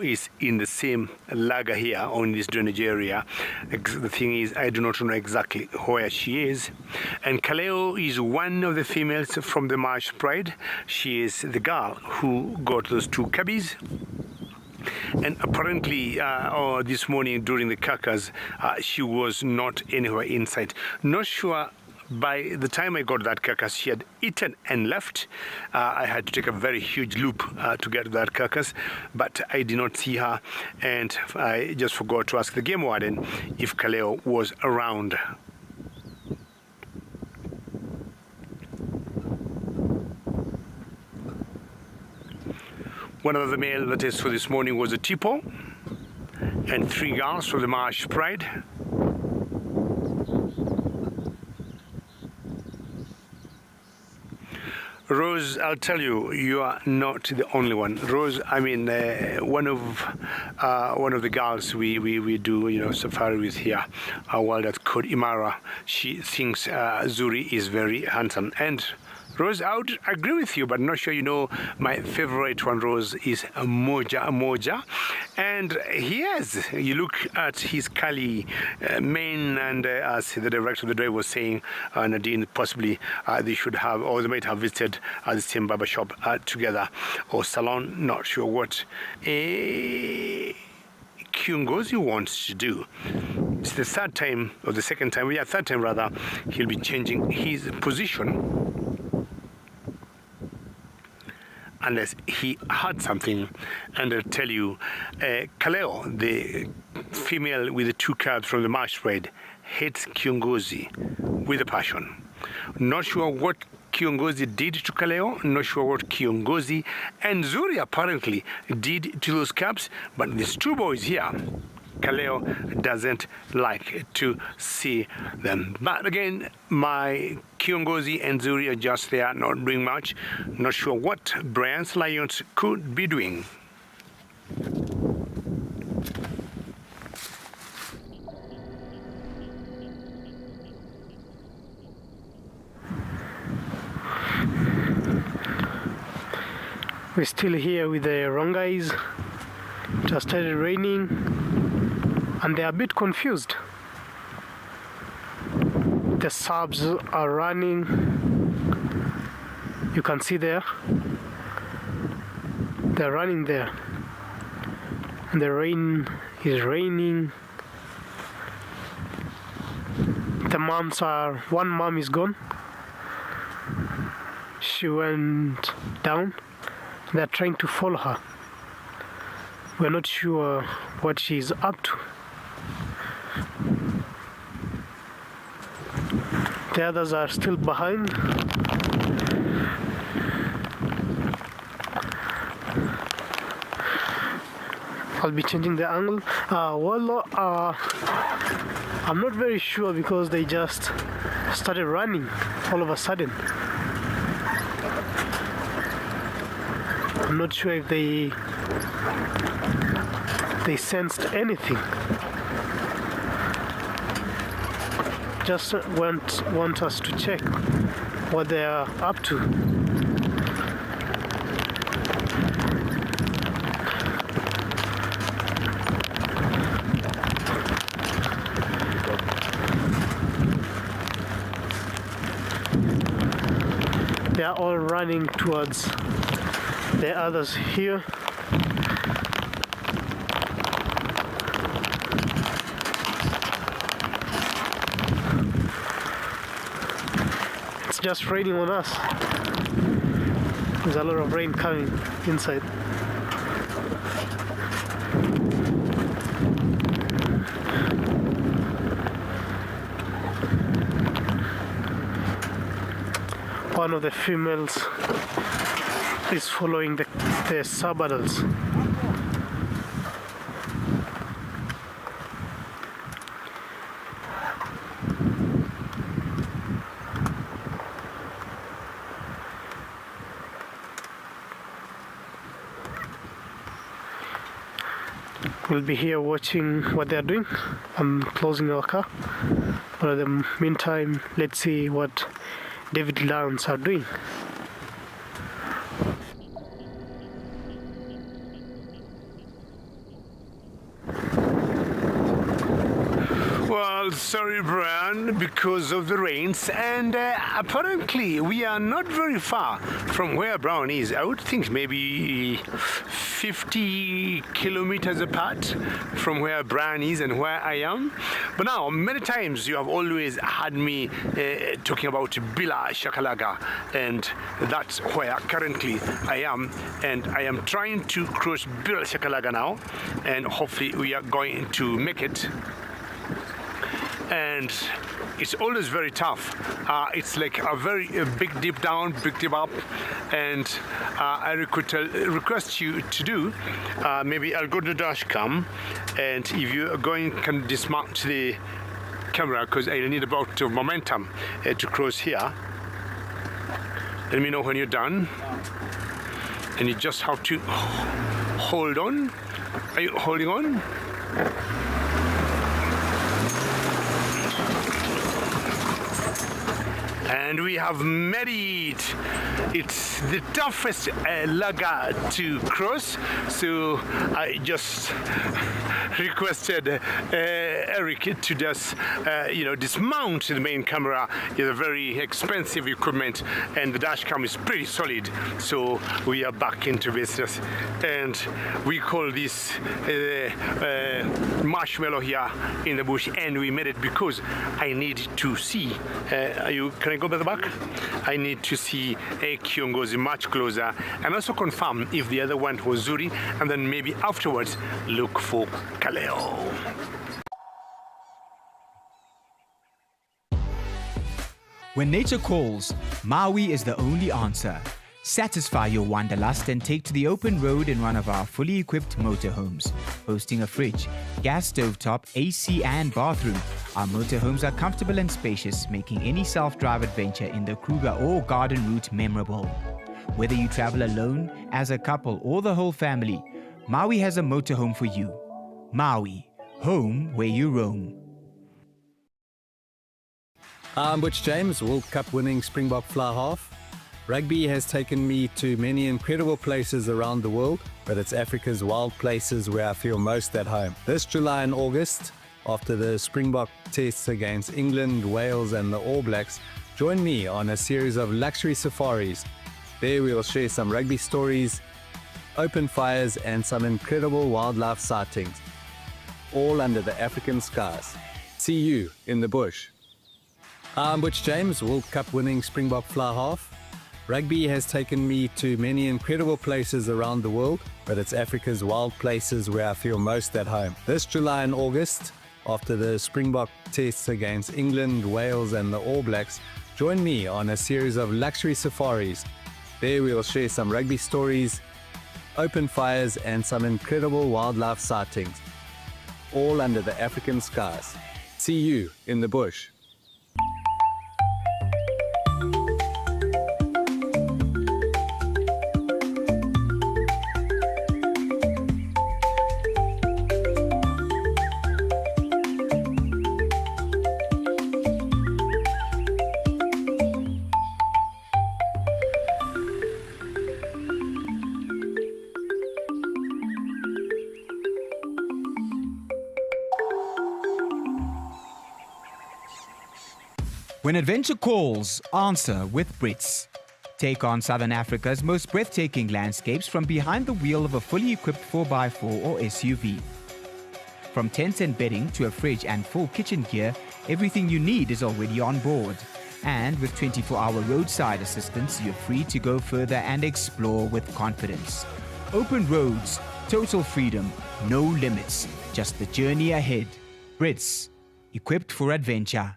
is in the same lager here on this drainage area. The thing is, I do not know exactly where she is. And Kaleo is one of the females from the Marsh Pride. She is the girl who got those two cubbies. And apparently this morning during the carcass, she was not anywhere in sight. Not sure. By the time I got that carcass, she had eaten and left. I had to take a very huge loop to get to that carcass, but I did not see her, and I just forgot to ask the game warden if Kaleo was around. One of the male that I saw this morning was a tipo, and 3 girls from the Marsh Pride. Rose, I'll tell you, you are not the only one. Rose, I mean, one of the girls we do, safari with here, our wild that's called Imara. She thinks Zuri is very handsome. And Rose, I would agree with you, but not sure you know my favorite one, Rose, is Moja. And he has, you look at his curly mane, and as the director of the day was saying, Nadine, possibly they should have, or they might have visited the same barber shop together, or salon, not sure what. Kiongozi wants to do. It's the third time, or the second time, third time rather, he'll be changing his position. Unless he had something, and I'll tell you, Kaleo, the female with the 2 cubs from the Marsh Pride, hates Kiongozi with a passion. Not sure what Kiongozi did to Kaleo, not sure what Kiongozi and Zuri apparently did to those cubs, but these 2 boys here, Kaleo doesn't like to see them. But again, my Kiongozi and Zuri are just there, not doing much. Not sure what Brian's lions could be doing. We're still here with the Rongais. It has started raining, and they're a bit confused. The subs are running. You can see there. They're running there. And the rain is raining. The moms are, one mom is gone. She went down. They're trying to follow her. We're not sure what she's up to. The others are still behind. I'll be changing the angle. I'm not very sure because they just started running all of a sudden. I'm not sure if they sensed anything. Just want us to check what they are up to. They are all running towards the others here. It's just raining on us. There's a lot of rain coming inside. One of the females is following the sub-adults. We'll be here watching what they're doing. I'm closing our car. But in the meantime, let's see what David Lions are doing. Well, sorry, Brian, because of the rains, and apparently we are not very far from where Brown is. I would think maybe 50 kilometers apart from where Brian is and where I am. But now, many times you have always had me talking about Bila Shakalaga, and that's where currently I am, and I am trying to cross Bila Shakalaga now, and hopefully we are going to make it. And it's always very tough. It's like a very big dip down, big dip up, and I request you to do, maybe I'll go to the dash cam, and if you are going, can dismount the camera, because I need a bit of momentum to cross here. Let me know when you're done, and you just have to hold on. Are you holding on? And we have made it. It's the toughest laga to cross, so I just requested Eric to just dismount the main camera. It's a very expensive equipment, and the dash cam is pretty solid, so we are back into business. And we call this marshmallow here in the bush, and we made it because I need to see. Can I go by the back? I need to see a Kiongozi much closer, and also confirm if the other one was Zuri, and then maybe afterwards look for Kaleo. When nature calls, Maui is the only answer. Satisfy your wanderlust and take to the open road in one of our fully equipped motorhomes. Boasting a fridge, gas stovetop, AC and bathroom, our motorhomes are comfortable and spacious, making any self-drive adventure in the Kruger or garden route memorable. Whether you travel alone, as a couple or the whole family, Maui has a motorhome for you. Maui, home where you roam. I'm Butch James, World Cup winning Springbok fly half. Rugby has taken me to many incredible places around the world, but it's Africa's wild places where I feel most at home. This July and August, after the Springbok tests against England, Wales and the All Blacks, join me on a series of luxury safaris. There we will share some rugby stories, open fires and some incredible wildlife sightings, all under the African skies. See you in the bush. I'm Butch James, World Cup winning Springbok fly half. Rugby has taken me to many incredible places around the world, but it's Africa's wild places where I feel most at home. This July and August, after the Springbok tests against England, Wales and the All Blacks, join me on a series of luxury safaris. There we will share some rugby stories, open fires and some incredible wildlife sightings, all under the African skies. See you in the bush. When adventure calls, answer with Brits. Take on Southern Africa's most breathtaking landscapes from behind the wheel of a fully equipped 4x4 or SUV. From tents and bedding to a fridge and full kitchen gear, everything you need is already on board. And with 24-hour roadside assistance, you're free to go further and explore with confidence. Open roads, total freedom, no limits, just the journey ahead. Brits, equipped for adventure.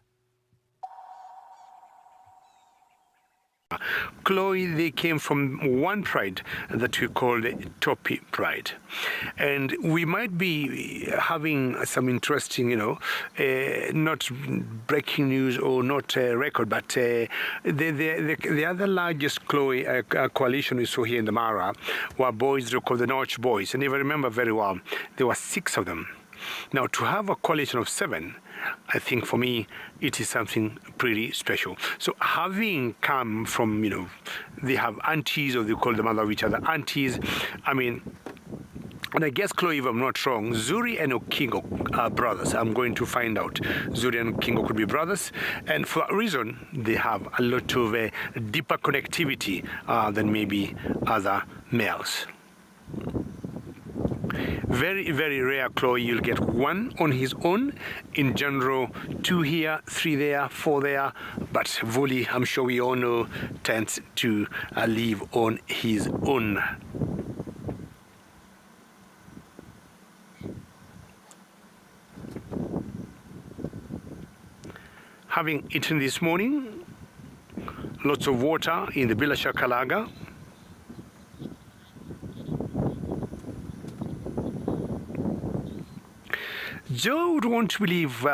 Chloe, they came from one pride that we call the Topi pride. And we might be having some interesting, not breaking news or not record, but the other largest Chloe coalition we saw here in the Mara were boys called the Notch Boys. And if I remember very well, there were 6 of them. Now, to have a coalition of 7, I think for me, it is something pretty special. So having come from, they have aunties, or they call the mother of each other aunties. I mean, And I guess, Chloe, if I'm not wrong, Zuri and Okingo are brothers. I'm going to find out. Zuri and Okingo could be brothers. And for that reason, they have a lot of deeper connectivity than maybe other males. Very, very rare, Chloe. You'll get one on his own. In general, 2 here, 3 there, 4 there. But Vuli, I'm sure we all know, tends to live on his own. Having eaten this morning, lots of water in the Bilasha Kalaga. Joe would want to believe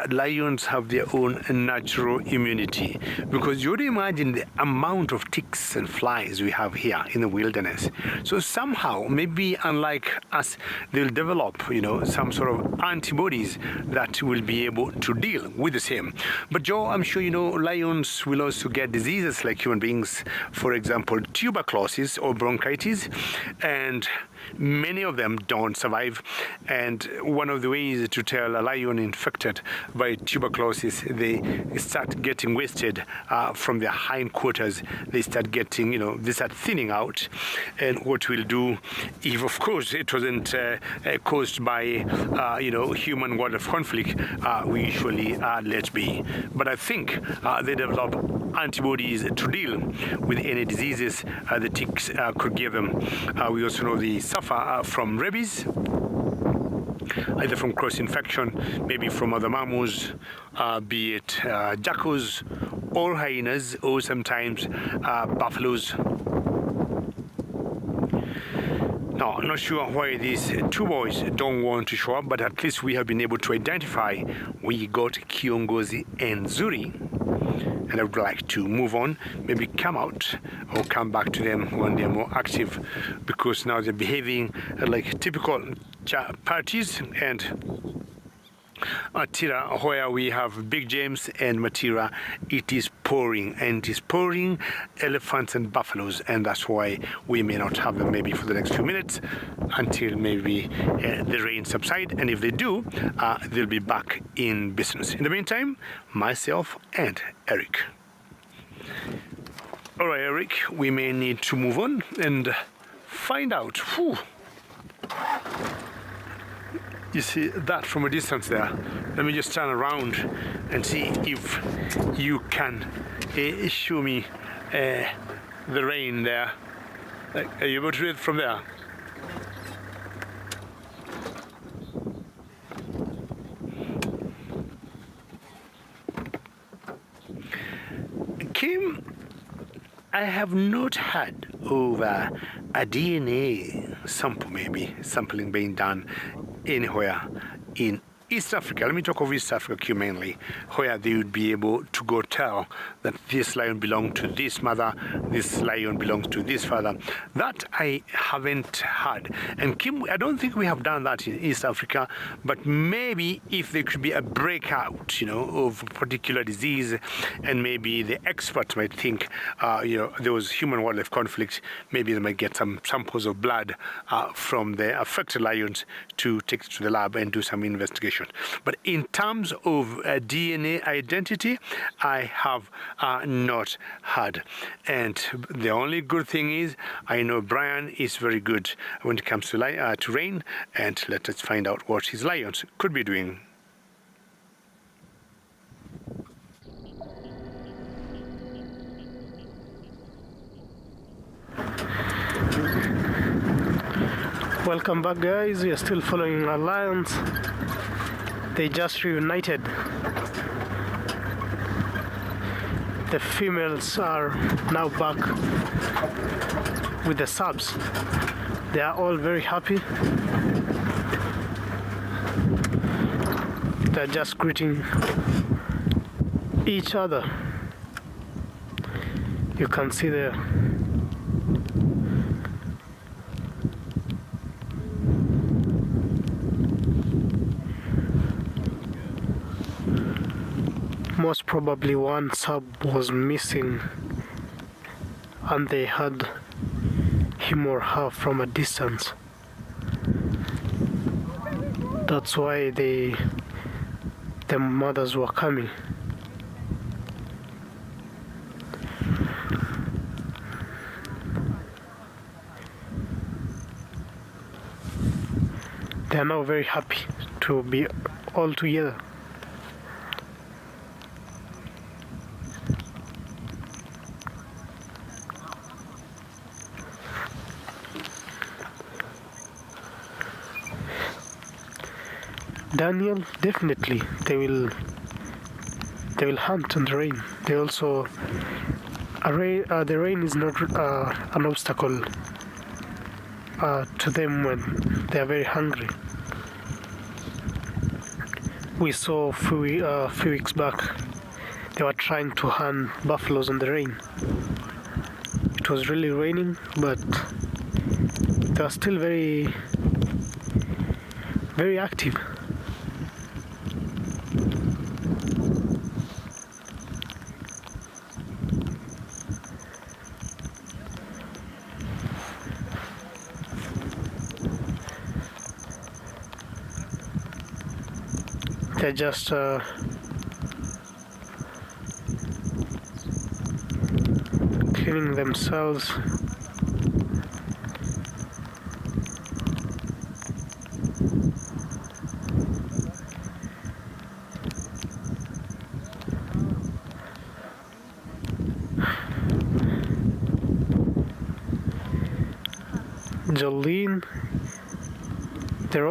lions have their own natural immunity, because you would imagine the amount of ticks and flies we have here in the wilderness. So somehow, maybe unlike us, they'll develop, some sort of antibodies that will be able to deal with the same. But Joe, I'm sure lions will also get diseases like human beings, for example, tuberculosis or bronchitis, and many of them don't survive. And one of the ways to tell a lion infected by tuberculosis, they start getting wasted from their hindquarters. They start getting, they start thinning out. And what we'll do, if of course it wasn't caused by, human wildlife conflict, we usually let be. But I think they develop antibodies to deal with any diseases the ticks could give them. We also know they suffer from rabies, either from cross-infection, maybe from other mammals, be it jackals or hyenas, or sometimes buffaloes. Now, I'm not sure why these 2 boys don't want to show up, but at least we have been able to identify we got Kiongozi and Zuri. And I would like to move on, maybe come out or come back to them when they're more active, because now they're behaving like typical parties. And Matira, where we have Big James and Matira, it is pouring, and it is pouring elephants and buffaloes, and that's why we may not have them maybe for the next few minutes until maybe the rain subsides. And if they do, they'll be back in business. In the meantime, myself and Eric. All right, Eric, we may need to move on and find out. Whew. You see that from a distance there. Let me just turn around and see if you can show me the rain there. Are you able to read it from there? Kim, I have not heard of a DNA sample, maybe sampling being done anywhere in East Africa. Let me talk of East Africa mainly, where they would be able to go tell that this lion belonged to this mother, this lion belongs to this father. That I haven't heard. And Kim, I don't think we have done that in East Africa, but maybe if there could be a breakout, of a particular disease, and maybe the experts might think, there was human-wildlife conflict, maybe they might get some samples of blood from the affected lions to take it to the lab and do some investigation. But in terms of DNA identity, I have not heard. And the only good thing is, I know Brian is very good when it comes to rain, and let us find out what his lions could be doing. Welcome back, guys. We are still following our lions. They just reunited. The females are now back with the subs. They are all very happy. They're just greeting each other. You can see there. Most probably one sub was missing and they had him or her from a distance. That's why the mothers were coming. They are now very happy to be all together. Daniel, definitely they will hunt in the rain. They also the rain is not an obstacle to them when they are very hungry. We saw a few weeks back they were trying to hunt buffaloes in the rain. It was really raining, but they are still very, very active. They're just cleaning themselves. Jolene. The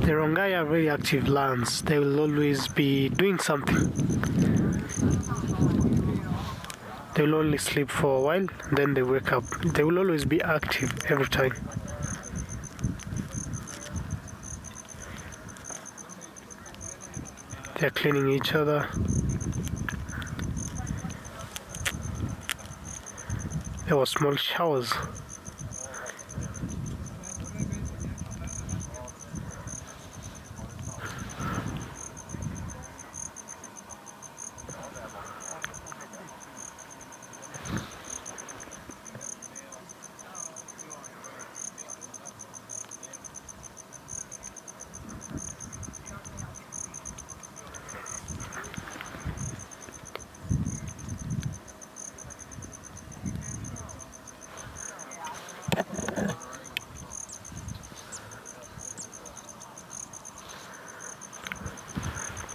Rongai are very active lands. They will always be doing something. They will only sleep for a while, then they wake up. They will always be active every time. They are cleaning each other. There were small showers.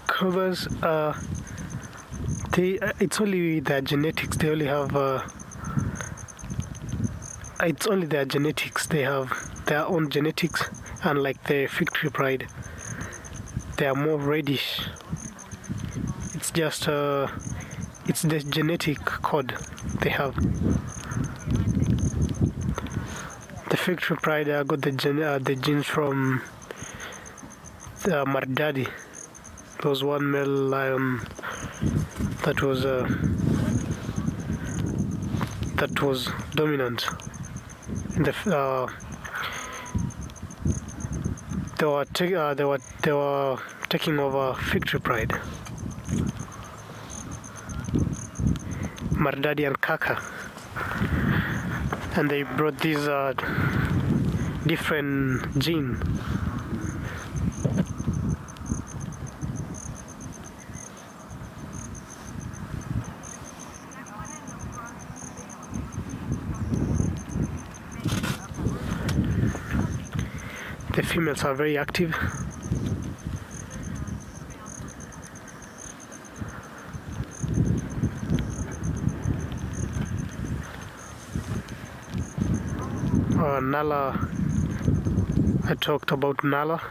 Covers, it's only their genetics. They only have. It's only their genetics. They have their own genetics, unlike the Victory Pride. They are more reddish. It's just it's the genetic code they have. The Victory Pride got the genes from the Mardadi. There was one male lion that was dominant. They were taking over Victory Pride. Mardadi and Kaka, and they brought these different genes. The females are very active. Nala, I talked about Nala.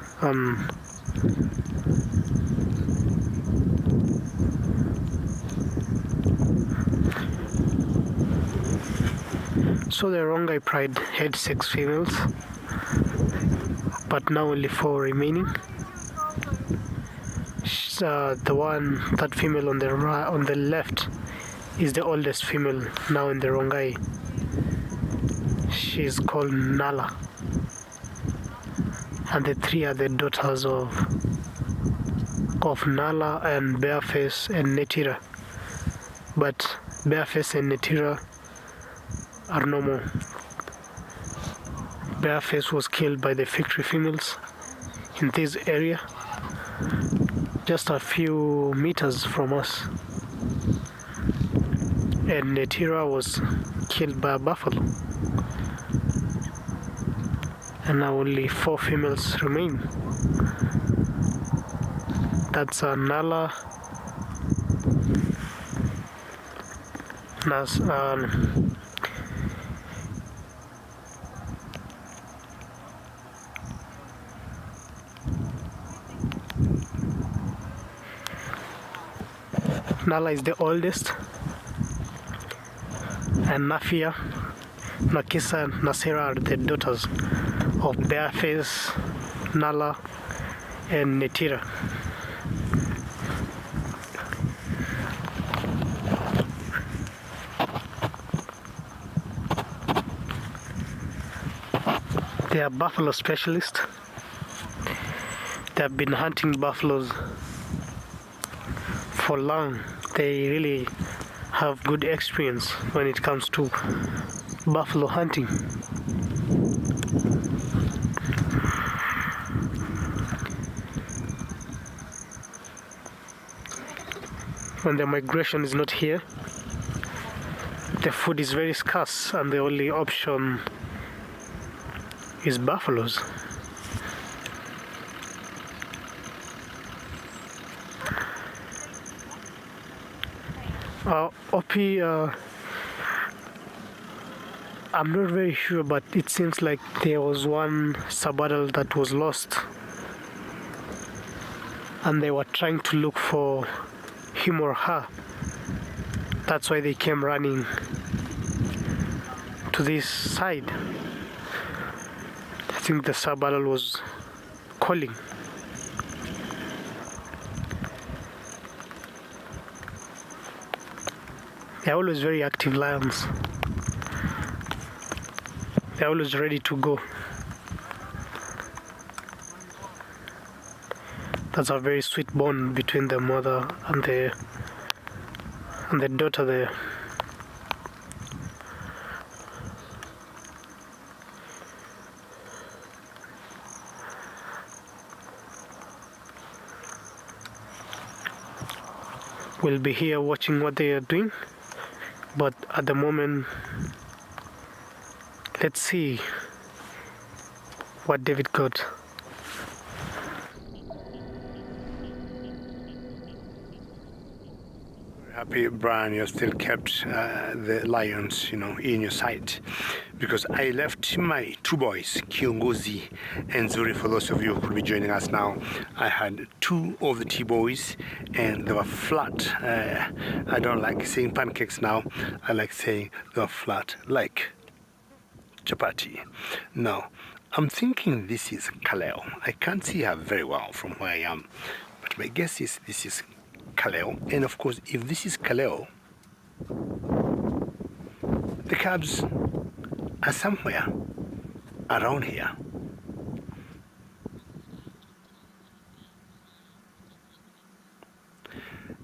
So the Rongai Pride had 6 females, but now only 4 remaining. That female on the left is the oldest female now in the Rongai. She's called Nala, and the 3 are the daughters of Nala and Bareface and Netira. But Bareface and Netira are no more. Bareface was killed by the Victory females. in this area, just a few meters from us. And Netira was killed by a buffalo. And now only 4 females remain. That's a Nala, Nala is the oldest, and Nafia, Nakisa, and Nasira are the daughters of Bareface, Nala, and Netira. They are buffalo specialists. They have been hunting buffaloes for long. They really have good experience when it comes to buffalo hunting. When the migration is not here, the food is very scarce and the only option is buffaloes. Opi, I'm not very sure, but it seems like there was one sabadal that was lost and they were trying to look for him or her. That's why they came running to this side. I think the sabadal was calling. They're always very active lions. They're always ready to go. That's a very sweet bond between the mother and the daughter there. We'll be here watching what they are doing. But at the moment, let's see what David got. Happy, Brian, you still kept the lions, in your sight, because I left my 2 boys, Kiongozi and Zuri. For those of you who will be joining us now, I had 2 of the T-boys, and they were flat. I don't like saying pancakes now. I like saying they were flat, like chapati. Now, I'm thinking this is Kaleo. I can't see her very well from where I am, but my guess is this is Kaleo. And of course, if this is Kaleo, the cubs are somewhere around here.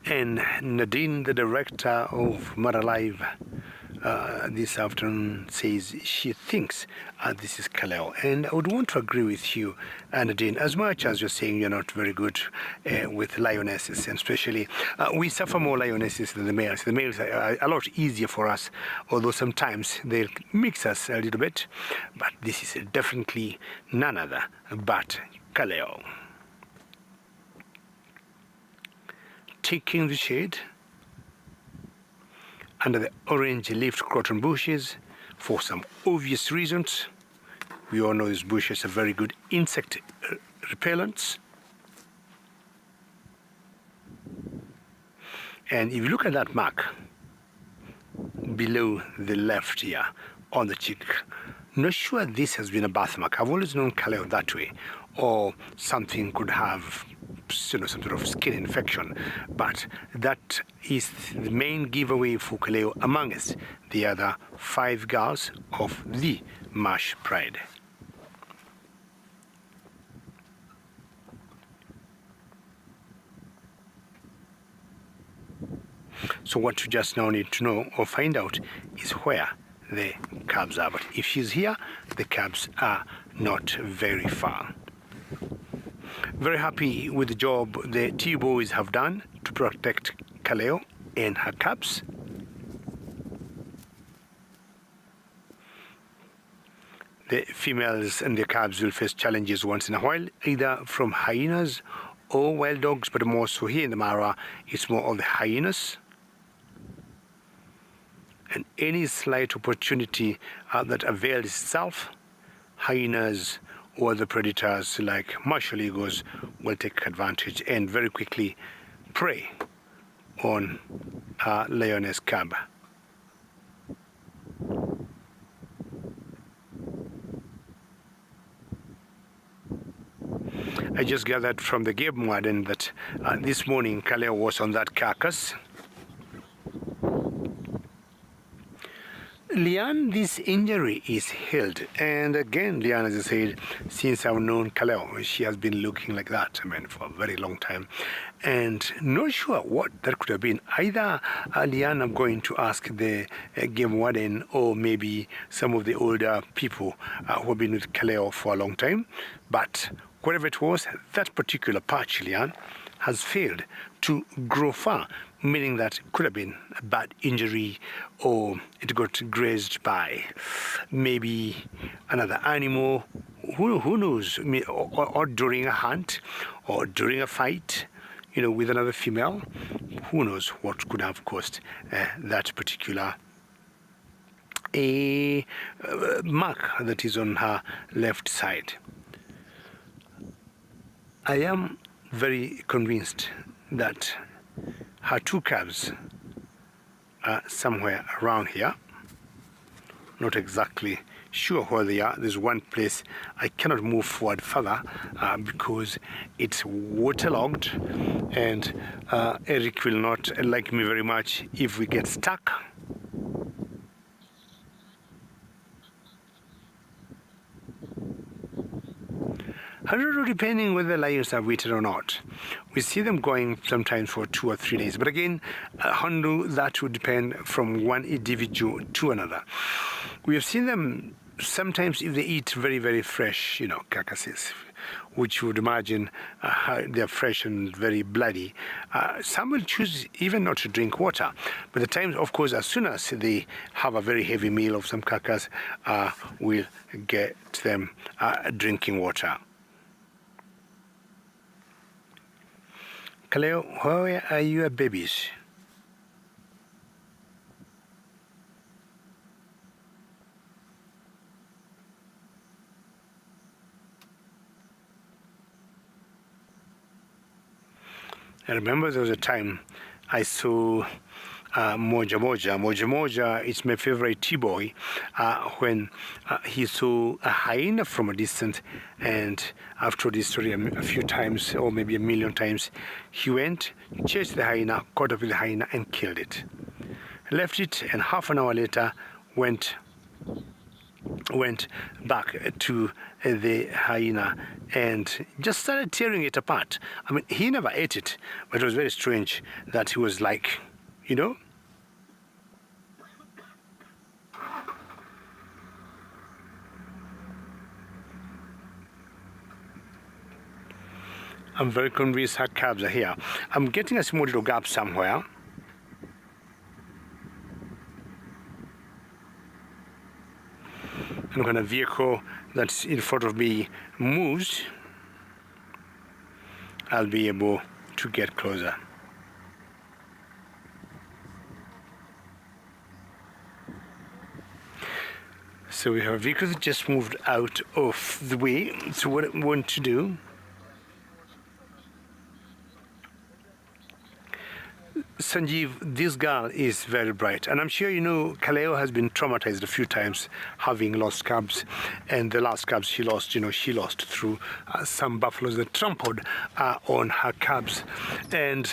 And Nadine, the director of MaraLIVE, this afternoon says she thinks this is Kaleo. And I would want to agree with you, Nadine, as much as you're saying you're not very good with lionesses, and especially we suffer more lionesses than the males. The males are a lot easier for us, although sometimes they'll mix us a little bit. But this is definitely none other but Kaleo. Taking the shade under the orange-leafed croton bushes for some obvious reasons. We all know these bushes are very good insect repellents. And if you look at that mark below the left here on the cheek, not sure this has been a birthmark. I've always known Kaleo that way, or something could have some sort of skin infection, but that is the main giveaway for Kaleo amongst the other 5 girls of the Marsh Pride. So what you just now need to know or find out is where the cubs are. But if she's here, the cubs are not very far. very happy with the job the two boys have done to protect Kaleo and her cubs. The females and their cubs will face challenges once in a while, either from hyenas or wild dogs, but more so here in the Mara, it's more of the hyenas. And any slight opportunity that avails itself, hyenas or the predators like martial eagles will take advantage and very quickly prey on a lioness cub. I just gathered from the game warden that this morning Kaleo was on that carcass. Lian, this injury is healed, and again, Lian, as I said, since I've known Kaleo, she has been looking like that, for a very long time, and not sure what that could have been. Either Lian, I'm going to ask the game warden, or maybe some of the older people who have been with Kaleo for a long time, but whatever it was, that particular patch, Lian, has failed to grow far, meaning that it could have been a bad injury, or it got grazed by maybe another animal, who knows, or during a hunt, or during a fight, with another female. Who knows what could have caused that particular mark that is on her left side. I am very convinced that her two cubs are somewhere around here. Not exactly sure where they are. There's one place I cannot move forward further because it's waterlogged, and Eric will not like me very much if we get stuck. However, depending whether lions are weighted or not, we see them going sometimes for 2 or 3 days. But again, that would depend from one individual to another. We have seen them sometimes if they eat very, very fresh, carcasses, which you would imagine they're fresh and very bloody. Some will choose even not to drink water. But the times, of course, as soon as they have a very heavy meal of some carcass, we'll get them drinking water. Kaleo, where are your babies? I remember there was a time I saw Moja Moja. Moja Moja is my favorite T-boy when he saw a hyena from a distance, and I've told this story a few times, or maybe a million times. He went, chased the hyena, caught up with the hyena and killed it. Left it, and half an hour later went back to the hyena and just started tearing it apart. He never ate it, but it was very strange that he was like, I'm very convinced her calves are here. I'm getting a small little gap somewhere. And when a vehicle that's in front of me moves, I'll be able to get closer. So we have a vehicle that just moved out of the way. So what I want to do, Sanjeev, this girl is very bright, and I'm sure Kaleo has been traumatized a few times having lost cubs, and the last cubs she lost, she lost through some buffaloes that trampled on her cubs, and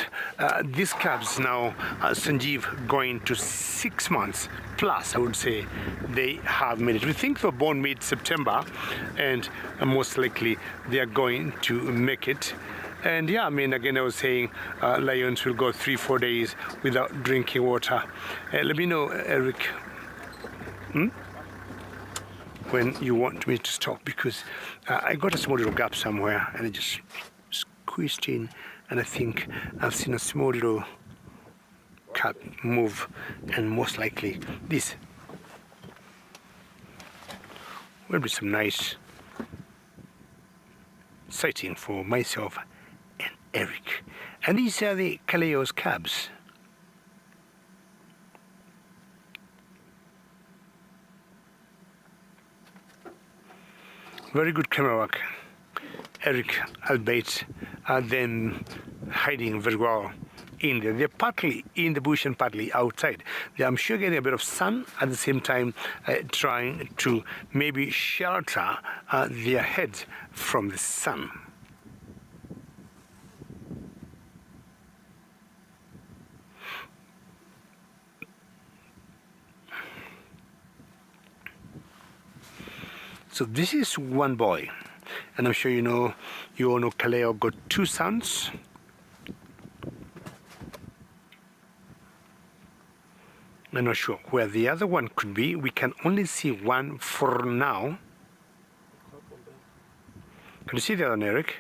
these cubs now, Sanjeev, going to 6 months plus, I would say, they have made it. We think they were born mid-September, and most likely they are going to make it. And yeah, again, I was saying lions will go 3-4 days without drinking water. Let me know, Eric, when you want me to stop, because I got a small little gap somewhere and I just twisting, and I think I've seen a small little cub move, and most likely this will be some nice sighting for myself and Eric. And these are the Kaleo's cubs. Very good camera work, Eric, albeit them hiding very well in there. They're partly in the bush and partly outside. I'm sure getting a bit of sun at the same time, trying to maybe shelter their heads from the sun. So this is one boy, and I'm sure you all know Kaleo got two sons. I'm not sure where the other one could be. We can only see one for now. Can you see the other one, Eric?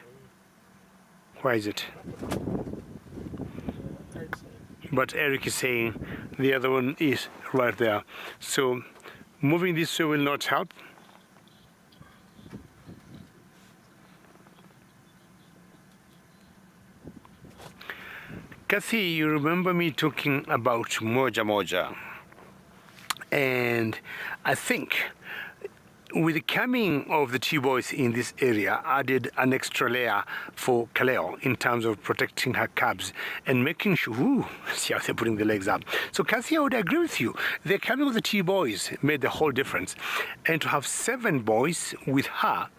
Where is it? But Eric is saying the other one is right there. So moving this way will not help. Kathy, you remember me talking about Moja Moja, and I think with the coming of the T-boys in this area added an extra layer for Kaleo in terms of protecting her cubs and making sure, see how they're putting the legs up. So Kathy, I would agree with you. The coming of the T-boys made the whole difference. And to have 7 boys with her,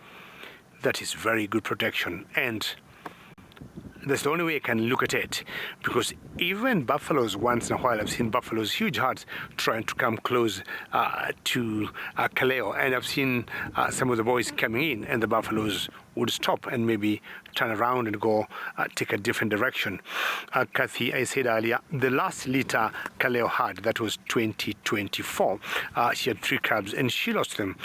that is very good protection. And that's the only way I can look at it, because even buffaloes, once in a while, I've seen buffaloes, huge herds, trying to come close to Kaleo, and I've seen some of the boys coming in, and the buffaloes would stop and maybe turn around and go take a different direction. Kathy, I said earlier, the last litter Kaleo had, that was 2024, she had 3 cubs, and she lost them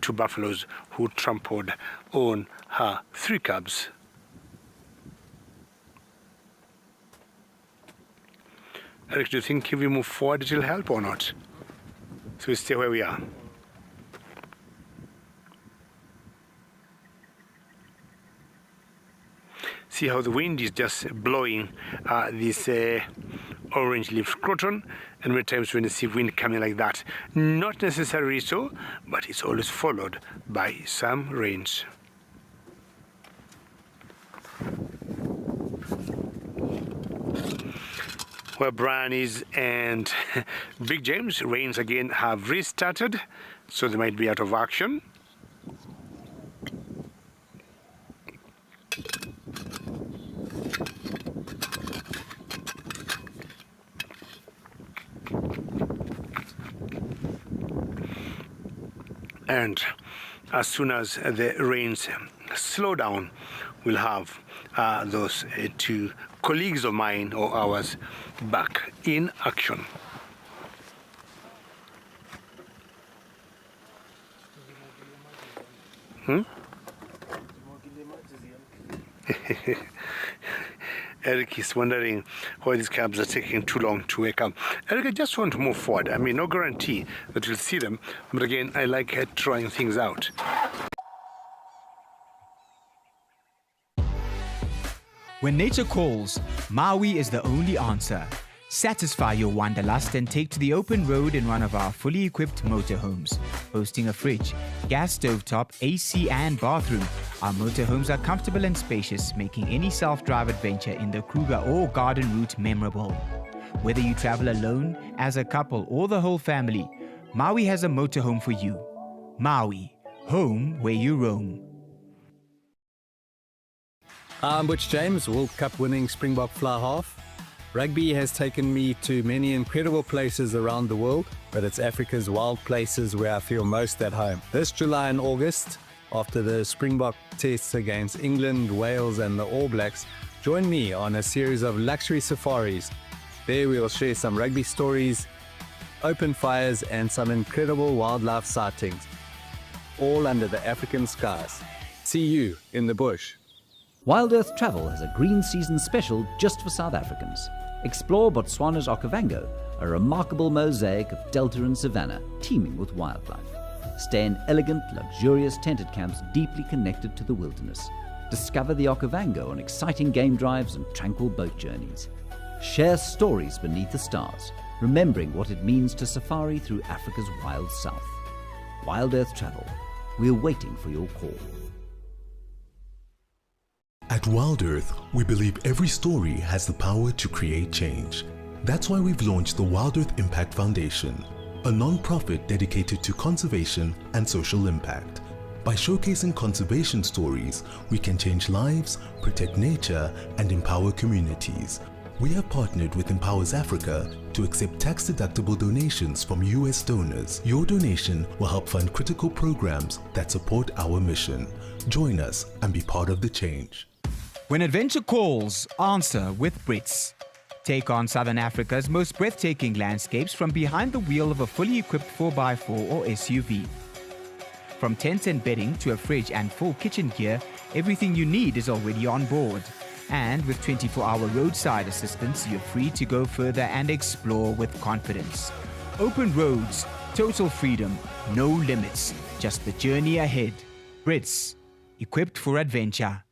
to buffaloes who trampled on her 3 cubs. Eric, do you think if we move forward it will help or not? So we stay where we are. See how the wind is just blowing this orange leaf croton, and many times when you see wind coming like that, not necessarily so, but it's always followed by some rains. Where Brian is and Big James, rains again have restarted, so they might be out of action. And as soon as the rains slow down, we'll have those 2 colleagues of mine or ours back in action. Eric is wondering why these cubs are taking too long to wake up. Eric, I just want to move forward. I mean, no guarantee that we'll see them, but again, I like trying things out. When nature calls, Maui is the only answer. Satisfy your wanderlust and take to the open road in one of our fully equipped motorhomes. Boasting a fridge, gas stovetop, AC and bathroom, our motorhomes are comfortable and spacious, making any self-drive adventure in the Kruger or garden route memorable. Whether you travel alone, as a couple or the whole family, Maui has a motorhome for you. Maui, home where you roam. I'm Butch James, World Cup winning Springbok fly half. Rugby has taken me to many incredible places around the world, but it's Africa's wild places where I feel most at home. This July and August, after the Springbok tests against England, Wales and the All Blacks, join me on a series of luxury safaris. There we'll share some rugby stories, open fires and some incredible wildlife sightings, all under the African skies. See you in the bush. Wild Earth Travel has a green season special just for South Africans. Explore Botswana's Okavango, a remarkable mosaic of delta and savanna teeming with wildlife. Stay in elegant, luxurious tented camps deeply connected to the wilderness. Discover the Okavango on exciting game drives and tranquil boat journeys. Share stories beneath the stars, remembering what it means to safari through Africa's wild south. Wild Earth Travel. We're waiting for your call. At Wild Earth, we believe every story has the power to create change. That's why we've launched the Wild Earth Impact Foundation, a non-profit dedicated to conservation and social impact. By showcasing conservation stories, we can change lives, protect nature, and empower communities. We have partnered with Empowers Africa to accept tax-deductible donations from US donors. Your donation will help fund critical programs that support our mission. Join us and be part of the change. When adventure calls, answer with Brits. Take on Southern Africa's most breathtaking landscapes from behind the wheel of a fully equipped 4x4 or SUV. From tents and bedding to a fridge and full kitchen gear, everything you need is already on board. And with 24-hour roadside assistance, you're free to go further and explore with confidence. Open roads, total freedom, no limits, just the journey ahead. Brits, equipped for adventure.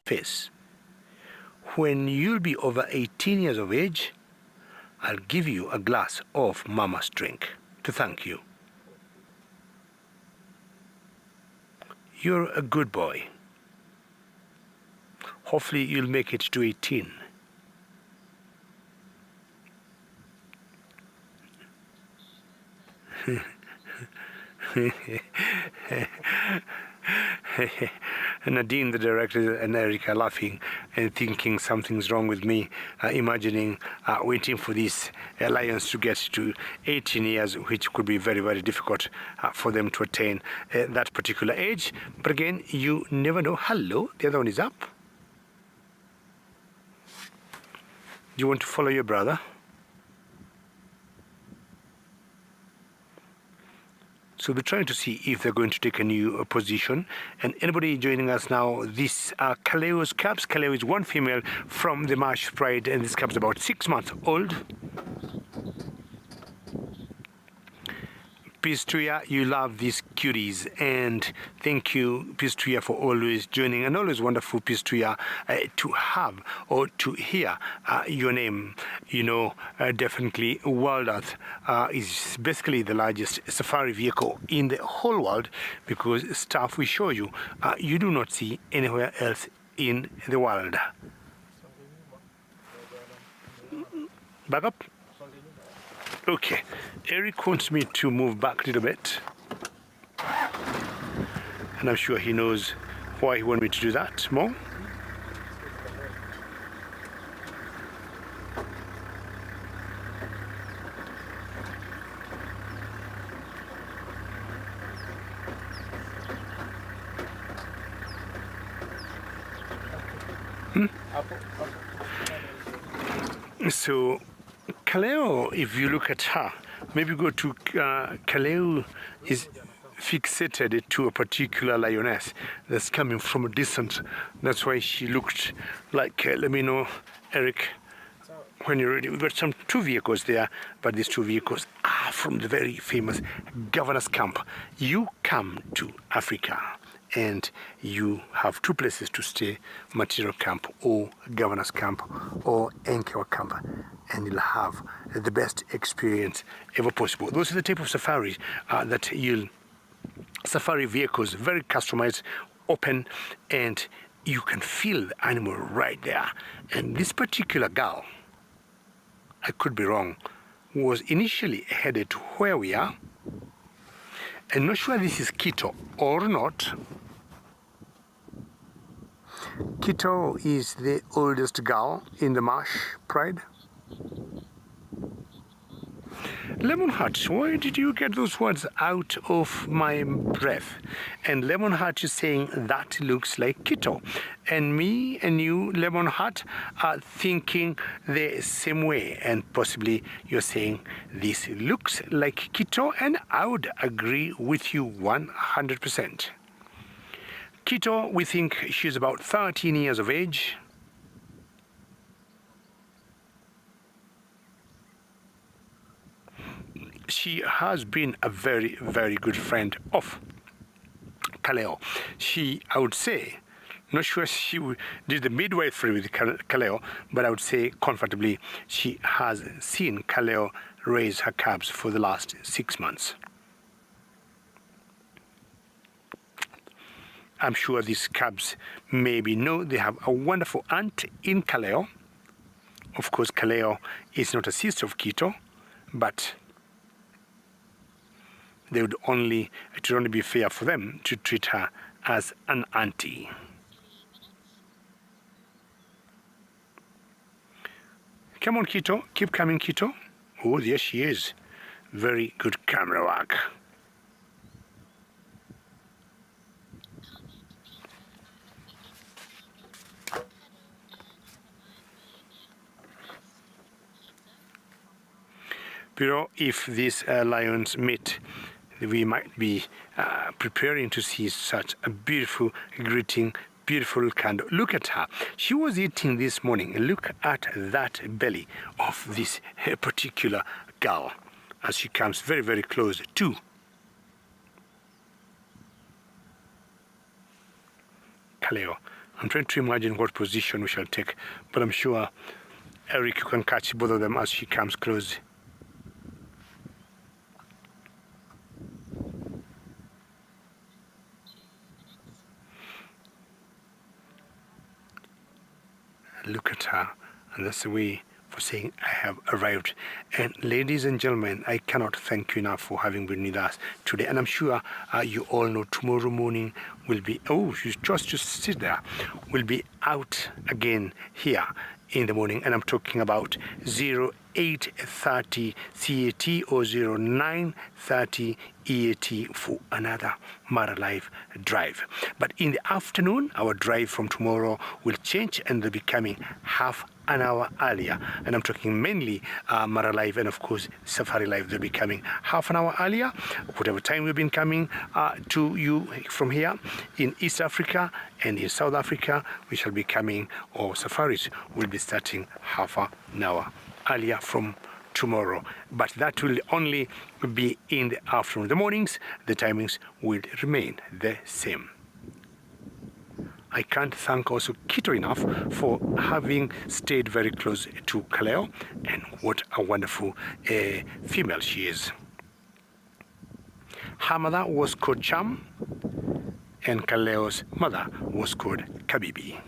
Face. When you'll be over 18 years of age, I'll give you a glass of Mama's drink to thank you. You're a good boy. Hopefully you'll make it to 18. Nadine, the director, and Eric are laughing and thinking something's wrong with me, imagining waiting for these lions to get to 18 years, which could be very, very difficult for them to attain that particular age. But again, you never know. Hello, the other one is up. Do you want to follow your brother? So we're trying to see if they're going to take a new position. And anybody joining us now, this are Kaleo's cubs. Kaleo is one female from the Marsh Pride, and this cub's about 6 months old. Peace to ya, you love these cuties, and thank you, Peace to ya, for always joining, and always wonderful, Peace to ya, to have or to hear your name. You know, definitely Wild Earth is basically the largest safari vehicle in the whole world, because stuff we show you, you do not see anywhere else in the world. Back up. Okay, Eric wants me to move back a little bit, and I'm sure he knows why he wants me to do that more. So Kaleo, if you look at her, maybe go to Kaleo is fixated to a particular lioness that's coming from a distance. That's why she looked like, let me know, Eric, when you're ready. We've got two vehicles there, but these two vehicles are from the very famous Governor's Camp. You come to Africa and you have two places to stay, Material Camp or Governor's Camp or Enkewa Camp, and you'll have the best experience ever possible. Those are the type of safaris that you'll, safari vehicles, very customized, open, and you can feel the animal right there. And this particular girl, I could be wrong, was initially headed to where we are. I'm not sure this is Quito or not. Quito is the oldest girl in the Marsh Pride. Lemonheart, why did you get those words out of my breath? And Lemonheart is saying that looks like Quito. And me and you, Lemonheart, are thinking the same way. And possibly you're saying this looks like Quito, and I would agree with you 100%. Quito, we think she's about 13 years of age. She has been a very, very good friend of Kaleo. I would say, not sure she did the midwifery with Kaleo, but I would say comfortably she has seen Kaleo raise her cubs for the last 6 months. I'm sure these cubs maybe know they have a wonderful aunt in Kaleo. Of course, Kaleo is not a sister of Quito, but it would only be fair for them to treat her as an auntie. Come on, Quito. Keep coming, Quito. Oh, there she is. Very good camera work. Pero if these lions meet, we might be preparing to see such a beautiful greeting, beautiful candle. Look at her. She was eating this morning. Look at that belly of this particular girl as she comes very, very close to. Kaleo. I'm trying to imagine what position we shall take, but I'm sure Eric, you can catch both of them as she comes close. Look at her, and that's the way for saying I have arrived. And ladies and gentlemen, I cannot thank you enough for having been with us today. And I'm sure you all know tomorrow morning will be, oh, she's just sit there, will be out again here in the morning. And I'm talking about 0830 CAT or 0930 EAT for another MaraLIVE drive. But in the afternoon, our drive from tomorrow will change and they'll be coming half an hour earlier. And I'm talking mainly MaraLIVE and of course SafariLIVE. They'll be coming half an hour earlier. Whatever time we've been coming to you from here in East Africa and in South Africa, we shall be coming, or safaris will be starting half an hour earlier from tomorrow, but that will only be in the afternoon. The mornings, the timings will remain the same. I can't thank also Quito enough for having stayed very close to Kaleo, and what a wonderful female she is. Her mother was called Cham, and Kaleo's mother was called Kabibi.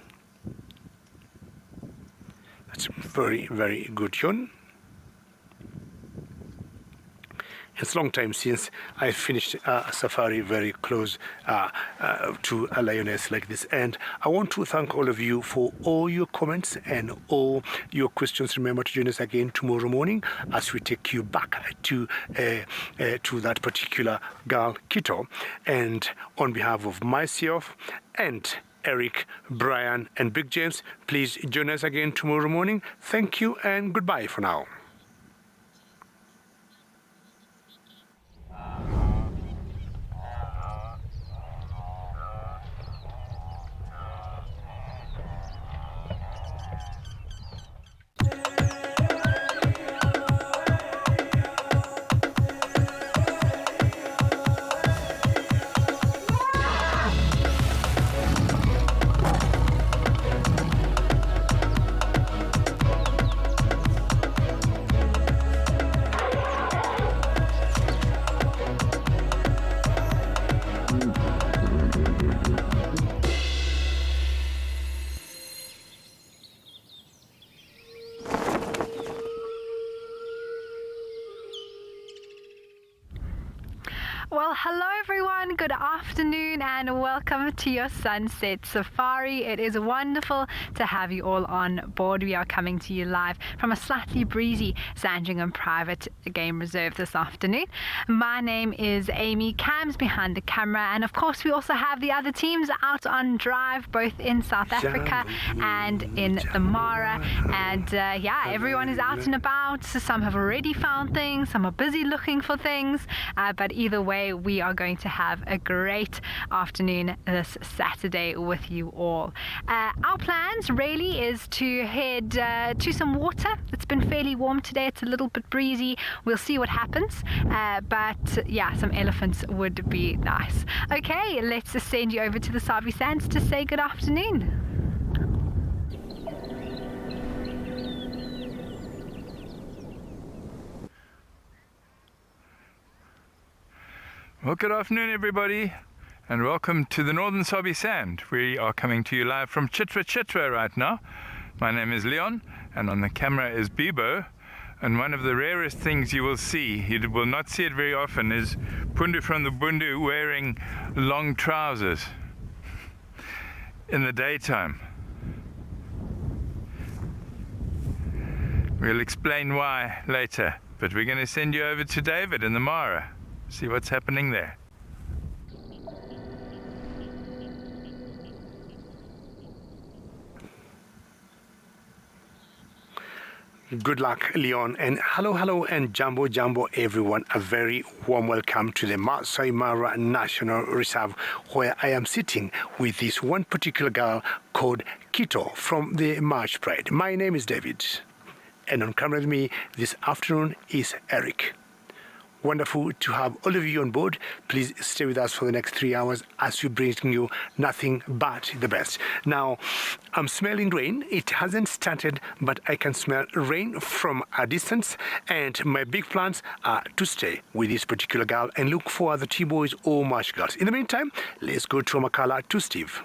That's very, very good tune. It's a long time since I finished a safari very close to a lioness like this. And I want to thank all of you for all your comments and all your questions. Remember to join us again tomorrow morning as we take you back to that particular girl, Quito. And on behalf of myself and Eric, Brian, and Big James, please join us again tomorrow morning. Thank you and goodbye for now. Well, hello everyone, good afternoon and welcome to your Sunset Safari. It is wonderful to have you all on board. We are coming to you live from a slightly breezy Sandringham Private Game Reserve this afternoon. My name is Amy, Cam's behind the camera, and of course we also have the other teams out on drive, both in South Africa and in the Mara. And yeah, everyone is out and about. Some have already found things, some are busy looking for things, but either way, we are going to have a great afternoon this Saturday with you all. Our plans really is to head to some water. It's been fairly warm today. It's a little bit breezy. We'll see what happens. But yeah, some elephants would be nice. Okay, let's send you over to the Sabi Sands to say good afternoon. Well, good afternoon, everybody, and welcome to the Northern Sabi Sand. We are coming to you live from Chitwa right now. My name is Leon, and on the camera is Bibo. And one of the rarest things you will see, you will not see it very often, is Pundu from the Bundu wearing long trousers in the daytime. We'll explain why later, but we're going to send you over to David in the Mara. See what's happening there. Good luck, Leon, and hello and jumbo everyone. A very warm welcome to the Masai Mara National Reserve, where I am sitting with this one particular girl called Kito from the March Pride. My name is David, and on camera with me this afternoon is Eric. Wonderful to have all of you on board. Please stay with us for the next 3 hours as we bring you nothing but the best. Now, I'm smelling rain. It hasn't started, but I can smell rain from a distance. And my big plans are to stay with this particular girl and look for other T-boys or marsh girls. In the meantime, let's go to Amakhala to Steve.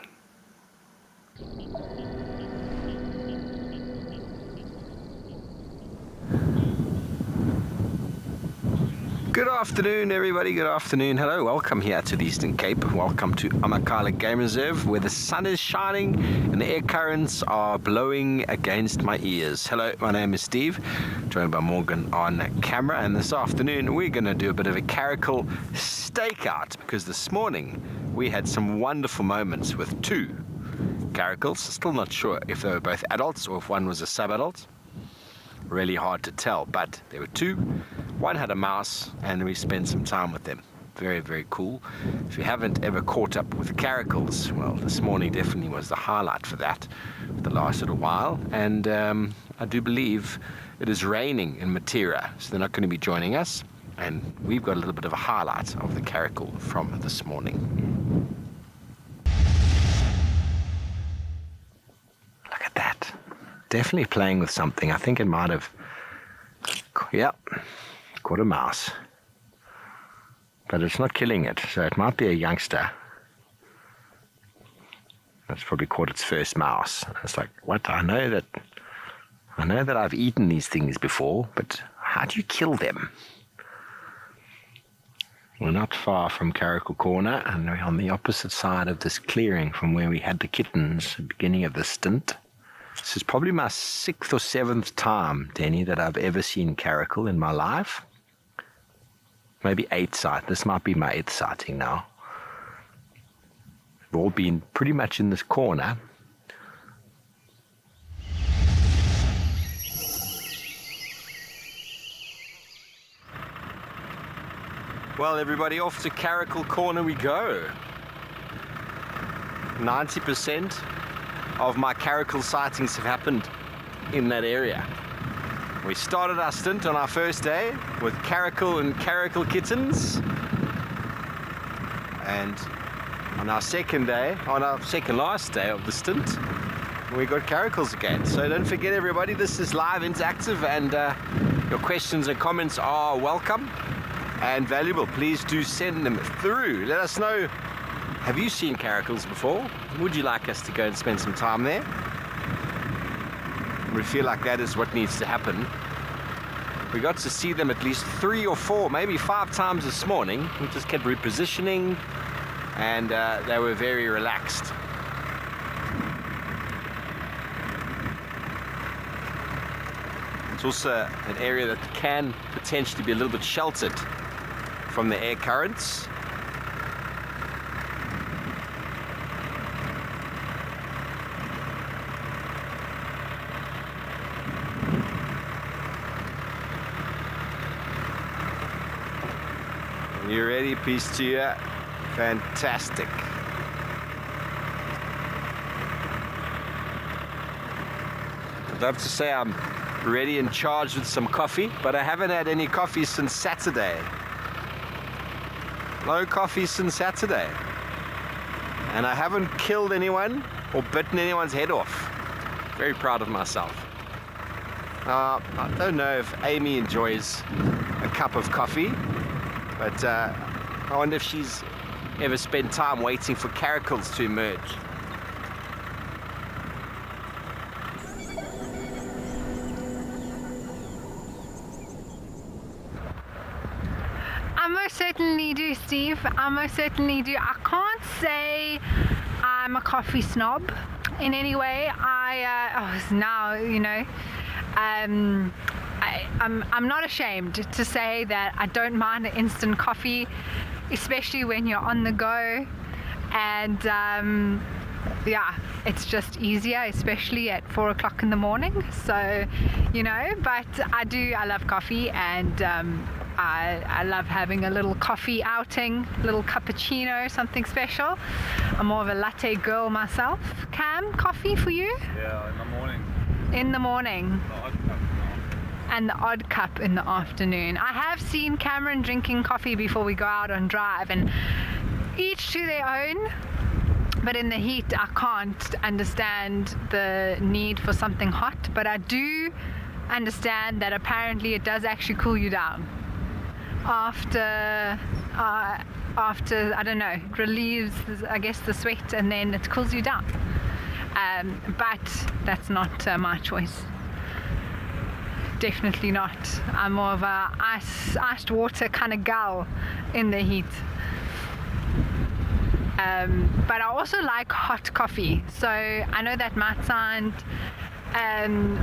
Good afternoon, everybody. Good afternoon. Hello. Welcome here to the Eastern Cape. Welcome to Amakhala Game Reserve, where the sun is shining and the air currents are blowing against my ears. Hello, my name is Steve, joined by Morgan on camera. And this afternoon, we're going to do a bit of a caracal stakeout, because this morning we had some wonderful moments with two caracals. Still not sure if they were both adults or if one was a sub-adult. Really hard to tell, but there were two. One had a mouse, and we spent some time with them. Very, very cool. If you haven't ever caught up with caracals, well, this morning definitely was the highlight for that, for the last little while. And I do believe it is raining in Matera, so they're not going to be joining us. And we've got a little bit of a highlight of the caracal from this morning. Look at that. Definitely playing with something. I think it might have, yep, caught a mouse. But it's not killing it, so it might be a youngster. It's probably caught its first mouse. It's like, what? I know that I've eaten these things before, but how do you kill them? We're not far from Caracal Corner, and we're on the opposite side of this clearing from where we had the kittens at the beginning of the stint. This is probably my 6th or 7th time, Denny, that I've ever seen caracal in my life. Maybe 8th sight. This might be my 8th sighting now. We've all been pretty much in this corner. Well, everybody, off to Caracal Corner we go. 90% of my caracal sightings have happened in that area. We started our stint on our first day with caracal and caracal kittens, and on our second day, on our second last day of the stint, we got caracals again. So don't forget, everybody, this is live, interactive, and your questions and comments are welcome and valuable. Please do send them through. Let us know, have you seen caracals before? Would you like us to go and spend some time there? We feel like that is what needs to happen. We got to see them at least 3 or 4, maybe 5 times this morning. We just kept repositioning, and they were very relaxed. It's also an area that can potentially be a little bit sheltered from the air currents. You ready? Peace to you. Fantastic. I'd love to say I'm ready and charged with some coffee, but I haven't had any coffee since Saturday. No coffee since Saturday. And I haven't killed anyone or bitten anyone's head off. Very proud of myself. I don't know if Amy enjoys a cup of coffee, but I wonder if she's ever spent time waiting for caracals to emerge. I most certainly do, Steve. I most certainly do. I can't say I'm a coffee snob in any way. Now, you know, I'm not ashamed to say that I don't mind an instant coffee, especially when you're on the go. And yeah, it's just easier, especially at 4 o'clock in the morning. So, you know, but I love coffee, and I love having a little coffee outing, little cappuccino, something special. I'm more of a latte girl myself. Cam, coffee for you? Yeah, in the morning. In the morning. The odd cup. And the odd cup in the afternoon. I have seen Cameron drinking coffee before we go out on drive, and each to their own. But in the heat, I can't understand the need for something hot. But I do understand that apparently it does actually cool you down after I don't know, it relieves, I guess, the sweat, and then it cools you down. But that's not my choice. Definitely not. I'm more of a iced water kind of gal in the heat. But I also like hot coffee. So I know that might sound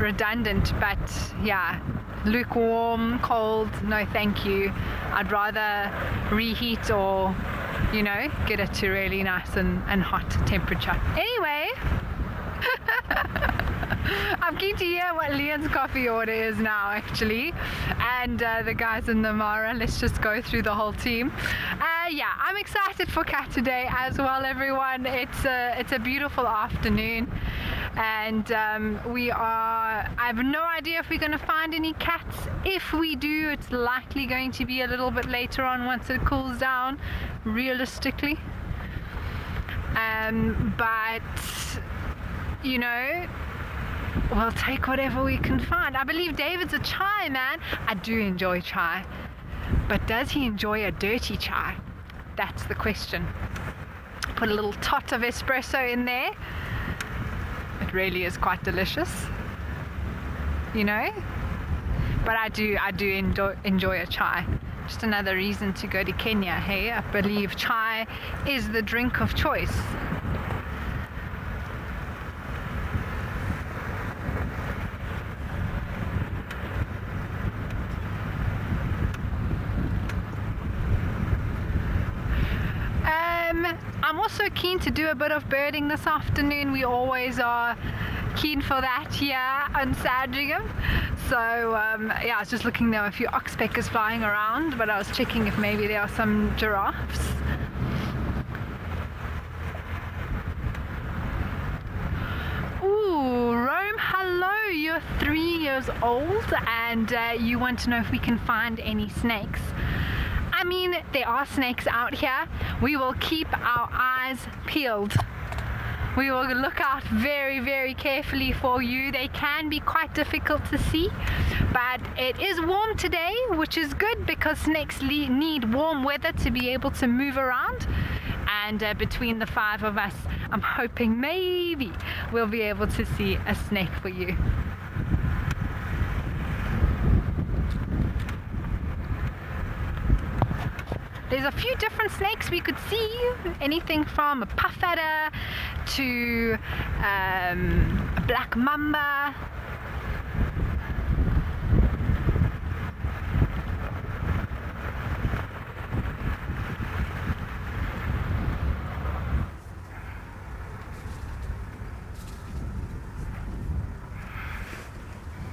redundant, but yeah, lukewarm, cold, no thank you. I'd rather reheat or, you know, get it to really nice and hot temperature. Anyway, I'm keen to hear what Leon's coffee order is now, actually, and the guys in the Mara. Let's just go through the whole team. Yeah, I'm excited for cat today as well, everyone. It's a beautiful afternoon, and I have no idea if we're going to find any cats. If we do, it's likely going to be a little bit later on once it cools down, realistically. But you know, we'll take whatever we can find. I believe David's a chai man. I do enjoy chai, but does he enjoy a dirty chai? That's the question. Put a little tot of espresso in there. It really is quite delicious, you know. But I do enjoy a chai. Just another reason to go to Kenya. Hey, I believe chai is the drink of choice. I'm also keen to do a bit of birding this afternoon. We always are keen for that here on Sandringham. So yeah, I was just looking, there were a few oxpeckers flying around, but I was checking if maybe there are some giraffes. Ooh, Rome, hello, you're 3 years old and you want to know if we can find any snakes. I mean, there are snakes out here. We will keep our eyes peeled. We will look out very, very carefully for you. They can be quite difficult to see, but it is warm today, which is good because snakes need warm weather to be able to move around. And between the 5 of us, I'm hoping maybe we'll be able to see a snake for you. There's a few different snakes we could see, anything from a puff adder to a black mamba.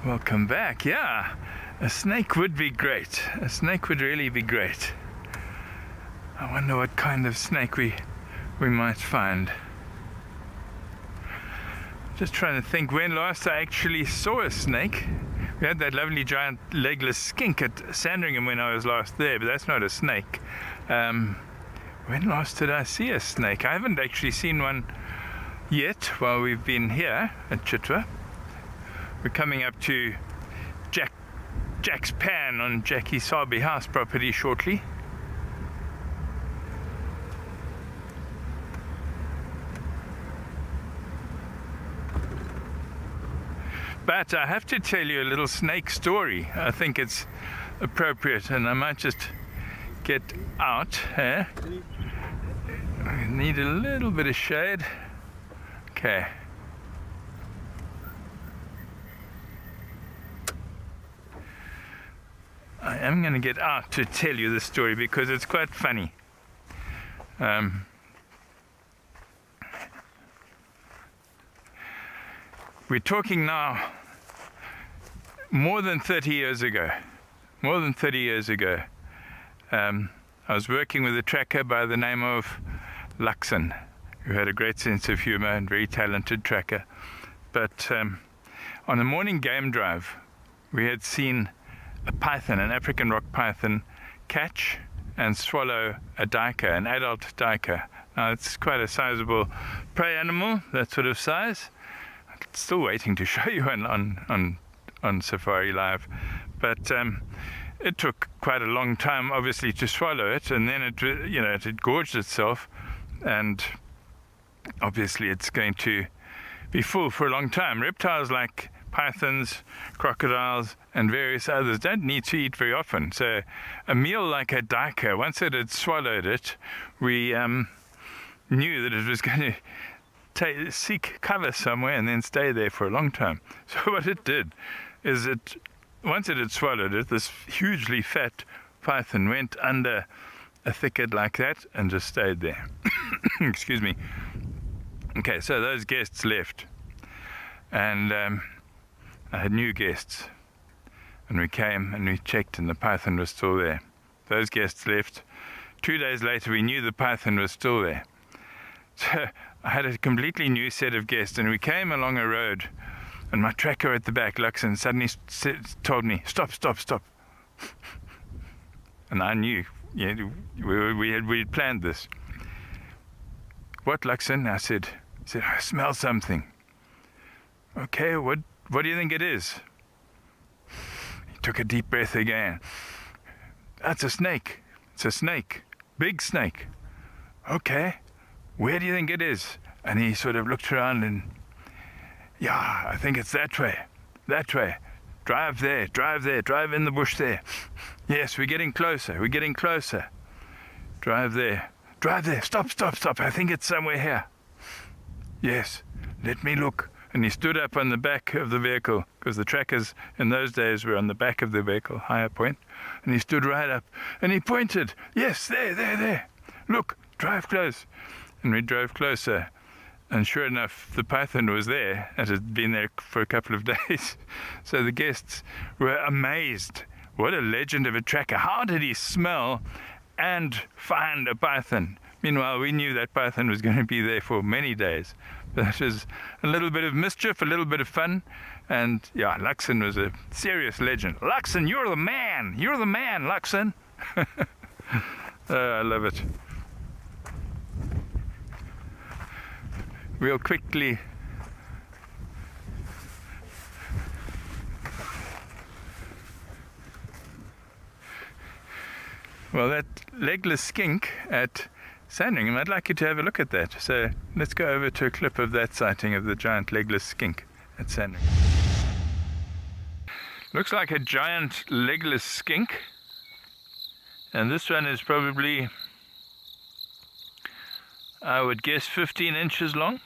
Welcome back. Yeah, a snake would be great. A snake would really be great. I wonder what kind of snake we might find. Just trying to think when last I actually saw a snake. We had that lovely giant legless skink at Sandringham when I was last there, but that's not a snake. When last did I see a snake? I haven't actually seen one yet while we've been here at Chitwa. We're coming up to Jack's Pan on Jackie Sabi house property shortly. But I have to tell you a little snake story. I think it's appropriate, and I might just get out here. I need a little bit of shade. Okay. I am going to get out to tell you this story because it's quite funny. We're talking now more than 30 years ago. More than 30 years ago. I was working with a tracker by the name of Luxon, who had a great sense of humor and very talented tracker. But on a morning game drive, we had seen a python, an African rock python, catch and swallow a duiker, an adult duiker. Now it's quite a sizable prey animal, that sort of size. Still waiting to show you on SafariLIVE, but it took quite a long time, obviously, to swallow it, and then it had gorged itself, and obviously it's going to be full for a long time. Reptiles like pythons, crocodiles, and various others don't need to eat very often. So a meal like a duiker, once it had swallowed it, we knew that it was going to seek cover somewhere and then stay there for a long time. So what it did is once it had swallowed it, this hugely fat python went under a thicket like that and just stayed there. Excuse me. Okay, so those guests left, and I had new guests, and we came and we checked and the python was still there. Those guests left. 2 days later we knew the python was still there. So I had a completely new set of guests, and we came along a road, and my tracker at the back, Luxon, suddenly told me, stop. And I knew, we had planned this. What, Luxon? I said, I smell something. Okay, what do you think it is? He took a deep breath again. That's a snake. It's a snake. Big snake. Okay. Where do you think it is? And he sort of looked around and, yeah, I think it's that way. Drive there, drive in the bush there. Yes, we're getting closer. Drive there, stop. I think it's somewhere here. Yes, let me look. And he stood up on the back of the vehicle, because the trackers in those days were on the back of the vehicle, higher point. And he stood right up and he pointed. Yes, there. Look, drive close. And we drove closer, and sure enough, the python was there. It had been there for a couple of days. So the guests were amazed. What a legend of a tracker. How did he smell and find a python? Meanwhile, we knew that python was going to be there for many days. That was a little bit of mischief, a little bit of fun, and yeah, Luxon was a serious legend. Luxon, you're the man, Luxon. I love it. Real quickly, well, that legless skink at Sandringham, I'd like you to have a look at that. So let's go over to a clip of that sighting of the giant legless skink at Sandringham. Looks like a giant legless skink, and this one is probably, I would guess, 15 inches long.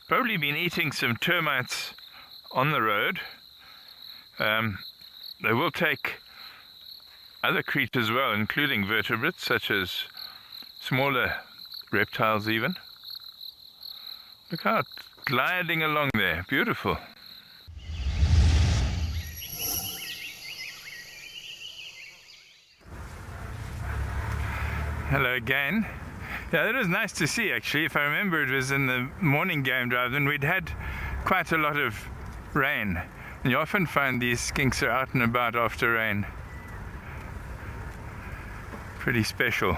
Probably been eating some termites on the road. They will take other creatures as well, including vertebrates such as smaller reptiles even. Look how it's gliding along there, beautiful. Hello again. Yeah, that was nice to see actually. If I remember, it was in the morning game drive and we'd had quite a lot of rain. And you often find these skinks are out and about after rain. Pretty special.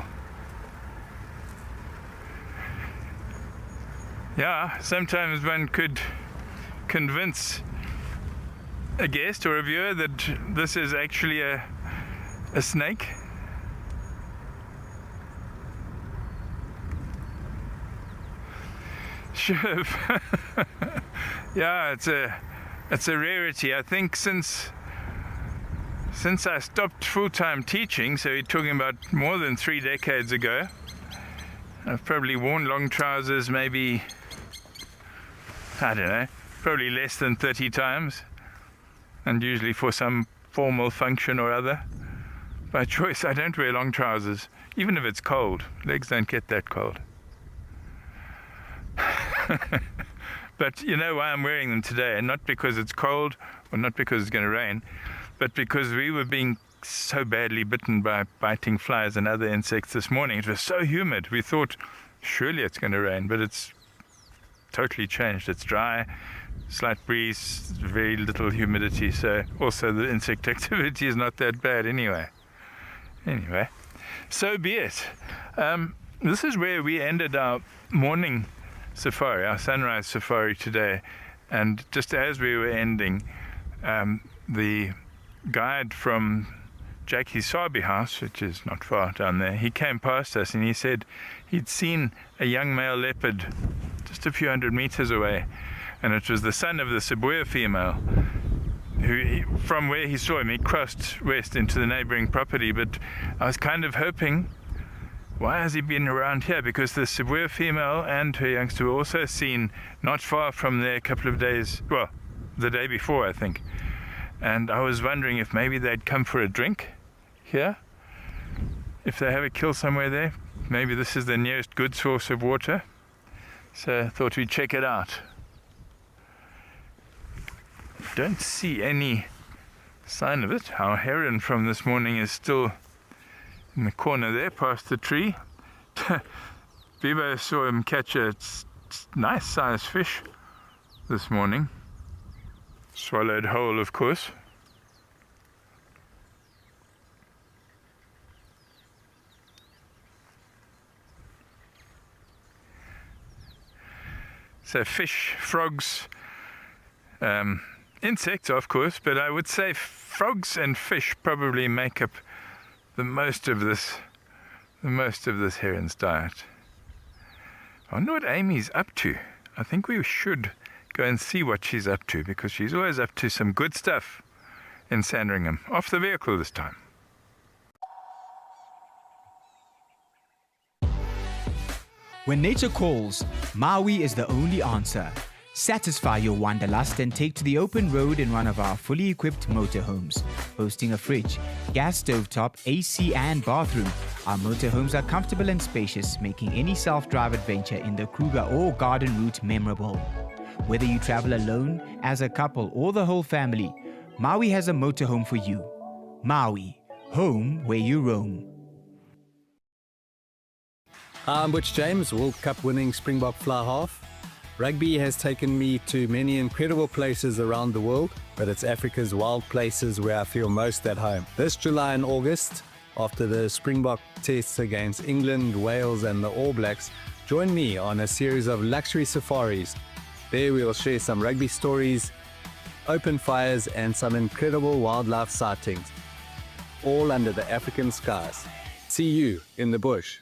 Yeah, sometimes one could convince a guest or a viewer that this is actually a snake. Sure. Yeah, it's a rarity. I think since I stopped full-time teaching, so you're talking about more than 3 decades ago, I've probably worn long trousers maybe, I don't know, probably less than 30 times, and usually for some formal function or other. By choice, I don't wear long trousers, even if it's cold. Legs don't get that cold. But you know why I'm wearing them today, and not because it's cold or not because it's going to rain, but because we were being so badly bitten by biting flies and other insects this morning. It was so humid. We thought surely it's going to rain, but it's totally changed. It's dry, slight breeze, very little humidity, so also the insect activity is not that bad anyway. Anyway, so be it. This is where we ended our morning safari, our sunrise safari today, and just as we were ending, the guide from Jackie's Sabi house, which is not far down there, he came past us and he said he'd seen a young male leopard just a few hundred meters away, and it was the son of the Sibuya female who, from where he saw him, he crossed west into the neighboring property. But I was kind of hoping, why has he been around here? Because the Sibuya female and her youngster were also seen not far from there a couple of days, well, the day before, I think. And I was wondering if maybe they'd come for a drink here. If they have a kill somewhere there, maybe this is the nearest good source of water. So I thought we'd check it out. Don't see any sign of it. Our heron from this morning is still in the corner there, past the tree. Bibo saw him catch a nice sized fish this morning. Swallowed whole, of course. So fish, frogs, insects, of course, but I would say frogs and fish probably make up the most of this heron's diet. I wonder what Amy's up to. I think we should go and see what she's up to, because she's always up to some good stuff in Sandringham. Off the vehicle this time. When nature calls, Maui is the only answer. Satisfy your wanderlust and take to the open road in one of our fully equipped motorhomes. Boasting a fridge, gas stovetop, AC and bathroom, our motorhomes are comfortable and spacious, making any self-drive adventure in the Kruger or garden route memorable. Whether you travel alone, as a couple or the whole family, Maui has a motorhome for you. Maui, home where you roam. Hi, I'm Butch James, World Cup winning Springbok fly half. Rugby has taken me to many incredible places around the world, but it's Africa's wild places where I feel most at home. This July and August, after the Springbok tests against England, Wales and the All Blacks, join me on a series of luxury safaris. There we will share some rugby stories, open fires and some incredible wildlife sightings, all under the African skies. See you in the bush.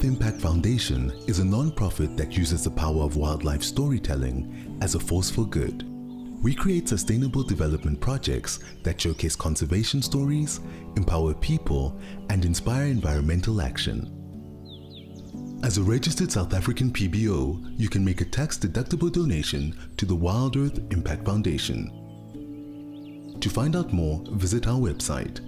Impact Foundation is a non-profit that uses the power of wildlife storytelling as a force for good. we create sustainable development projects that showcase conservation stories, empower people, and inspire environmental action. As a registered South African PBO, you can make a tax-deductible donation to the Wild Earth Impact Foundation. To find out more, visit our website.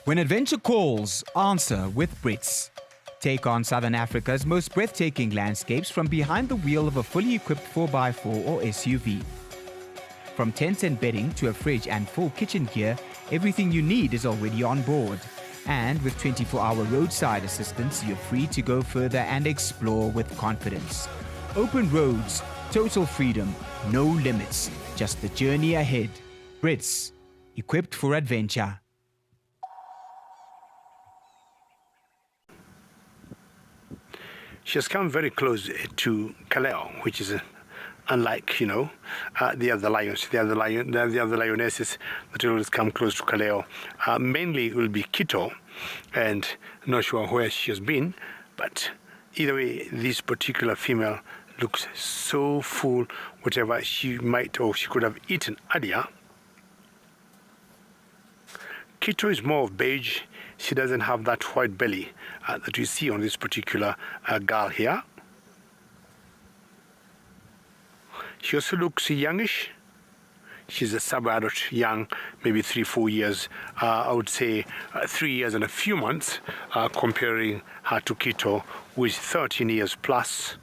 When adventure calls, answer with Brits. Take on Southern Africa's most breathtaking landscapes from behind the wheel of a fully equipped 4x4 or SUV. From tents and bedding to a fridge and full kitchen gear, everything you need is already on board. And with 24-hour roadside assistance, you're free to go further and explore with confidence. Open roads, total freedom, no limits, just the journey ahead. Brits, equipped for adventure. She has come very close to Kaleo, which is unlike, the other lions, the other lionesses that always come close to Kaleo. Mainly it will be Kito, and I'm not sure where she has been, but either way, this particular female looks so full, whatever she might or she could have eaten earlier. Kito is more of beige. She doesn't have that white belly that you see on this particular girl here. She also looks youngish. She's a sub-adult, young, maybe 3-4 years. I would say 3 years and a few months, comparing her to Kito, who is 13 years plus.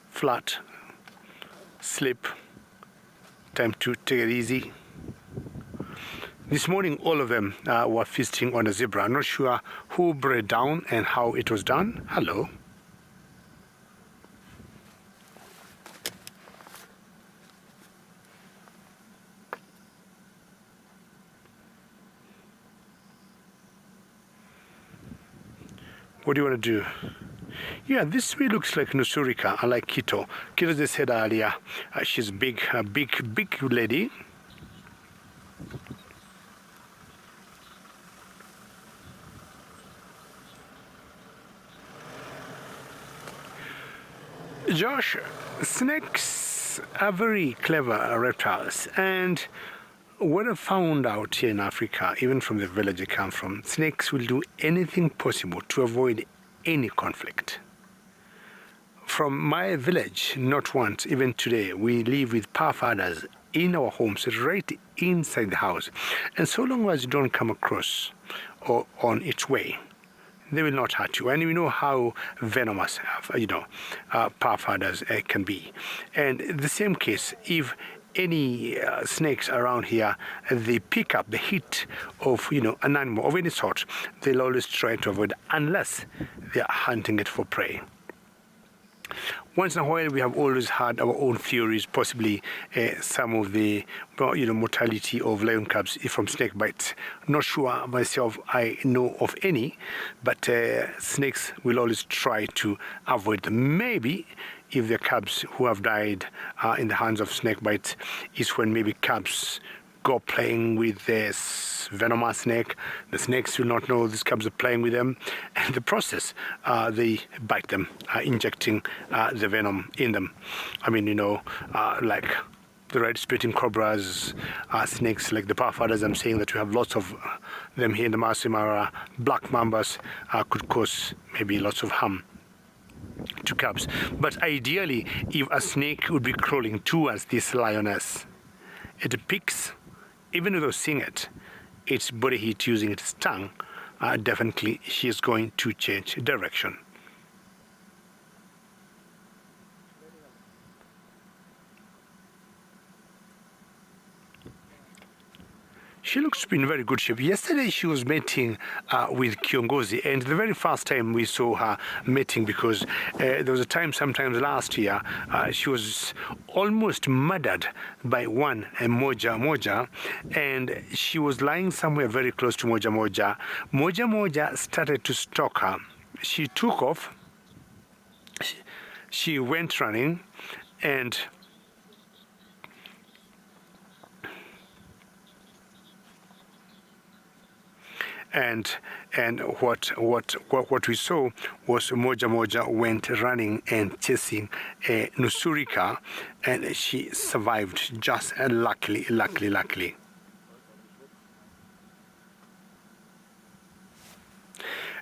Flat, slip, time to take it easy. This morning, all of them were feasting on a zebra. I'm not sure who brought it down and how it was done. Hello. What do you want to do? Yeah, this way looks like Nusurika, unlike Kito. Kito, as I said earlier, she's big, a big lady. Josh, snakes are very clever reptiles, and what I found out here in Africa, even from the village I come from, snakes will do anything possible to avoid any conflict. From my village, not once, even today, we live with pathfinders in our homes, right inside the house. And so long as you don't come across or on its way, they will not hurt you. And we know how venomous, pathfinders can be. And the same case, if any snakes around here, they pick up the heat of, an animal of any sort, they'll always try to avoid, unless they are hunting it for prey. Once in a while, we have always had our own theories, possibly some of the mortality of lion cubs from snake bites. Not sure myself I know of any, but snakes will always try to avoid them. Maybe if the cubs who have died in the hands of snake bites is when maybe cubs go playing with this venomous snake. The snakes will not know these cubs are playing with them, and in the process they bite them, injecting the venom in them. I mean, like the red spitting cobras, snakes like the pathfinders I'm saying that we have lots of them here in the Masai Mara, black mambas could cause maybe lots of harm to cubs. But ideally, if a snake would be crawling towards this lioness, it picks, even without seeing it, its body heat using its tongue, definitely she is going to change direction. She looks to be in very good shape. Yesterday she was mating with Kiongozi, and the very first time we saw her mating, because there was a time sometimes last year she was almost murdered by one Moja, and she was lying somewhere very close to Moja. Moja started to stalk her. She took off, she went running, and and what we saw was Moja went running and chasing a nusurika, and she survived just luckily.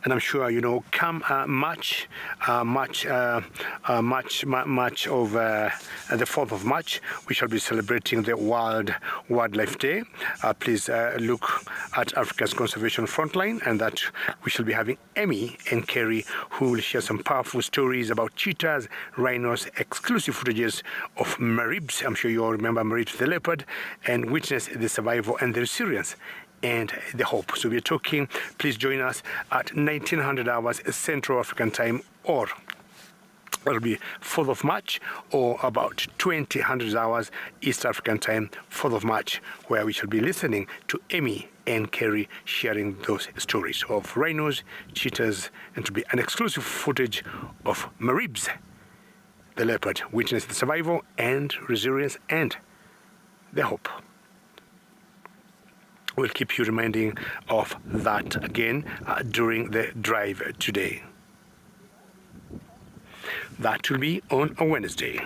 And I'm sure come March of the 4th of March, we shall be celebrating the World Wildlife Day. Please look at Africa's Conservation Frontline, and that we shall be having Emmy and Kerry, who will share some powerful stories about cheetahs, rhinos, exclusive footages of maribs. I'm sure you all remember maribs the leopard, and witness the survival and the resilience and the hope. So we're talking, please join us at 1900 hours Central African time, or it'll be 4th of March, or about 2000 hours East African time, 4th of March, where we shall be listening to Emmy and Kerry sharing those stories of rhinos, cheetahs, and to be an exclusive footage of maribs, the leopard, witness the survival and resilience and the hope. We'll keep you reminding of that again during the drive today. That will be on a Wednesday.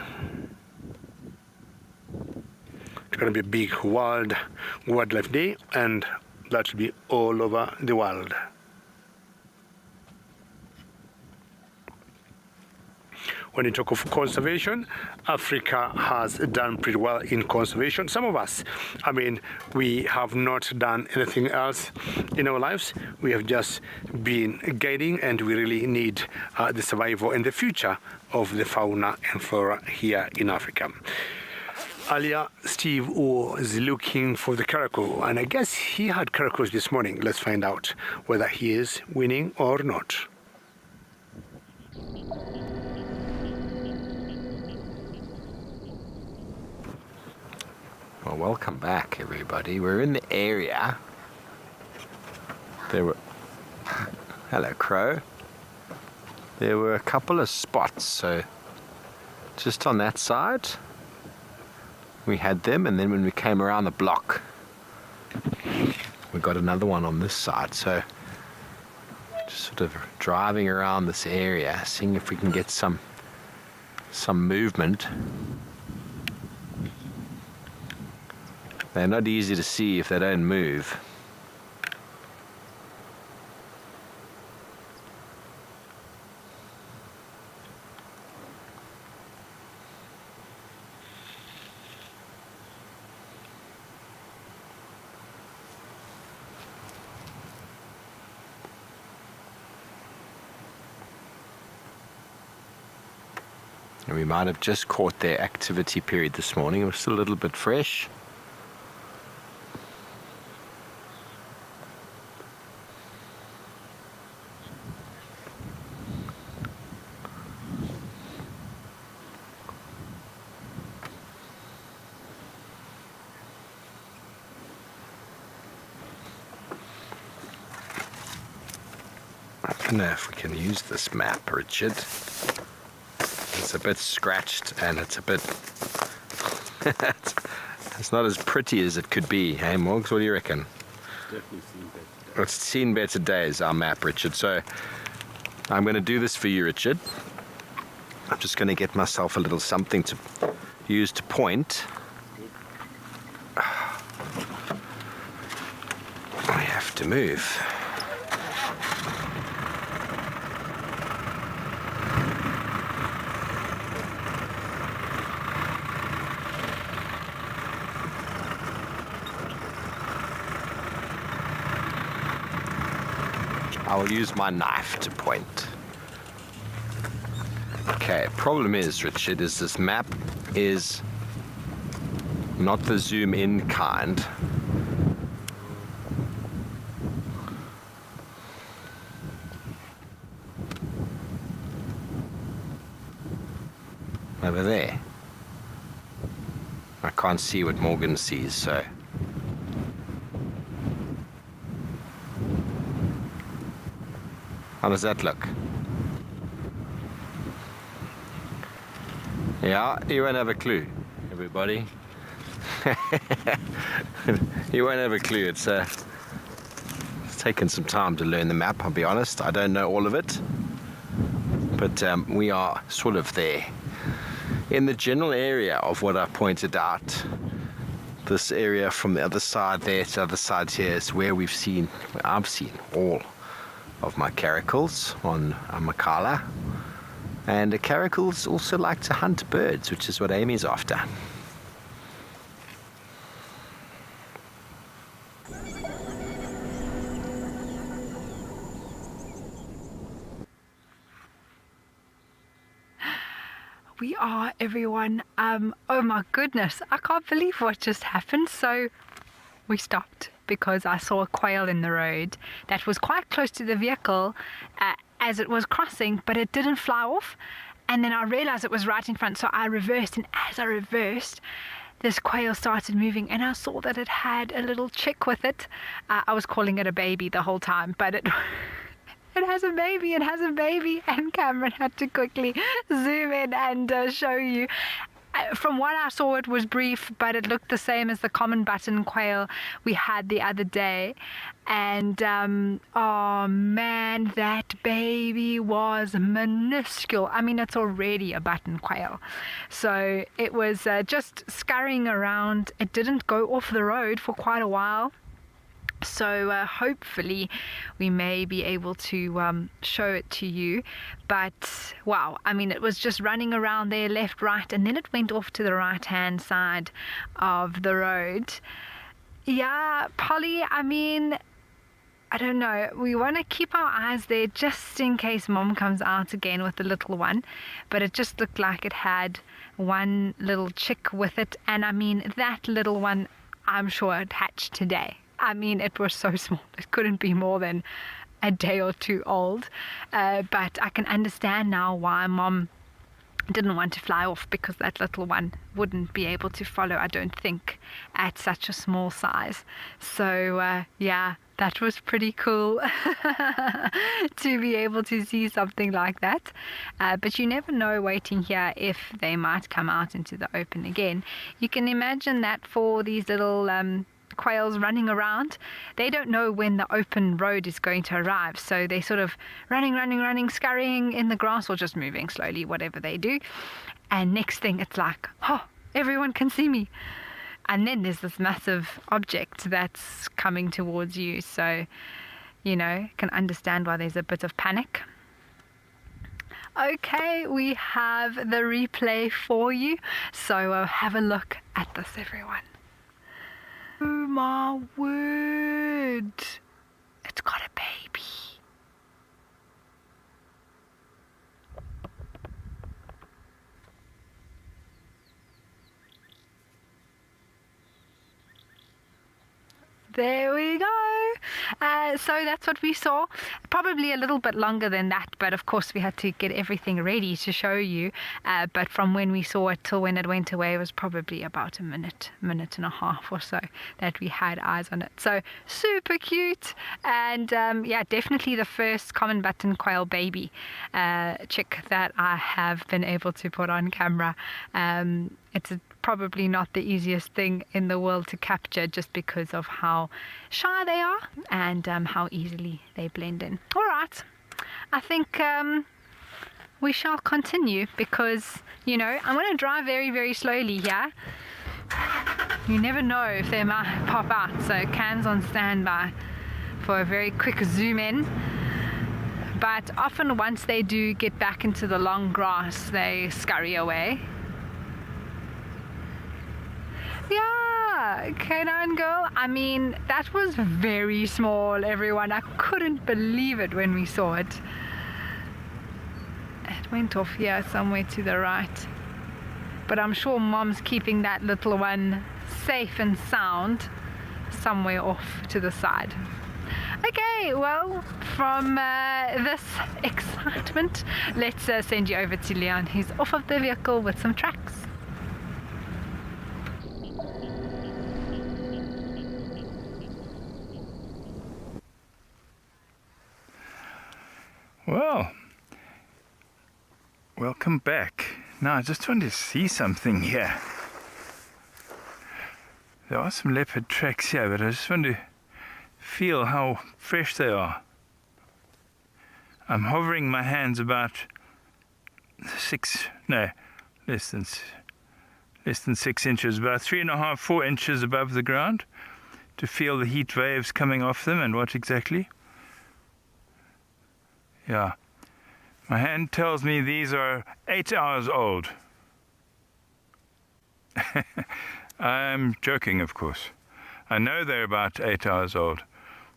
It's going to be a big Wildlife Day, and that will be all over the world. When you talk of conservation, Africa has done pretty well in conservation. Some of us, we have not done anything else in our lives. We have just been guiding, and we really need the survival and the future of the fauna and flora here in Africa. Earlier, Steve was looking for the caracal, and I guess he had caracals this morning. Let's find out whether he is winning or not. Well, welcome back, everybody. We're in the area. Hello, Crow. There were a couple of spots, so just on that side we had them, and then when we came around the block we got another one on this side. So just sort of driving around this area, seeing if we can get some movement. They're not easy to see if they don't move. And we might have just caught their activity period this morning. It was still a little bit fresh. I don't know if we can use this map, Richard. It's a bit scratched, and it's a bit it's not as pretty as it could be. Hey Morgs, what do you reckon? Definitely seen better. It's seen better days, our map, Richard. So I'm going to do this for you, Richard. I'm just going to get myself a little something to use to point. I have to move. I will use my knife to point. Okay, problem is, Richard, is this map is not the zoom in kind. Over there. I can't see what Morgan sees, so. How does that look? Yeah, you won't have a clue, everybody. You won't have a clue. It's taken some time to learn the map, I'll be honest. I don't know all of it, but we are sort of there. In the general area of what I pointed out, this area from the other side there to the other side here is where I've seen all of my caracals on Amakhala. And the caracals also like to hunt birds, which is what Amy's after. We are, everyone. Oh my goodness, I can't believe what just happened. So we stopped because I saw a quail in the road that was quite close to the vehicle as it was crossing, but it didn't fly off. And then I realized it was right in front, so I reversed, and as I reversed, this quail started moving, and I saw that it had a little chick with it. I was calling it a baby the whole time, but it has a baby, and Cameron had to quickly zoom in and show you. From what I saw, it was brief, but it looked the same as the common button quail we had the other day. And oh man, that baby was minuscule. I mean, it's already a button quail. So it was just scurrying around. It didn't go off the road for quite a while. So hopefully we may be able to show it to you. But wow, I mean, it was just running around there, left, right, and then it went off to the right hand side of the road. Yeah, Polly, I mean, I don't know, we want to keep our eyes there just in case Mom comes out again with the little one. But it just looked like it had one little chick with it, and I mean, that little one, I'm sure it hatched today. I mean, it was so small, it couldn't be more than a day or two old. But I can understand now why Mom didn't want to fly off, because that little one wouldn't be able to follow, I don't think, at such a small size. So yeah, that was pretty cool to be able to see something like that. But you never know waiting here if they might come out into the open again. You can imagine that for these little quails running around, they don't know when the open road is going to arrive, so they sort of running, scurrying in the grass or just moving slowly, whatever they do, and next thing it's like, oh, everyone can see me, and then there's this massive object that's coming towards you. So you know, can understand why there's a bit of panic. Okay, we have the replay for you, so have a look at this, everyone. Oh my word, it's got a baby. There we go. So that's what we saw. Probably a little bit longer than that, but of course we had to get everything ready to show you. But from when we saw it till when it went away, it was probably about a minute and a half or so that we had eyes on it. So super cute, and yeah, definitely the first common button quail baby chick that I have been able to put on camera. It's probably not the easiest thing in the world to capture, just because of how shy they are and how easily they blend in. All right, I think we shall continue, because, you know, I'm going to drive very, very slowly here. You never know if they might pop out, so Can's on standby for a very quick zoom in. But often once they do get back into the long grass, they scurry away. Yeah, canine girl. I mean, that was very small, everyone. I couldn't believe it when we saw it. It went off here somewhere to the right. But I'm sure Mom's keeping that little one safe and sound somewhere off to the side. Okay, well, from this excitement, let's send you over to Leon, who's off of the vehicle with some tracks. Well, welcome back. Now I just want to see something here. There are some leopard tracks here, but I just want to feel how fresh they are. I'm hovering my hands about less than 6 inches, about 3.5, 4 inches above the ground, to feel the heat waves coming off them. And what exactly? Yeah. My hand tells me these are 8 hours old. I'm joking, of course. I know they're about 8 hours old,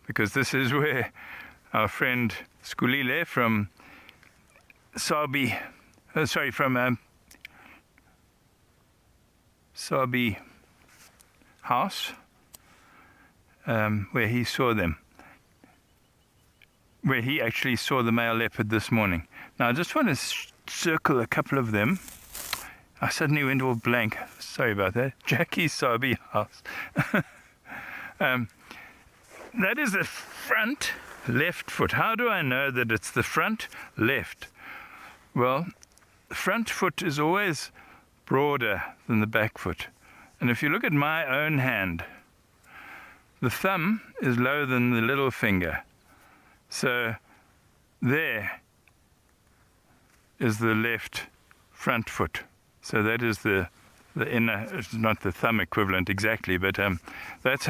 because this is where our friend Skulile from Sabi house, where he saw them, where he actually saw the male leopard this morning. Now I just want to circle a couple of them. I suddenly went all blank. Sorry about that. Jackie's Sabi house. That is the front left foot. How do I know that it's the front left? Well, the front foot is always broader than the back foot. And if you look at my own hand, the thumb is lower than the little finger. So there is the left front foot. So that is the inner, it's not the thumb equivalent exactly, but that's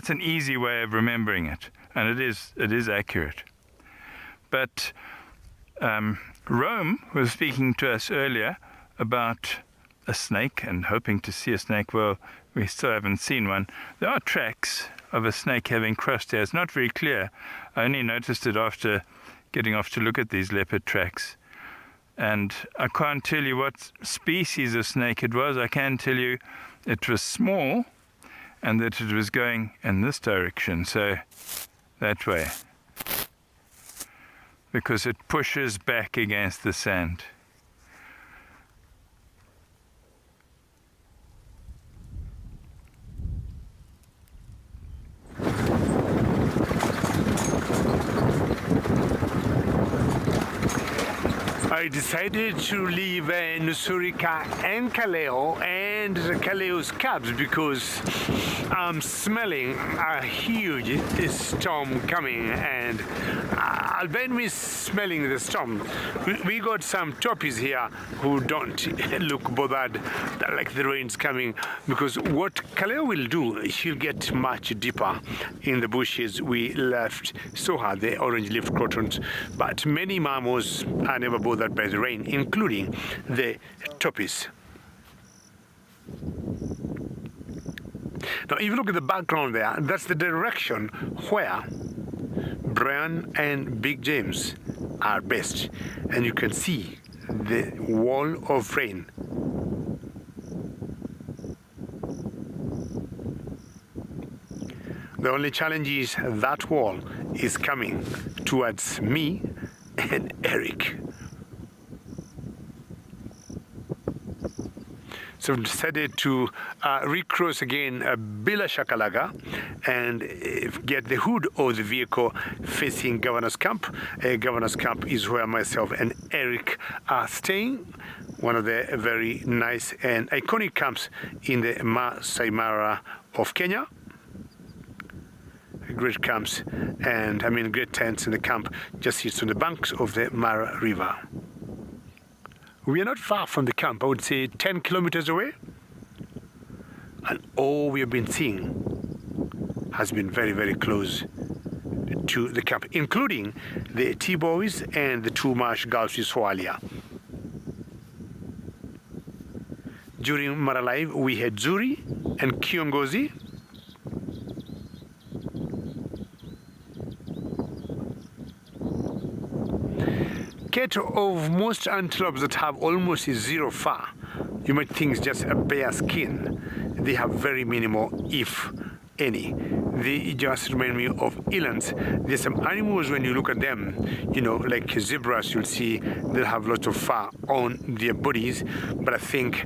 an easy way of remembering it. And it is accurate. But Rome was speaking to us earlier about a snake and hoping to see a snake. Well, we still haven't seen one. There are tracks of a snake having crossed here. It's not very clear. I only noticed it after getting off to look at these leopard tracks. And I can't tell you what species of snake it was. I can tell you it was small and that it was going in this direction, so that way, because it pushes back against the sand. I decided to leave Nusurika and Kaleo and Kaleo's cubs because I'm smelling a huge storm coming, and Albano is smelling the storm. We got some toppies here who don't look bothered like the rain's coming, because what Kaleo will do, she'll get much deeper in the bushes we left, so her the orange-leaf crotons, but many mammals are never bothered by the rain, including the toppies. Now, if you look at the background there, that's the direction where Brian and Big James are best, and you can see the wall of rain. The only challenge is that wall is coming towards me and Eric. So we decided to recross again Bila Shakalaga and get the hood of the vehicle facing Governor's Camp. Governor's Camp is where myself and Eric are staying, one of the very nice and iconic camps in the Masai Mara of Kenya. Great camps, and great tents in the camp just sits on the banks of the Mara River. We are not far from the camp, I would say 10 kilometers away, and all we have been seeing has been very, very close to the camp, including the T-boys and the two marsh girls we saw earlier. During MaraLIVE, we had Zuri and Kiongozi. Cat of most antelopes that have almost zero fur, you might think it's just a bare skin. They have very minimal, if any. They just remind me of elands. There's some animals, when you look at them, like zebras, you'll see they have lots of fur on their bodies. But I think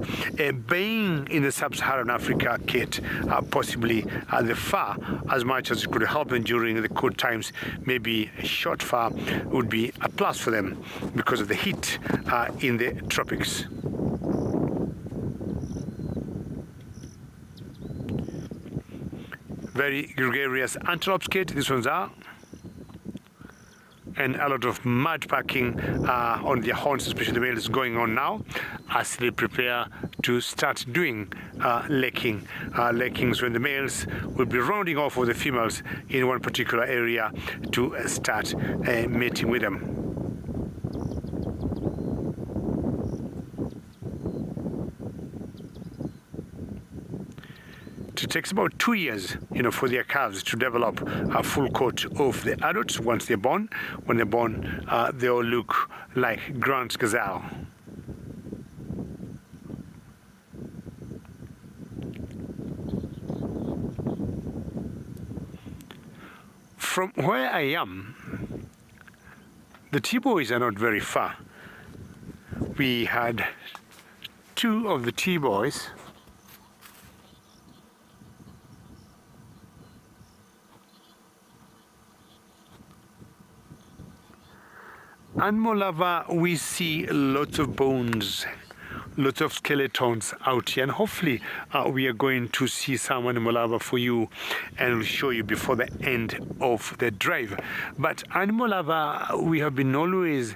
being in the sub-Saharan Africa, Kate, possibly the fur, as much as it could help them during the cold times, maybe short fur would be a plus for them because of the heat in the tropics. very gregarious antelopes, kid. These ones are. And a lot of mud packing on their horns, especially the males, going on now as they prepare to start doing licking. Lickings when the males will be rounding off of the females in one particular area to start mating with them. It takes about 2 years, for their calves to develop a full coat of the adults once they're born. When they're born, they all look like Grant's gazelle. From where I am, the T-boys are not very far. We had 2 of the T-boys and Molava. We see lots of bones, lots of skeletons out here, and hopefully we are going to see some in Molava for you and we'll show you before the end of the drive. But Animal Lover, we have been always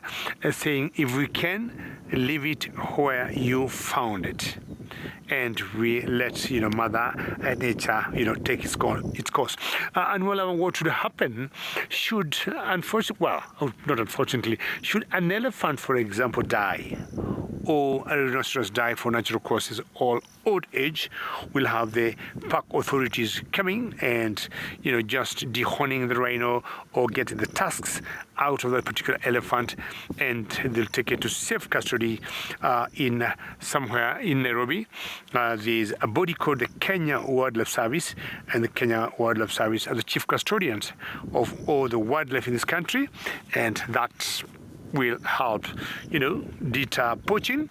saying, if we can, leave it where you found it, and we let Mother Nature take its course. Animal Lover, what would happen should, not unfortunately, should an elephant, for example, die, or a rhinoceros die for natural causes or old age, we'll have the park authorities coming and just dehorning the rhino or getting the tusks out of that particular elephant, and they'll take it to safe custody in somewhere in Nairobi. There's a body called the Kenya Wildlife Service, and the Kenya Wildlife Service are the chief custodians of all the wildlife in this country, and that will help, deter poaching.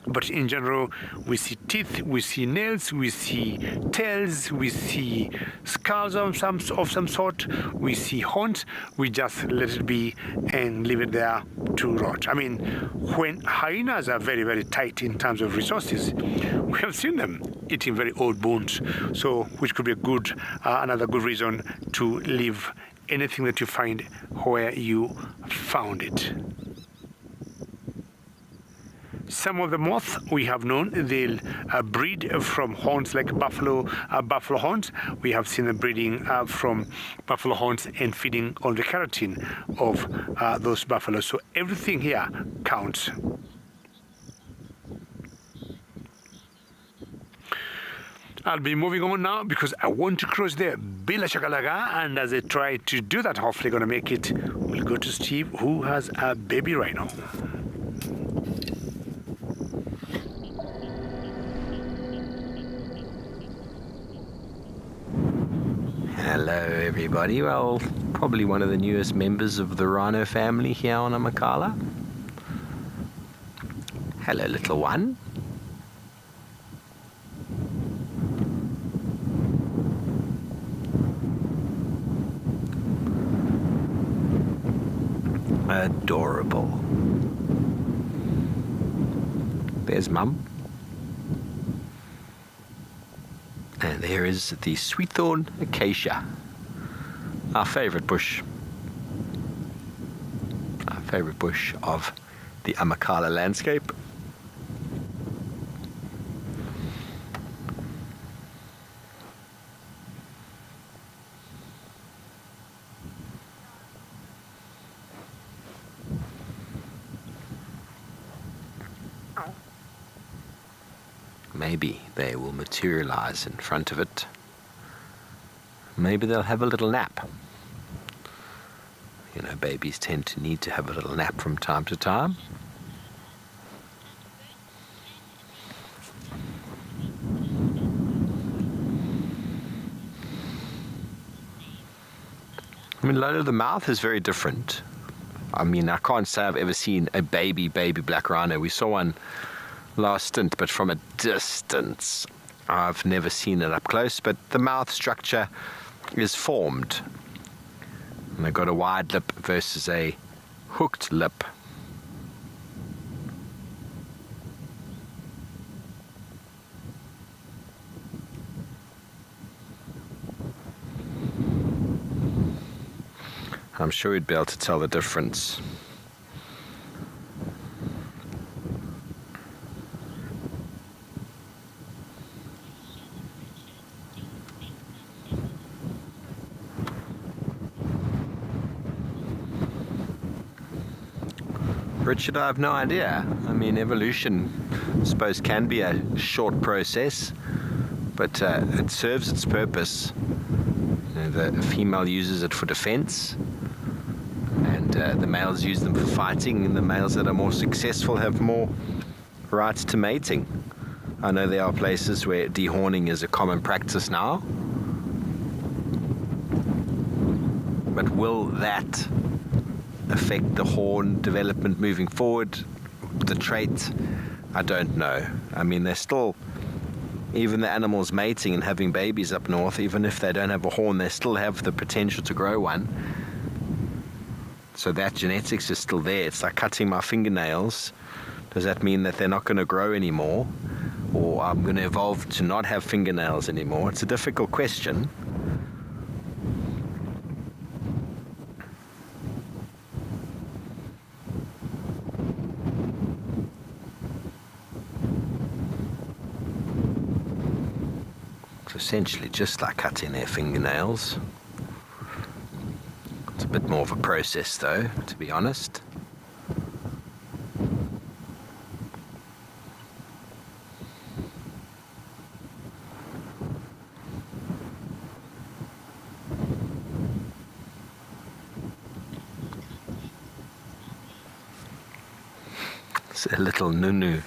But in general, we see teeth, we see nails, we see tails, we see skulls of some sort, we see horns. We just let it be and leave it there to rot. I mean, when hyenas are very, very tight in terms of resources, we have seen them eating very old bones. So, which could be another good reason to leave anything that you find where you found it. Some of the moths we have known, they'll breed from horns like buffalo horns. We have seen them breeding from buffalo horns and feeding on the keratin of those buffaloes. So everything here counts. I'll be moving on now because I want to cross the Bila Shakalaga, and as I try to do that, hopefully going to make it, we'll go to Steve, who has a baby rhino. Hello everybody, well, probably one of the newest members of the rhino family here on Amakhala. Hello little one. Adorable. There's Mum. And there is the sweetthorn acacia, our favourite bush of the Amakhala landscape. Maybe they will materialize in front of it. Maybe they'll have a little nap. Babies tend to need to have a little nap from time to time. Lolo, the mouth is very different. I can't say I've ever seen a baby black rhino. We saw one last stint, but from a distance. I've never seen it up close, but the mouth structure is formed. And they've got a wide lip versus a hooked lip. I'm sure you'd be able to tell the difference. Richard, I have no idea. I mean, evolution, I suppose, can be a short process, but it serves its purpose. You know, the female uses it for defense, and the males use them for fighting, and the males that are more successful have more rights to mating. I know there are places where dehorning is a common practice now, but will that affect the horn development moving forward, the trait? I don't know. I mean, they're still, even the animals mating and having babies up north, even if they don't have a horn, they still have the potential to grow one. So that genetics is still there. It's like cutting my fingernails. Does that mean that they're not going to grow anymore, or I'm going to evolve to not have fingernails anymore? It's a difficult question. Essentially just like cutting their fingernails. It's a bit more of a process though, to be honest. It's a little nunu.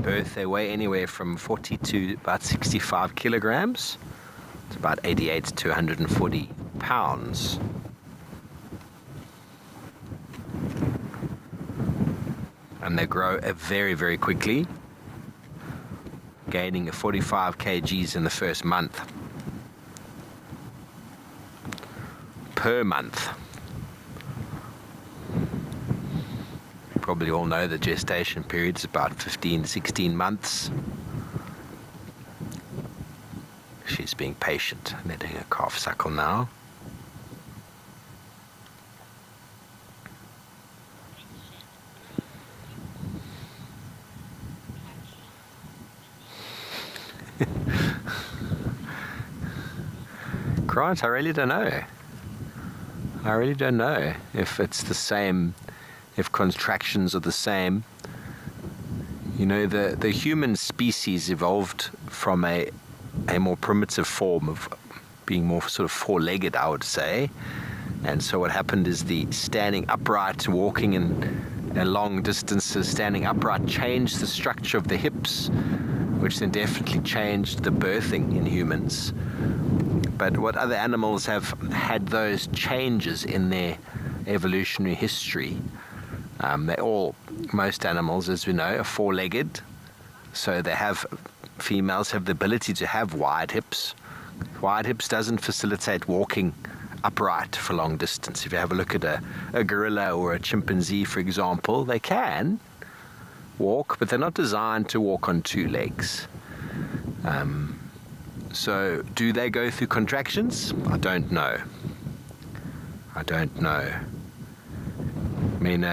Birth, they weigh anywhere from 40 to about 65 kilograms. It's about 88 to 140 pounds. And they grow very, very quickly, gaining 45 kgs in the first month. Per month. Probably all know the gestation period is about 15-16 months. She's being patient, letting her calf suckle now. Grant, I really don't know. I really don't know if it's the same, if contractions are the same. You know, the human species evolved from a more primitive form of being more sort of four-legged, I would say. And so what happened is the standing upright, walking in long distances, standing upright, changed the structure of the hips, which then definitely changed the birthing in humans. But what other animals have had those changes in their evolutionary history. Most animals, as we know, are four-legged, so females have the ability to have wide hips. Wide hips doesn't facilitate walking upright for long distance. If you have a look at a gorilla or a chimpanzee, for example, they can walk, but they're not designed to walk on two legs. So do they go through contractions? I don't know. I mean,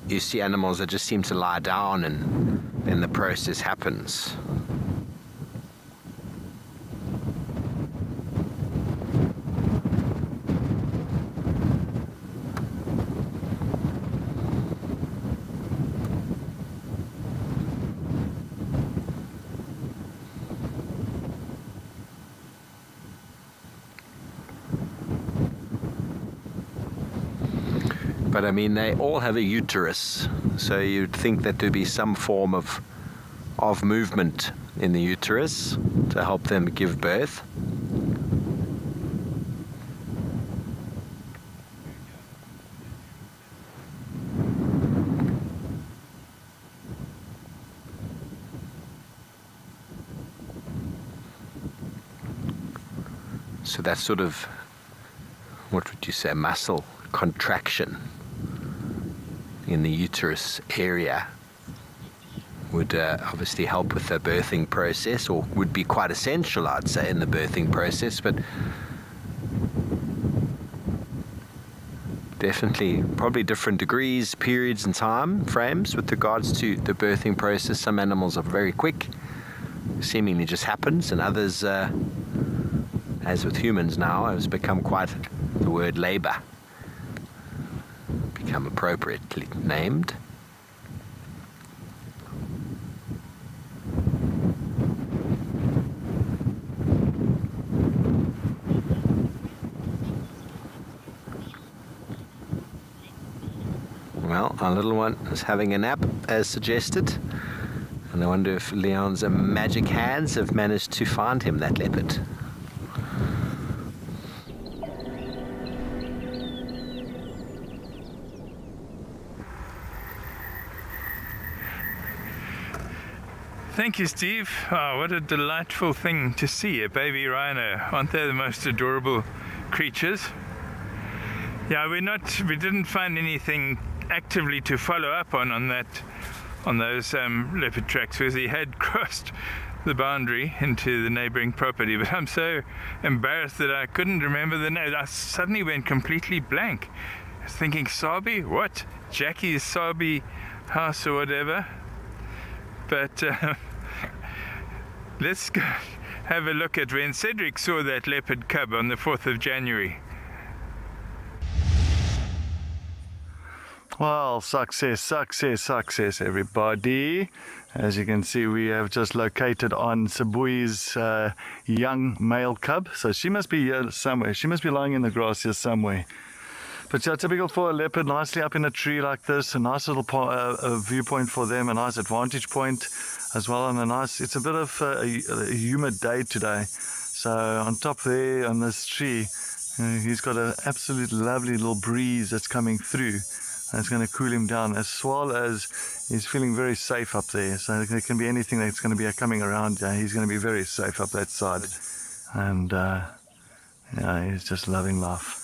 you see animals that just seem to lie down and then the process happens. But I mean, they all have a uterus, so you'd think that there'd be some form of movement in the uterus to help them give birth. So that's sort of what would you say, muscle contraction in the uterus area would obviously help with the birthing process, or would be quite essential, I'd say, in the birthing process, but definitely probably different degrees, periods and time frames with regards to the birthing process. Some animals are very quick, seemingly just happens, and others, as with humans now, has become quite, the word labor become appropriately named. Well, our little one is having a nap, as suggested. And I wonder if Leon's magic hands have managed to find him that leopard. Thank you, Steve. Oh, what a delightful thing to see, a baby rhino. Aren't they the most adorable creatures? Yeah, we didn't find anything actively to follow up on those leopard tracks, because he had crossed the boundary into the neighboring property. But I'm so embarrassed that I couldn't remember the name. I suddenly went completely blank. I was thinking, Sabi, what? Jackie's Sabi house or whatever. But let's go have a look at when Cedric saw that leopard cub on the 4th of January. Well, success, everybody. As you can see, we have just located on Sabui's young male cub. So she must be here somewhere. She must be lying in the grass here somewhere. But yeah, typical for a leopard, nicely up in a tree like this. A nice little viewpoint for them, a nice advantage point as well. And it's a bit of a humid day today. So on top there on this tree, he's got an absolute lovely little breeze that's coming through. It's going to cool him down, as well as he's feeling very safe up there. So there can be anything that's going to be coming around. He's going to be very safe up that side. And yeah, he's just loving life.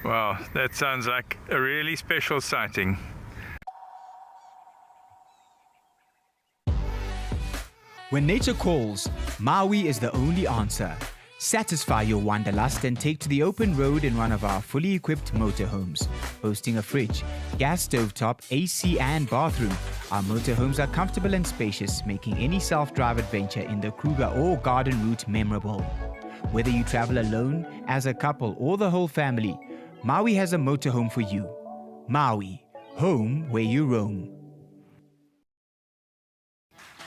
Wow, that sounds like a really special sighting. When nature calls, Maui is the only answer. Satisfy your wanderlust and take to the open road in one of our fully equipped motorhomes. Boasting a fridge, gas stovetop, AC and bathroom, our motorhomes are comfortable and spacious, making any self-drive adventure in the Kruger or garden route memorable. Whether you travel alone, as a couple or the whole family, Maui has a motorhome for you. Maui, home where you roam.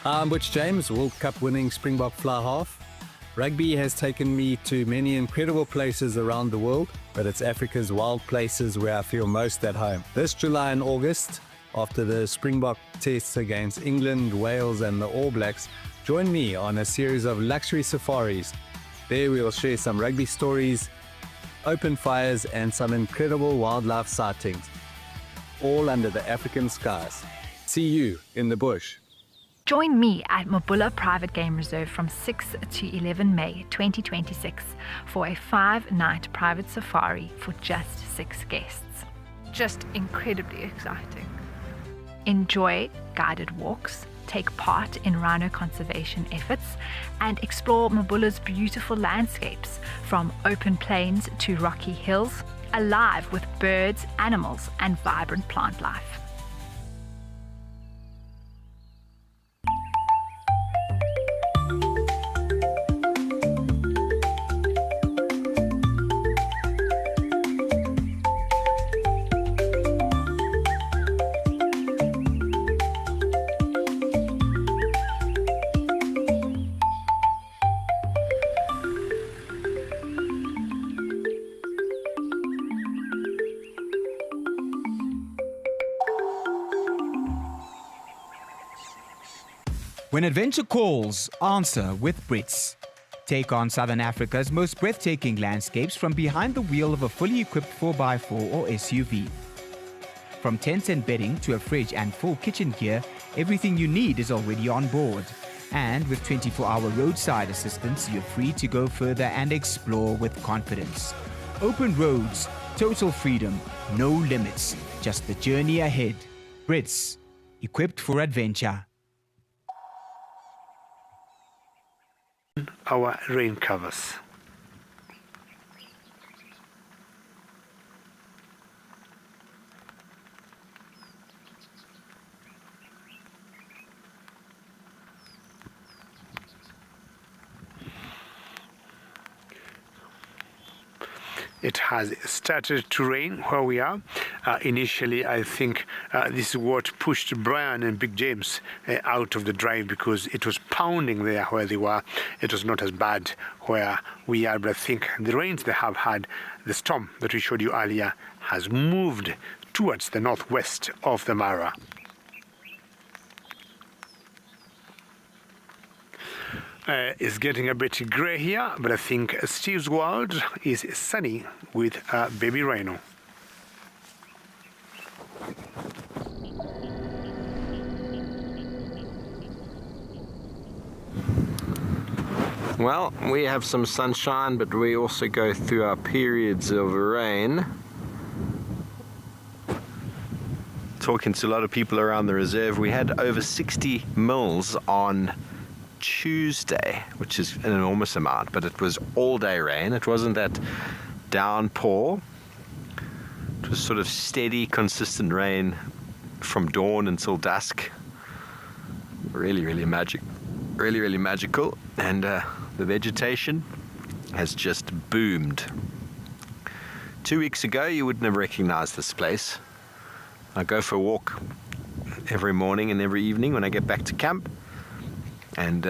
I'm Butch James, World Cup winning Springbok fly half. Rugby has taken me to many incredible places around the world, but it's Africa's wild places where I feel most at home. This July and August, after the Springbok tests against England, Wales and the All Blacks, join me on a series of luxury safaris. There we will share some rugby stories, open fires and some incredible wildlife sightings, all under the African skies. See you in the bush. Join me at Mabula Private Game Reserve from 6 to 11 May 2026 for a 5-night private safari for just 6 guests. Just incredibly exciting. Enjoy guided walks, take part in rhino conservation efforts, and explore Mabula's beautiful landscapes from open plains to rocky hills, alive with birds, animals, and vibrant plant life. When adventure calls, answer with Brits. Take on Southern Africa's most breathtaking landscapes from behind the wheel of a fully equipped 4x4 or SUV. From tents and bedding to a fridge and full kitchen gear, everything you need is already on board. And with 24-hour roadside assistance, you're free to go further and explore with confidence. Open roads, total freedom, no limits, just the journey ahead. Brits, equipped for adventure. Our rain covers. It has started to rain where we are. Initially, I think this is what pushed Brian and Big James out of the drive, because it was pounding there where they were. It was not as bad where we are, but I think the rains they have had, the storm that we showed you earlier, has moved towards the northwest of the Mara. It's getting a bit grey here, but I think Steve's world is sunny with a baby rhino. Well, we have some sunshine, but we also go through our periods of rain. Talking to a lot of people around the reserve, we had over 60 mils on Tuesday, which is an enormous amount, but it was all day rain. It wasn't that downpour. It was sort of steady, consistent rain from dawn until dusk. Really magical, and the vegetation has just boomed. 2 weeks ago, you wouldn't have recognized this place. I go for a walk every morning and every evening when I get back to camp. And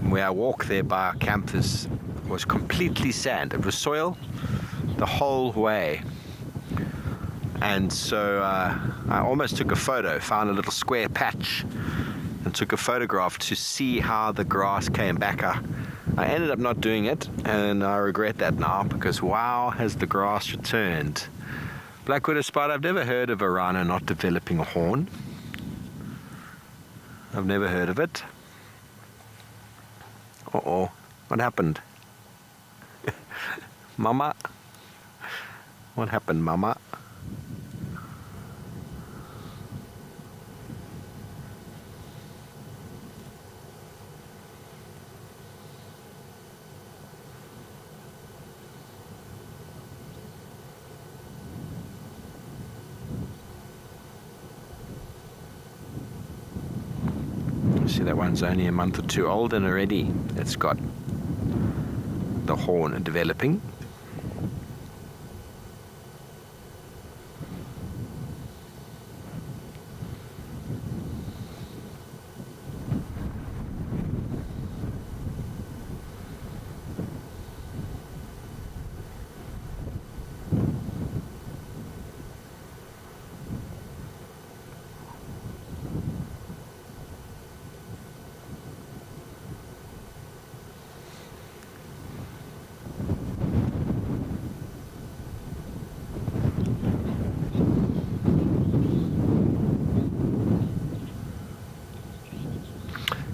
where I walk there by our camp was completely sand. It was soil the whole way. And so I almost took a photo, found a little square patch and took a photograph to see how the grass came back. I ended up not doing it, and I regret that now, because wow, has the grass returned. Black widow spot, I've never heard of a rhino not developing a horn. I've never heard of it. Uh-oh, what happened? Mama? What happened, Mama? See, that one's only a month or two old, and already it's got the horn developing.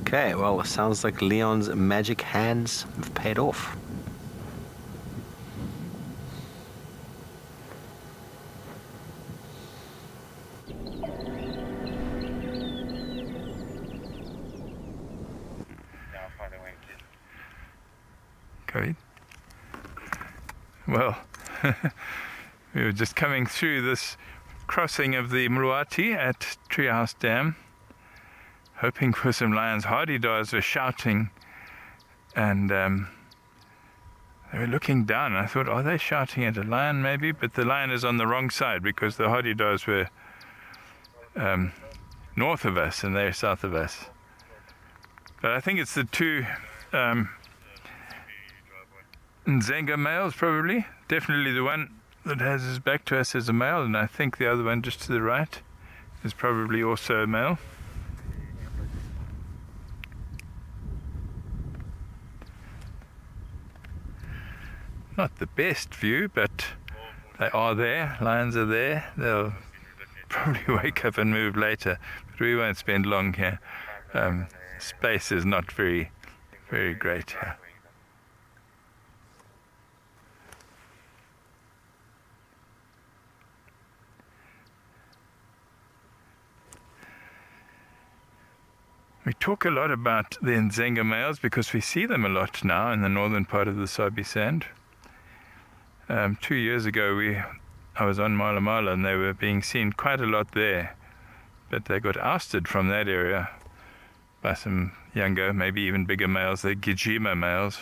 Okay, well, it sounds like Leon's magic hands have paid off. Go. Well, we were just coming through this crossing of the Mruati at Treehouse Dam, hoping for some lions. Hardy-dars were shouting, and they were looking down. I thought, are they shouting at a lion maybe? But the lion is on the wrong side, because the hardy-dars were north of us and they're south of us. But I think it's the two Nzenga males, probably. Definitely the one that has his back to us is a male, and I think the other one just to the right is probably also a male. Not the best view, but they are there. Lions are there. They'll probably wake up and move later, but we won't spend long here. Space is not very, very great here. We talk a lot about the Nzenga males because we see them a lot now in the northern part of the Sabi Sand. 2 years ago I was on MaraLIVE and they were being seen quite a lot there, but they got ousted from that area by some younger, maybe even bigger males, the Gijima males.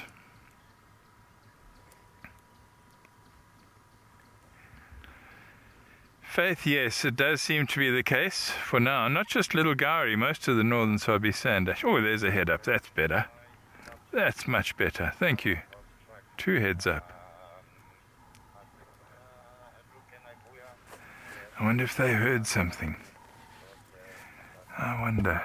Faith, yes, it does seem to be the case for now. Not just Little Gowrie, most of the northern Sabi Sand. Oh, there's a head up. That's better. That's much better. Thank you. 2 heads up. I wonder if they heard something. I wonder.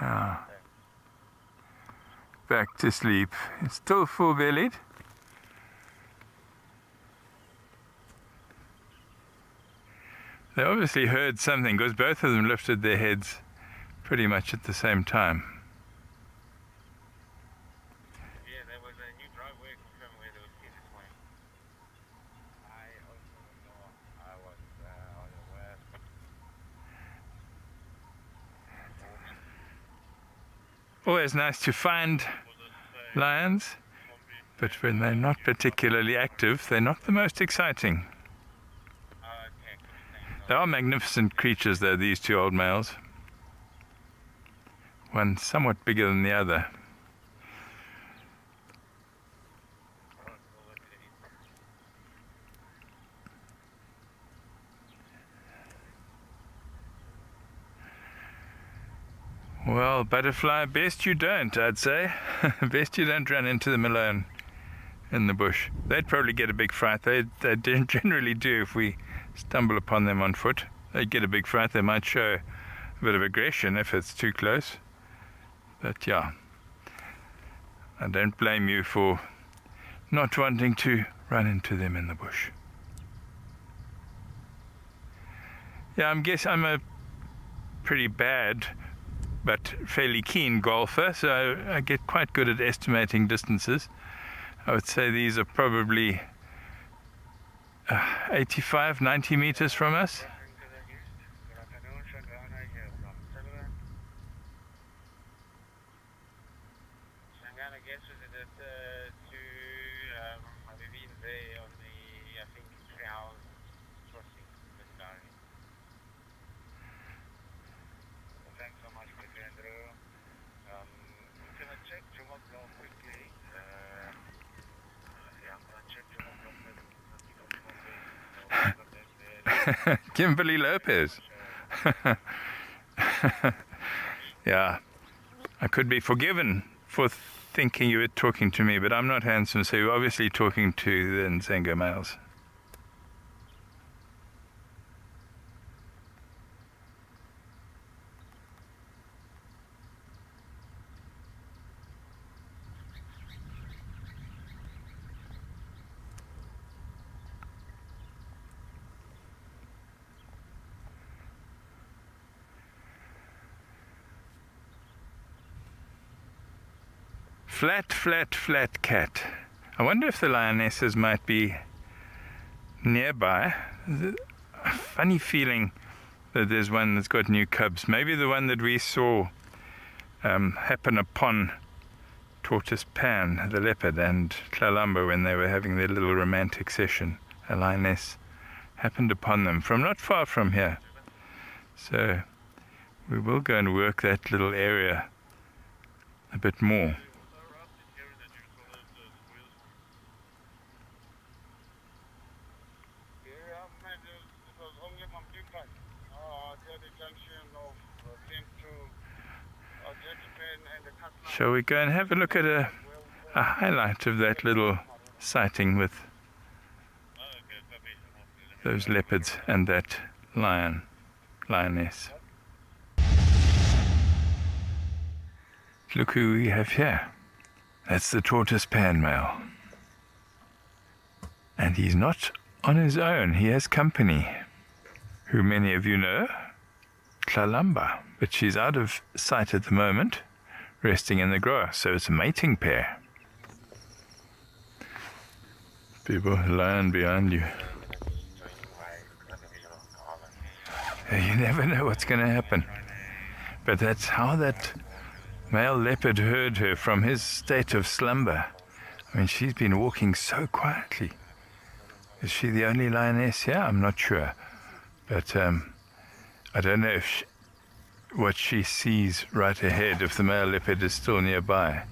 Ah. Back to sleep. It's still full-bellied. They obviously heard something because both of them lifted their heads pretty much at the same time. Yeah, there was a new driveway confirmed where they were seen this morning. I also don't know. I was unaware. Always nice to find lions, but when they're not particularly active, they're not the most exciting. They are magnificent creatures though, these 2 old males. One somewhat bigger than the other. Well, butterfly, best you don't, I'd say. Best you don't run into them alone in the bush. They'd probably get a big fright. They generally do if we stumble upon them on foot. They'd get a big fright. They might show a bit of aggression if it's too close. But yeah, I don't blame you for not wanting to run into them in the bush. Yeah, I guess I'm a pretty bad but fairly keen golfer, so I get quite good at estimating distances. I would say these are probably 85, 90 meters from us. Kimberly Lopez. Yeah, I could be forgiven for thinking you were talking to me, but I'm not handsome, so you're obviously talking to the Nzenga males. Flat, flat, flat cat. I wonder if the lionesses might be nearby. There's a funny feeling that there's one that's got new cubs. Maybe the one that we saw happen upon Tortoise Pan, the leopard, and Tlalamba when they were having their little romantic session. A lioness happened upon them from not far from here. So we will go and work that little area a bit more. Shall we go and have a look at a highlight of that little sighting with those leopards and that lioness? Look who we have here. That's the tortoise pan male. And he's not on his own. He has company, who many of you know, Tlalamba. But she's out of sight at the moment, resting in the grass. So it's a mating pair. People, lion behind you. You never know what's going to happen. But that's how that male leopard heard her from his state of slumber. I mean, she's been walking so quietly. Is she the only lioness here? I'm not sure. But I don't know if what she sees right ahead, if the male leopard is still nearby.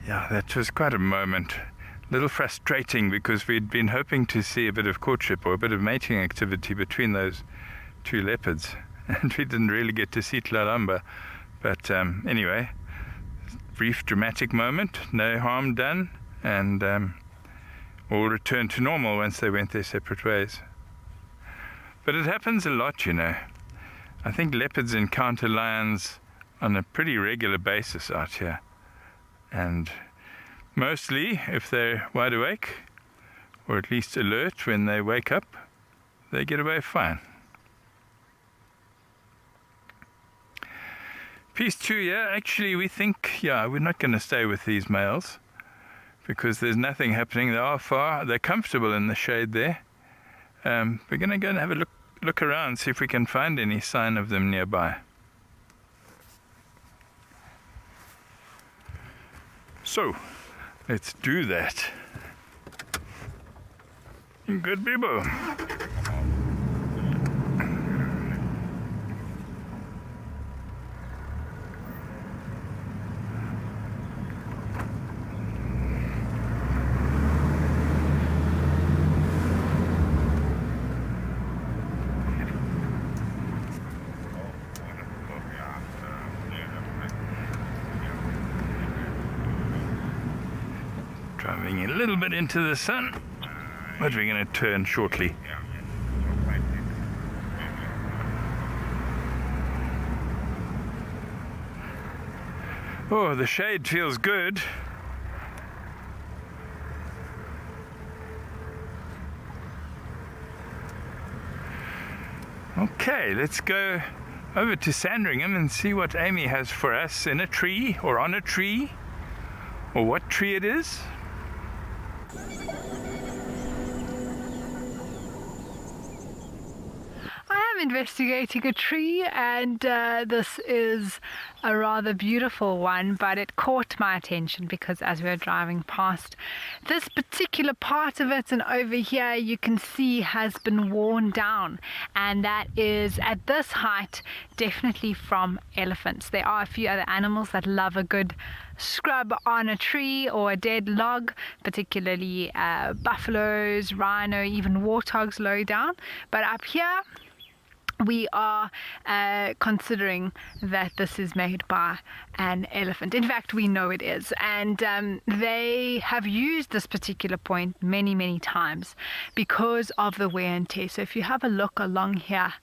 Yeah, that was quite a moment. A little frustrating because we'd been hoping to see a bit of courtship or a bit of mating activity between those two leopards. And we didn't really get to see Tlalamba. But anyway, brief dramatic moment, no harm done, and all returned to normal once they went their separate ways. But it happens a lot, you know. I think leopards encounter lions on a pretty regular basis out here. And mostly, if they're wide awake, or at least alert when they wake up, they get away fine. Piece 2, yeah, actually we think, yeah, we're not going to stay with these males because there's nothing happening. They are far, they're comfortable in the shade there. We're going to go and have a look around, see if we can find any sign of them nearby. So, let's do that. Good people. Driving a little bit into the sun, but we're going to turn shortly. Oh, the shade feels good. Okay, let's go over to Sandringham and see what Amy has for us in a tree or on a tree, or what tree it is. Investigating a tree, and this is a rather beautiful one, but it caught my attention because as we were driving past, this particular part of it and over here you can see has been worn down, and that is at this height definitely from elephants. There are a few other animals that love a good scrub on a tree or a dead log, particularly buffaloes, rhino, even warthogs low down, but up here we are considering that this is made by an elephant. In fact, we know it is. And they have used this particular point many, many times because of the wear and tear. So if you have a look along here,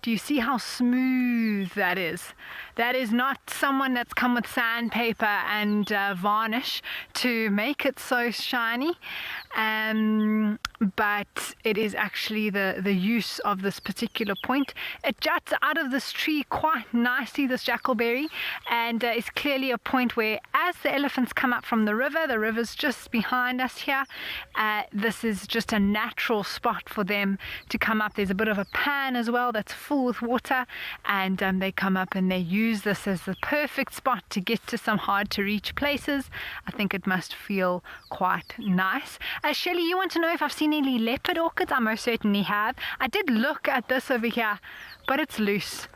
do you see how smooth that is? That is not someone that's come with sandpaper and varnish to make it so shiny, but it is actually the use of this particular point. It juts out of this tree quite nicely, this jackalberry, and is clearly a point where as the elephants come up from the river's just behind us here, this is just a natural spot for them to come up. There's a bit of a pan as well that's full with water, and they come up and they use this as the perfect spot to get to some hard to reach places. I think it must feel quite nice. Shelley, you want to know if I've seen any leopard orchids? I most certainly have. I did look at this over here, but it's loose.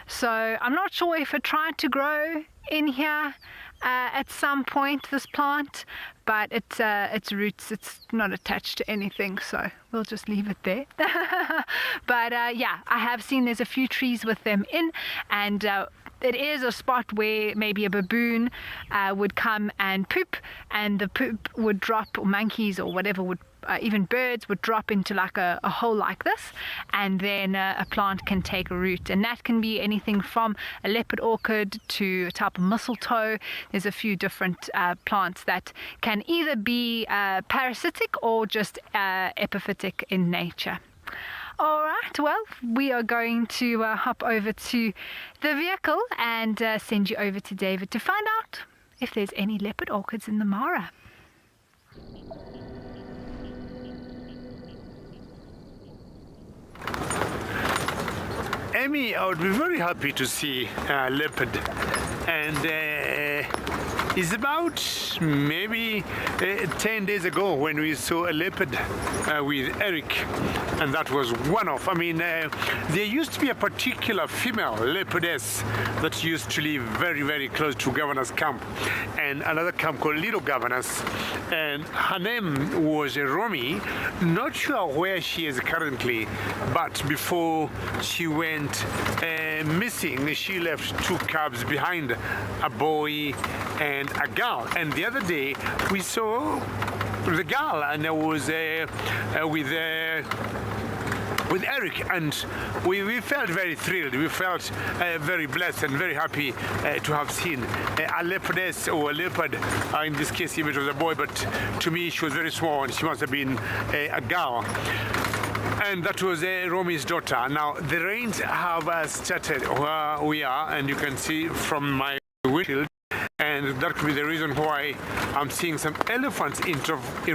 So I'm not sure if it tried to grow in here at some point, this plant, but its roots, it's not attached to anything, so we'll just leave it there. But yeah, I have seen there's a few trees with them in, and it is a spot where maybe a baboon would come and poop, and the poop would drop, or monkeys or whatever would even birds would drop into like a hole like this, and then a plant can take root, and that can be anything from a leopard orchid to a type of mistletoe. There's a few different plants that can either be parasitic or just epiphytic in nature. All right, well, we are going to hop over to the vehicle and send you over to David to find out if there's any leopard orchids in the Mara. Amy, I would be very happy to see a leopard, and it's about maybe 10 days ago when we saw a leopard with Eric, and that was one of. I mean, there used to be a particular female leopardess that used to live very, very close to Governor's Camp, and another camp called Little Governors, and her name was Romy. Not sure where she is currently, but before she went missing, she left 2 cubs behind, a boy and a girl. And the other day we saw the girl, and I was with Eric, and we felt very thrilled. We felt very blessed and very happy to have seen a leopardess, or a leopard. In this case, if it was a boy, but to me she was very small, and she must have been a girl. And that was Romy's daughter. Now the rains have started where we are, and you can see from my windshield, and that could be the reason why I'm seeing some elephants in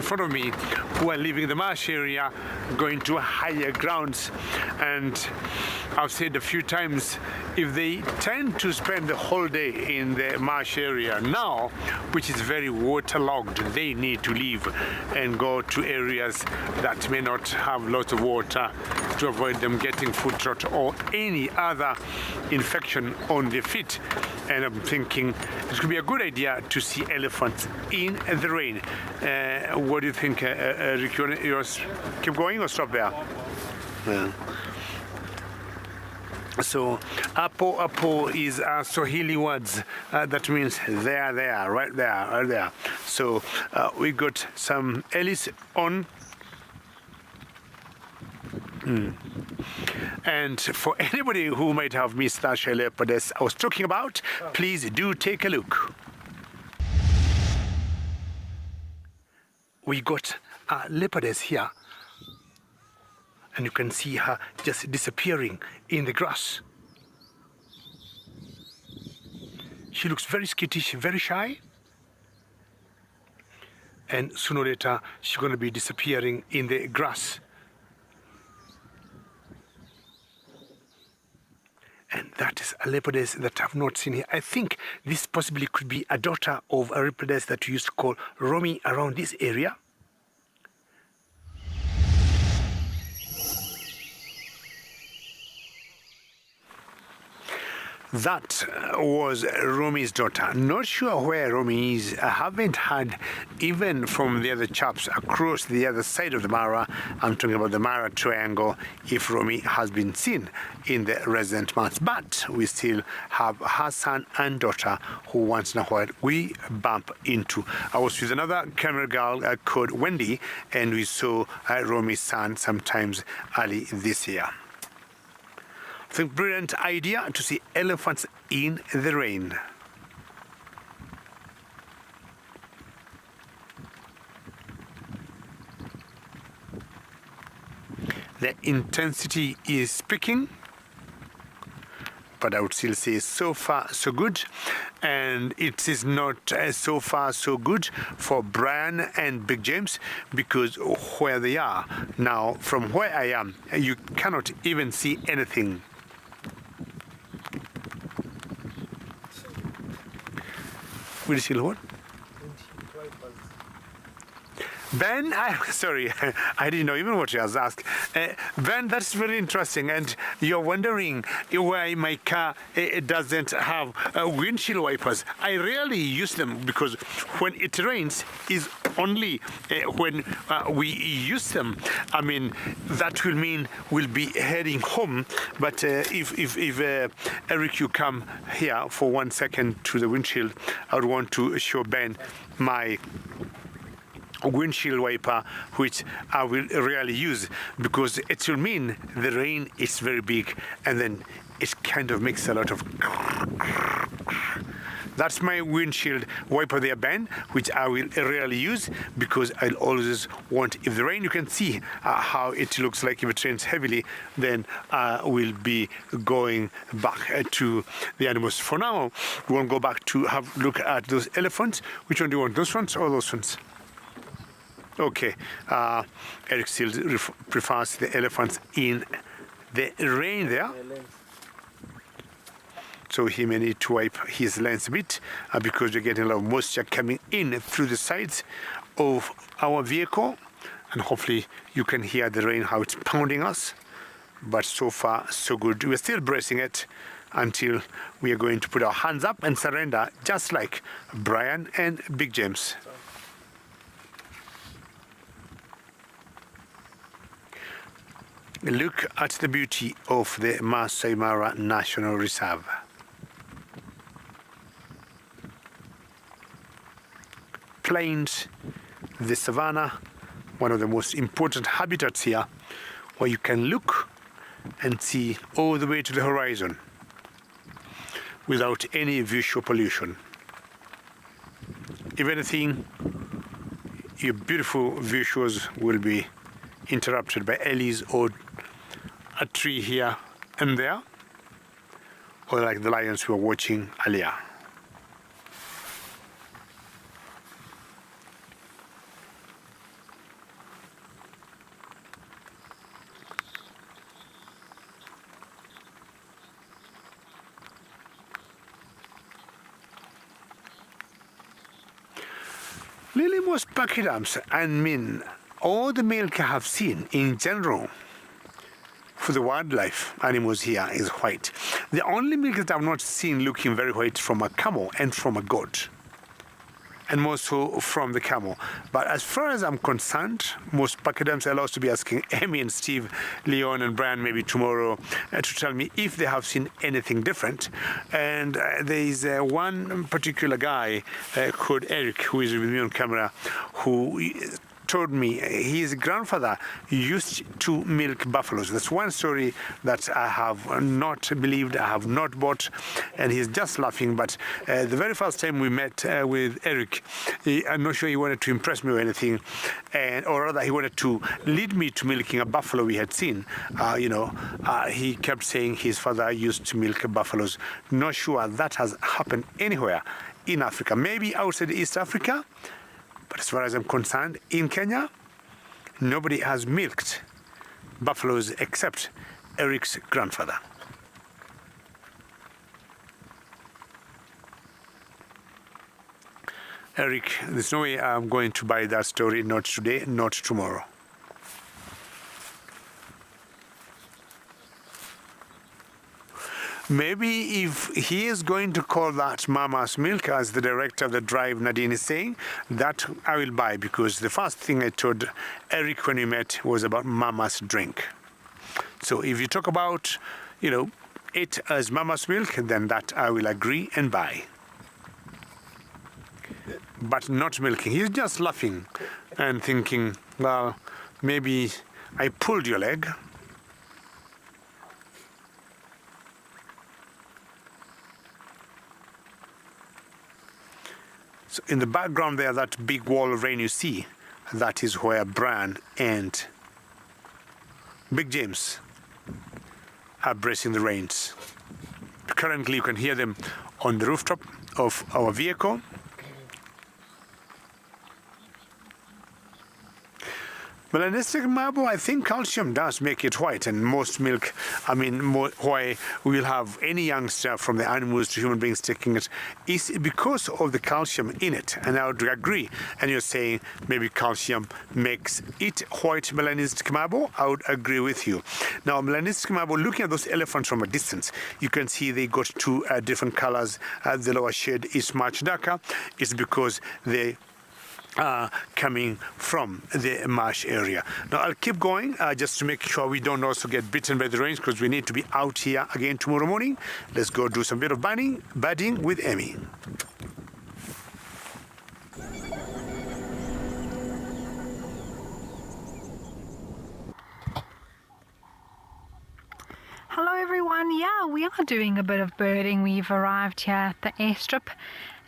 front of me who are leaving the marsh area, going to higher grounds. And I've said a few times, if they tend to spend the whole day in the marsh area now, which is very waterlogged, they need to leave and go to areas that may not have lots of water, to avoid them getting foot rot or any other infection on their feet. And I'm thinking it could be a good idea to see elephants in the rain. What do you think, Rick? You want to keep going or stop there? Yeah. So Apo is Swahili words that means there, right there. So we got some Ellis on. And for anybody who might have missed that leopardess I was talking about, please do take a look. We got a leopardess here, and you can see her just disappearing in the grass. She looks very skittish, very shy, and sooner or later she's going to be disappearing in the grass. And that is a leopardess that I've not seen here. I think this possibly could be a daughter of a leopardess that we used to call Romy around this area. That was Romy's daughter. Not sure where Romy is. I haven't heard even from the other chaps across the other side of the Mara. I'm talking about the Mara Triangle, if Romy has been seen in the recent months. But we still have her son and daughter who once in a while we bump into. I was with another camera girl called Wendy, and we saw Romy's son sometimes early this year. I think brilliant idea to see elephants in the rain. The intensity is peaking, but I would still say so far so good. And it is not so far so good for Brian and Big James, because where they are now, from where I am, you cannot even see anything. Will you see what? Ben, sorry, I didn't know even what you was asked. Ben, that's very interesting, and you're wondering why my car doesn't have windshield wipers. I rarely use them because when it rains is only when we use them. I mean, that will mean we'll be heading home, but if Eric, you come here for 1 second to the windshield, I would want to show Ben my windshield wiper, which I will rarely use because it will mean the rain is very big and then it kind of makes a lot of. That's my windshield wiper there, Ben, which I will rarely use because I'll always want, if the rain, you can see how it looks like if it rains heavily, then I will be going back to the animals. For now, we won't go back to have a look at those elephants. Which one do you want, those ones or those ones? Okay, Eric still prefers the elephants in the rain there. So he may need to wipe his lens a bit because we're getting a lot of moisture coming in through the sides of our vehicle. And hopefully you can hear the rain, how it's pounding us. But so far, so good. We're still bracing it until we are going to put our hands up and surrender, just like Brian and Big James. Look at the beauty of the Masai Mara National Reserve. Plains, the savannah, one of the most important habitats here, where you can look and see all the way to the horizon without any visual pollution. If anything, your beautiful visuals will be interrupted by alleys or a tree here and there, or like the lions we were watching earlier. Really, most pachyderms, I mean, all the milk I have seen in general for the wildlife animals here is white. The only milk that I've not seen looking very white from a camel and from a goat, and more so from the camel. But as far as I'm concerned, most pachyderms, I'll also be asking Amy and Steve, Leon and Brian maybe tomorrow to tell me if they have seen anything different. And there is one particular guy called Eric, who is with me on camera, who told me his grandfather used to milk buffaloes. That's one story that I have not believed, I have not bought, and he's just laughing. But the very first time we met with Eric, I'm not sure he wanted to impress me or anything, or rather he wanted to lead me to milking a buffalo we had seen. He kept saying his father used to milk buffaloes. Not sure that has happened anywhere in Africa, maybe outside East Africa. But as far as I'm concerned, in Kenya, nobody has milked buffaloes except Eric's grandfather. Eric, there's no way I'm going to buy that story, not today, not tomorrow. Maybe if he is going to call that Mama's Milk, as the director of the drive, Nadine, is saying, that I will buy, because the first thing I told Eric when we met was about Mama's drink. So if you talk about, it as Mama's Milk, then that I will agree and buy. But not milking. He's just laughing and thinking, well, maybe I pulled your leg. So in the background there, that big wall of rain you see, that is where Brian and Big James are bracing the reins. Currently you can hear them on the rooftop of our vehicle. Melanistic marble, I think calcium does make it white, and most milk, why we'll have any youngster from the animals to human beings taking it, is because of the calcium in it. And I would agree. And you're saying maybe calcium makes it white, melanistic marble. I would agree with you. Now, melanistic marble, looking at those elephants from a distance, you can see they got two different colors. The lower shade is much darker. It's because they coming from the marsh area. Now I'll keep going just to make sure we don't also get bitten by the rains, because we need to be out here again tomorrow morning. Let's go do some bit of badding with Emmy. everyone. Yeah, we are doing a bit of birding. We've arrived here at the airstrip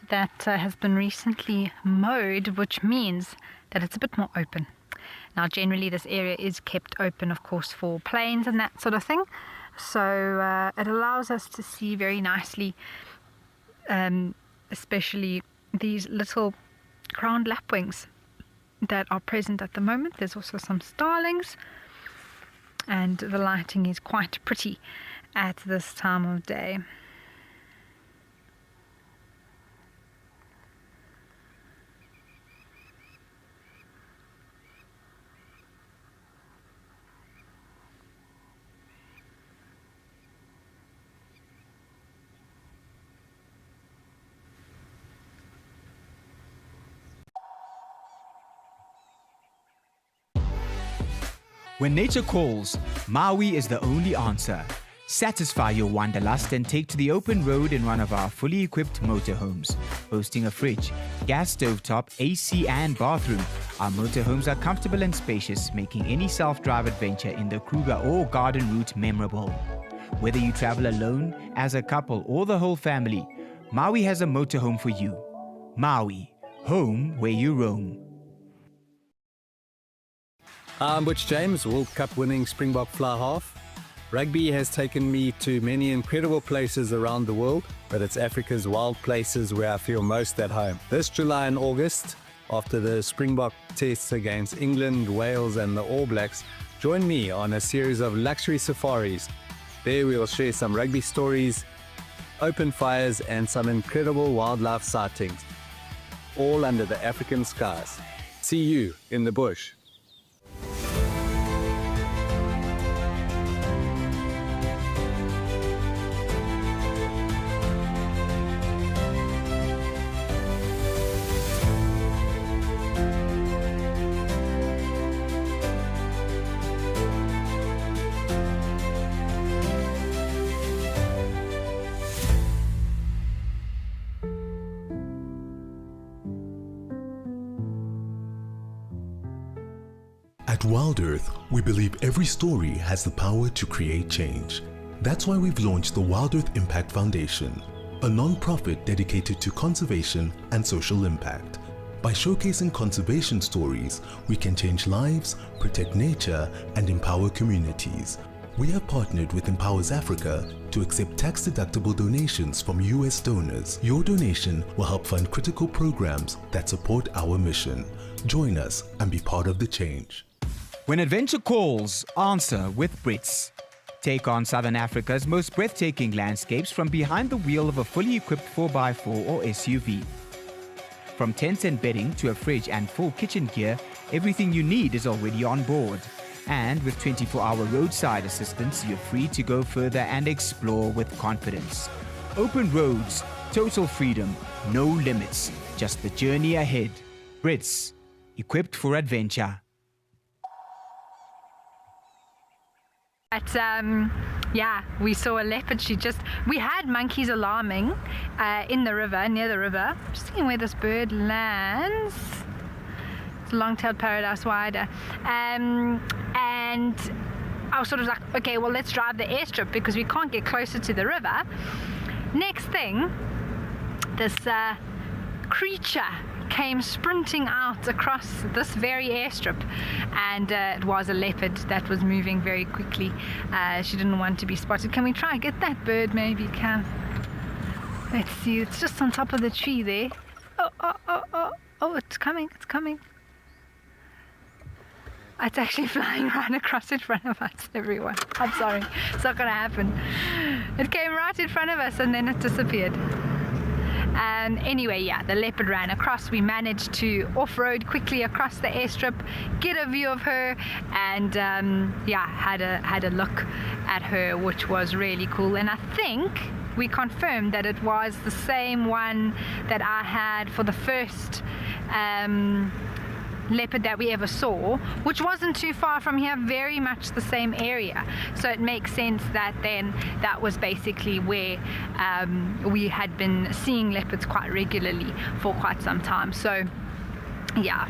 that has been recently mowed, which means that it's a bit more open. Now, generally this area is kept open, of course, for planes and that sort of thing. So it allows us to see very nicely, especially these little crowned lapwings that are present at the moment. There's also some starlings, and the lighting is quite pretty at this time of day. When nature calls, Maui is the only answer. Satisfy your wanderlust and take to the open road in one of our fully equipped motorhomes. Boasting a fridge, gas stovetop, AC and bathroom, our motorhomes are comfortable and spacious, making any self-drive adventure in the Kruger or garden route memorable. Whether you travel alone, as a couple or the whole family, Maui has a motorhome for you. Maui, home where you roam. I'm Butch James, World Cup winning Springbok fly half. Rugby has taken me to many incredible places around the world, but it's Africa's wild places where I feel most at home. This July and August, after the Springbok tests against England, Wales and the All Blacks, join me on a series of luxury safaris. There we will share some rugby stories, open fires and some incredible wildlife sightings, all under the African skies. See you in the bush. At Wild Earth, we believe every story has the power to create change. That's why we've launched the Wild Earth Impact Foundation, a non-profit dedicated to conservation and social impact. By showcasing conservation stories, we can change lives, protect nature, and empower communities. We have partnered with Empowers Africa to accept tax-deductible donations from US donors. Your donation will help fund critical programs that support our mission. Join us and be part of the change. When adventure calls, answer with Brits. Take on Southern Africa's most breathtaking landscapes from behind the wheel of a fully equipped 4x4 or SUV. From tents and bedding to a fridge and full kitchen gear, everything you need is already on board. And with 24-hour roadside assistance, you're free to go further and explore with confidence. Open roads, total freedom, no limits, just the journey ahead. Brits, equipped for adventure. But yeah, we saw a leopard. We had monkeys alarming in the river, near the river. Just seeing where this bird lands. It's a long-tailed paradise wider. And I was sort of like, okay, well, let's drive the airstrip because we can't get closer to the river. Next thing, this creature came sprinting out across this very airstrip, and it was a leopard that was moving very quickly. She didn't want to be spotted. Can we try and get that bird maybe, Cam? Let's see, it's just on top of the tree there. Oh, it's coming. It's actually flying right across in front of us, everyone. I'm sorry, it's not gonna happen. It came right in front of us and then it disappeared. Anyway, yeah, the leopard ran across. We managed to off-road quickly across the airstrip, get a view of her, and yeah, had a look at her, which was really cool. And I think we confirmed that it was the same one that I had for the first leopard that we ever saw, which wasn't too far from here, very much the same area. So it makes sense that then that was basically where we had been seeing leopards quite regularly for quite some time. So yeah.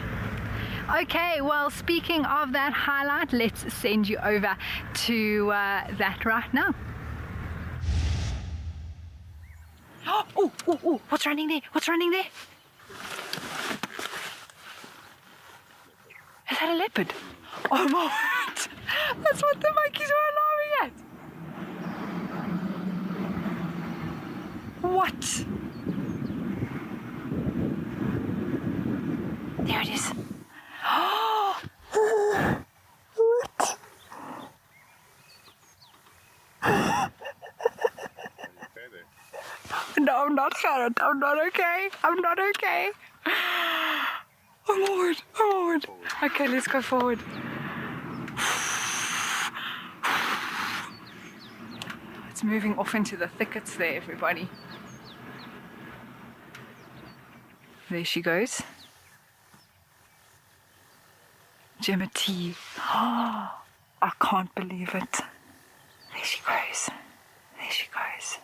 Okay, well, speaking of that highlight, let's send you over to that right now. Oh, what's running there? What's running there? Is that a leopard? Oh my word! That's what the monkeys were alarming at. What? There it is. Oh! What? No, I'm not Gerrit. I'm not okay. I'm not okay. I'm forward. Okay, let's go forward. It's moving off into the thickets there, everybody. There she goes. Gemma T. Oh, I can't believe it. There she goes. There she goes.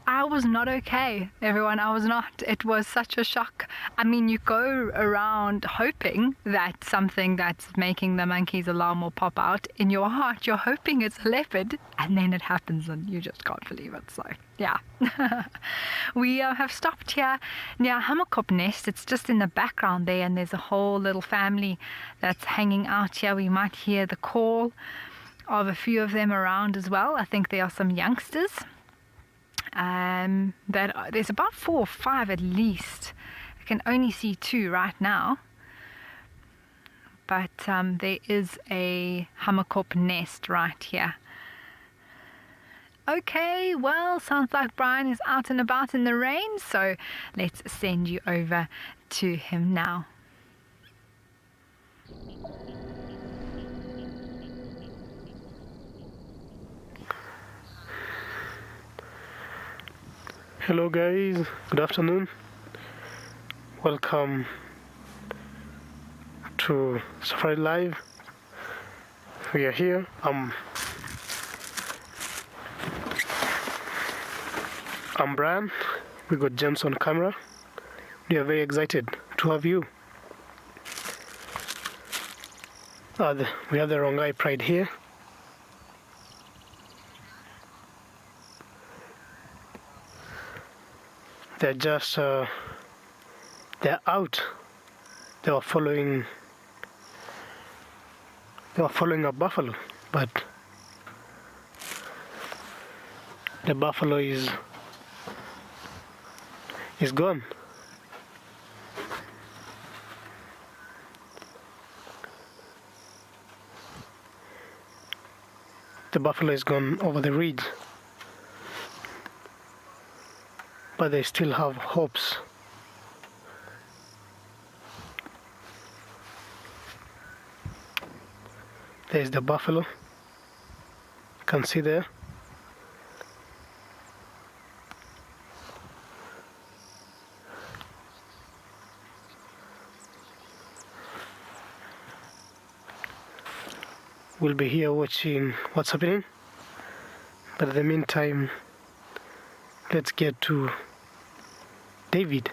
I was not okay, everyone. I was not. It was such a shock. I mean, you go around hoping that something that's making the monkeys alarm will pop out. In your heart, you're hoping it's a leopard, and then it happens and you just can't believe it. So, yeah. We have stopped here near Hammerkop Nest. It's just in the background there, and there's a whole little family that's hanging out here. We might hear the call of a few of them around as well. I think there are some youngsters. There's about 4 or 5 at least. I can only see 2 right now, but there is a Hammerkop nest right here. Okay, well, sounds like Brian is out and about in the rain, so let's send you over to him now. Hello guys, good afternoon. Welcome to SafariLIVE. We are here. I'm Brian. We got James on camera. We are very excited to have you. We have the Rongai Pride here. They're just they're out. They were following a buffalo, but the buffalo is gone. The buffalo is gone over the ridge. But they still have hopes. There's the buffalo. You can see there. We'll be here watching what's happening. But in the meantime, let's get to David.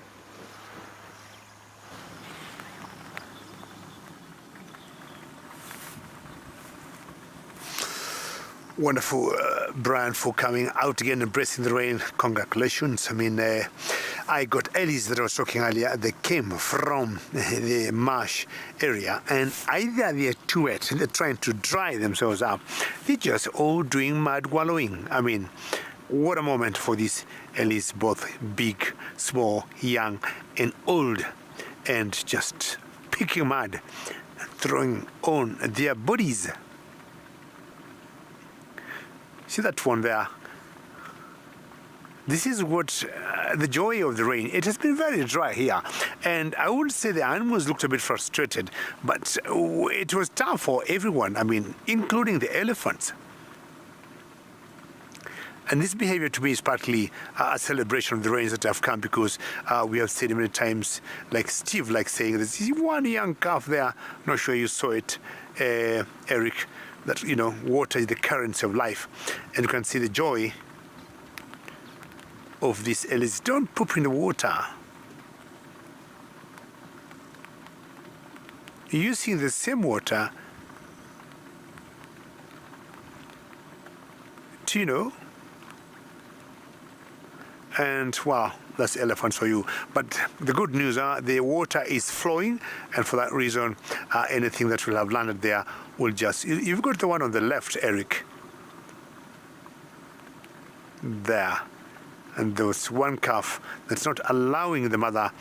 Wonderful, Brian, for coming out again and breathing the rain. Congratulations. I mean, I got Ellis that I was talking earlier. They came from the marsh area, and either they're too wet, they're trying to dry themselves up. They're just all doing mud wallowing. I mean, what a moment for these Ellis, both big, small, young, and old, and just picking mud, throwing on their bodies. See that one there? This is what the joy of the rain. It has been very dry here, and I would say the animals looked a bit frustrated, but it was tough for everyone, I mean, including the elephants. And this behavior to me is partly a celebration of the rains that have come, because we have seen many times, like Steve, like saying, there's one young calf there, I'm not sure you saw it, Eric, that, you know, water is the currency of life. And you can see the joy of this Ellis. Don't poop in the water. Using the same water let you know. And wow, that's elephants for you. But the good news are the water is flowing, and for that reason, anything that will have landed there will just... You've got the one on the left, Eric. There. And there's one calf that's not allowing the mother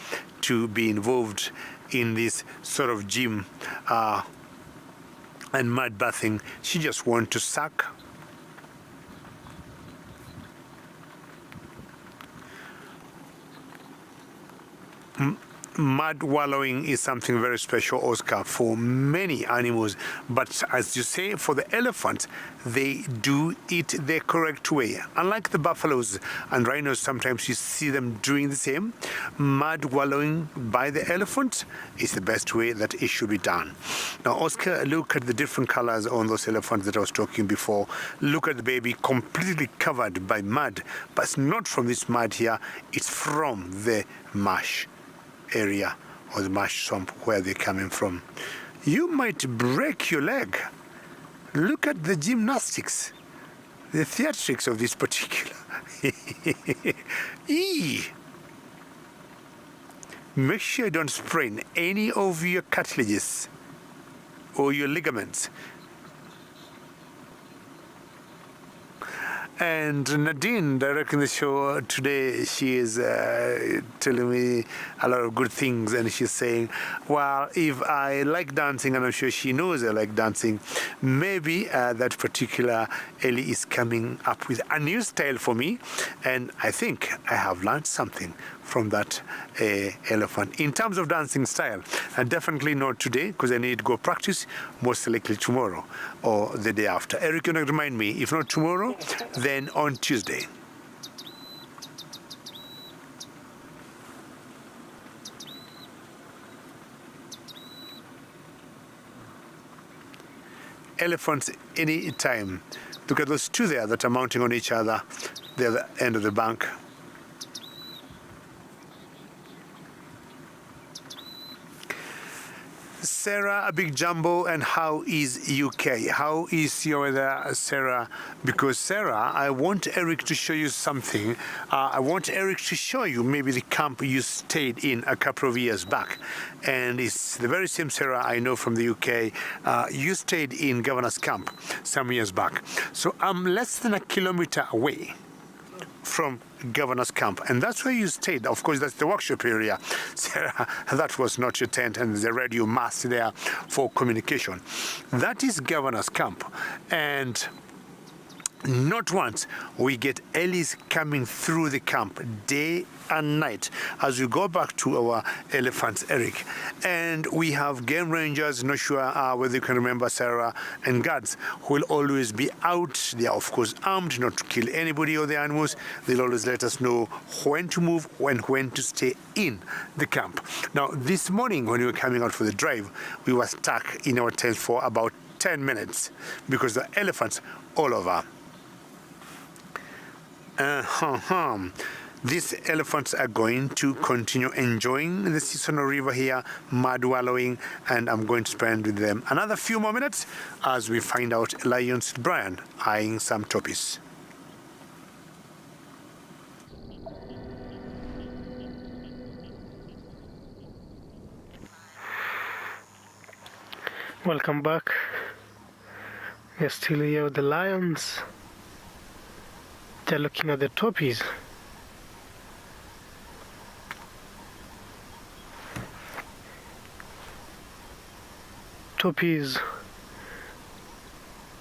to be involved in this sort of gym and mud bathing. She just wants to suck. Mud wallowing is something very special, Oscar, for many animals. But as you say, for the elephant, they do it the correct way. Unlike the buffaloes and rhinos, sometimes you see them doing the same. Mud wallowing by the elephant is the best way that it should be done. Now, Oscar, look at the different colors on those elephants that I was talking before. Look at the baby completely covered by mud, but it's not from this mud here. It's from the marsh area or the marsh swamp where they're coming from. You might break your leg. Look at the gymnastics, the theatrics of this particular. Make sure you don't sprain any of your cartilages or your ligaments. And Nadine, directing the show today, she is telling me a lot of good things, and she's saying, well, if I like dancing, and I'm sure she knows I like dancing, maybe that particular Ellie is coming up with a new style for me, and I think I have learned something from that elephant. In terms of dancing style, definitely not today, because I need to go practice, most likely tomorrow or the day after. Eric, you can remind me, if not tomorrow, then on Tuesday. Elephants any time. Look at those two there that are mounting on each other. They're the end of the bank. Sarah, a big jumbo, and how is UK? How is your weather, Sarah? Because Sarah, I want Eric to show you something. I want Eric to show you maybe the camp you stayed in a couple of years back. And it's the very same Sarah I know from the UK. You stayed in Governor's Camp some years back. So I'm less than a kilometer away from Governor's Camp, and that's where you stayed. Of course, that's the workshop area. Sarah, that was not your tent, and the radio mast there for communication. That is Governor's Camp, and not once we get Ellies coming through the camp day and night as we go back to our elephants, Eric. And we have game rangers, not sure whether you can remember, Sarah, and guards who will always be out. They are, of course, armed not to kill anybody or the animals. They'll always let us know when to move and when to stay in the camp. Now, this morning when we were coming out for the drive, we were stuck in our tent for about 10 minutes because the elephants all over. These elephants are going to continue enjoying the seasonal river here, mud wallowing, and I'm going to spend with them another few more minutes as we find out Lion's Brian eyeing some toppies. Welcome back. We're still here with the lions. They're looking at the toppies. Toppies.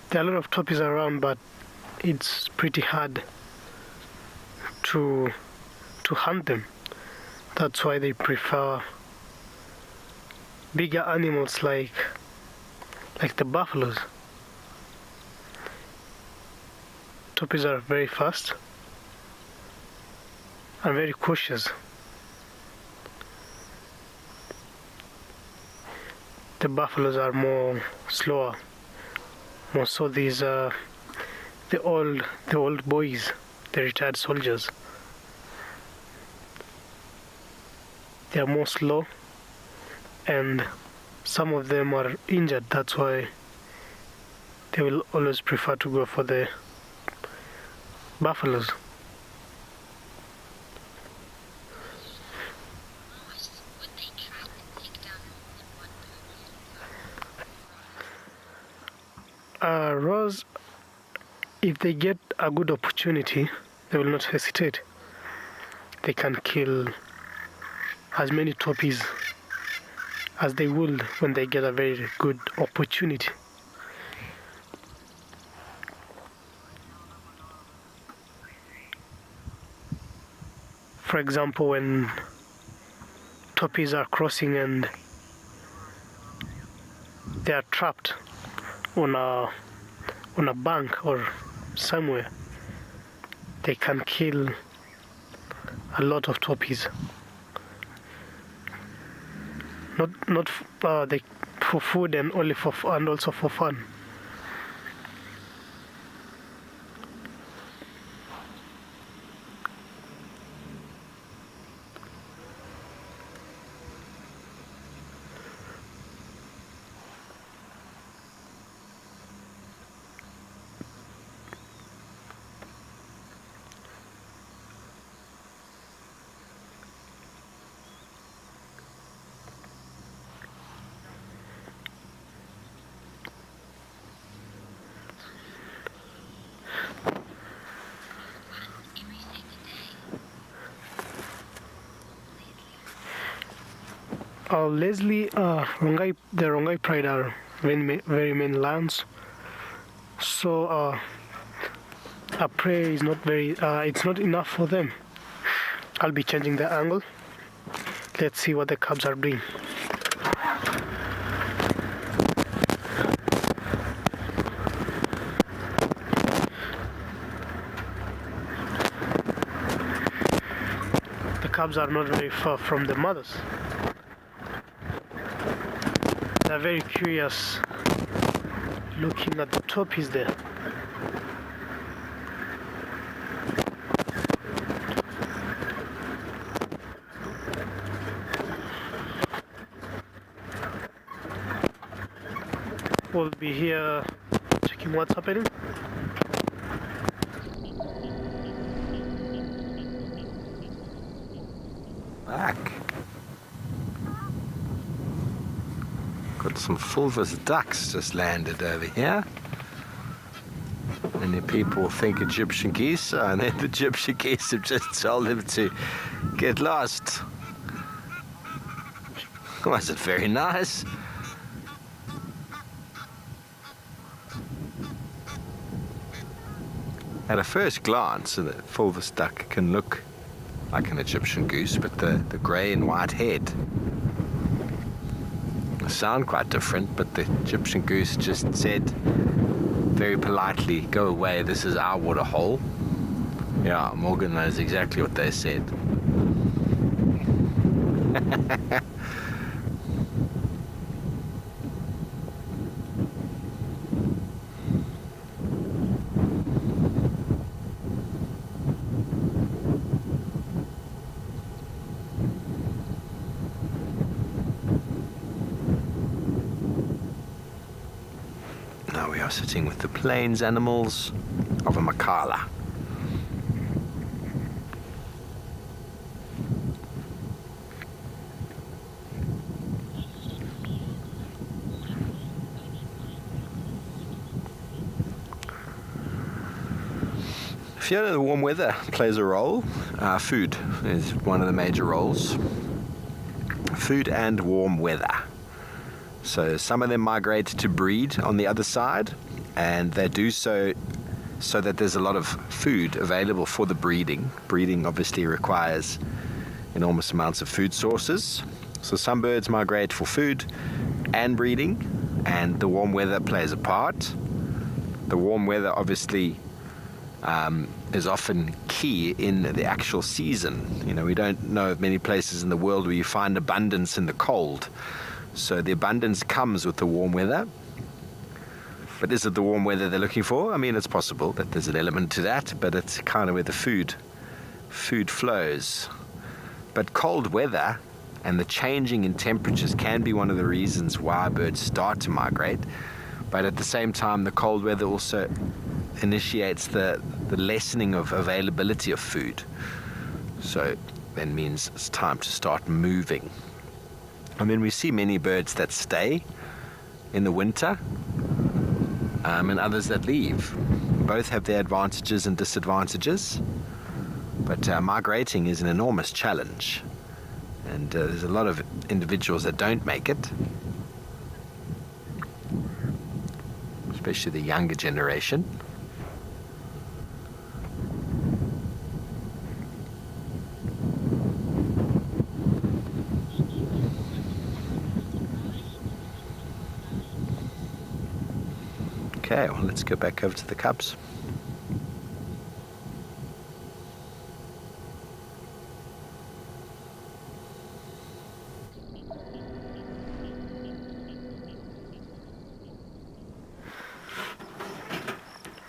There are a lot of toppies around, but it's pretty hard to hunt them. That's why they prefer bigger animals like the buffaloes. Toppies are very fast and very cautious. The buffaloes are more slower. More so these the old boys, the retired soldiers. They are more slow, and some of them are injured. That's why they will always prefer to go for the buffaloes. Rows, if they get a good opportunity, they will not hesitate. They can kill as many toppies as they would when they get a very good opportunity. For example, when toppies are crossing and they are trapped on a bank or somewhere, they can kill a lot of toppies. Not for food and only and also for fun. Leslie, the Rongai pride are very many lands, so a prey is not very. It's not enough for them. I'll be changing the angle. Let's see what the cubs are doing. The cubs are not very far from the mothers. They're very curious looking at the toppies there. We'll be here checking what's happening. Back. Got some fulvous ducks just landed over here. Many people think Egyptian geese, and then the Egyptian geese have just told them to get lost. Was it very nice? At a first glance, the fulvous duck can look like an Egyptian goose, but the grey and white head sound quite different, but the Egyptian goose just said very politely, "Go away, this is our water hole." Yeah, Morgan knows exactly what they said. Sitting with the plains animals of Amakhala. If you know, the warm weather plays a role. Food is one of the major roles. Food and warm weather. So some of them migrate to breed on the other side, and they do so that there's a lot of food available for the breeding. Breeding obviously requires enormous amounts of food sources. So some birds migrate for food and breeding, and the warm weather plays a part. The warm weather obviously is often key in the actual season. You know, we don't know of many places in the world where you find abundance in the cold. So the abundance comes with the warm weather. But is it the warm weather they're looking for? I mean, it's possible that there's an element to that, but it's kind of where the food flows. But cold weather and the changing in temperatures can be one of the reasons why birds start to migrate. But at the same time, the cold weather also initiates the lessening of availability of food. So then means it's time to start moving. And then we see many birds that stay in the winter, and others that leave. Both have their advantages and disadvantages, but migrating is an enormous challenge, and there's a lot of individuals that don't make it, especially the younger generation. Okay, well, let's go back over to the cubs.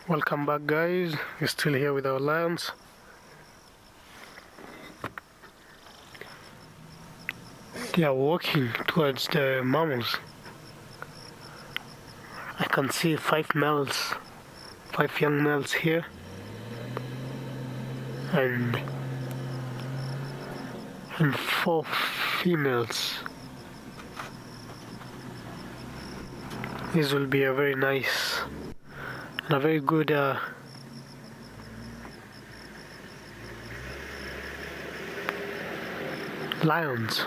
Welcome back, guys. We're still here with our lions. They are walking towards the mammals. I can see 5 males, 5 young males here, and 4 females. This will be a very nice and a very good lions.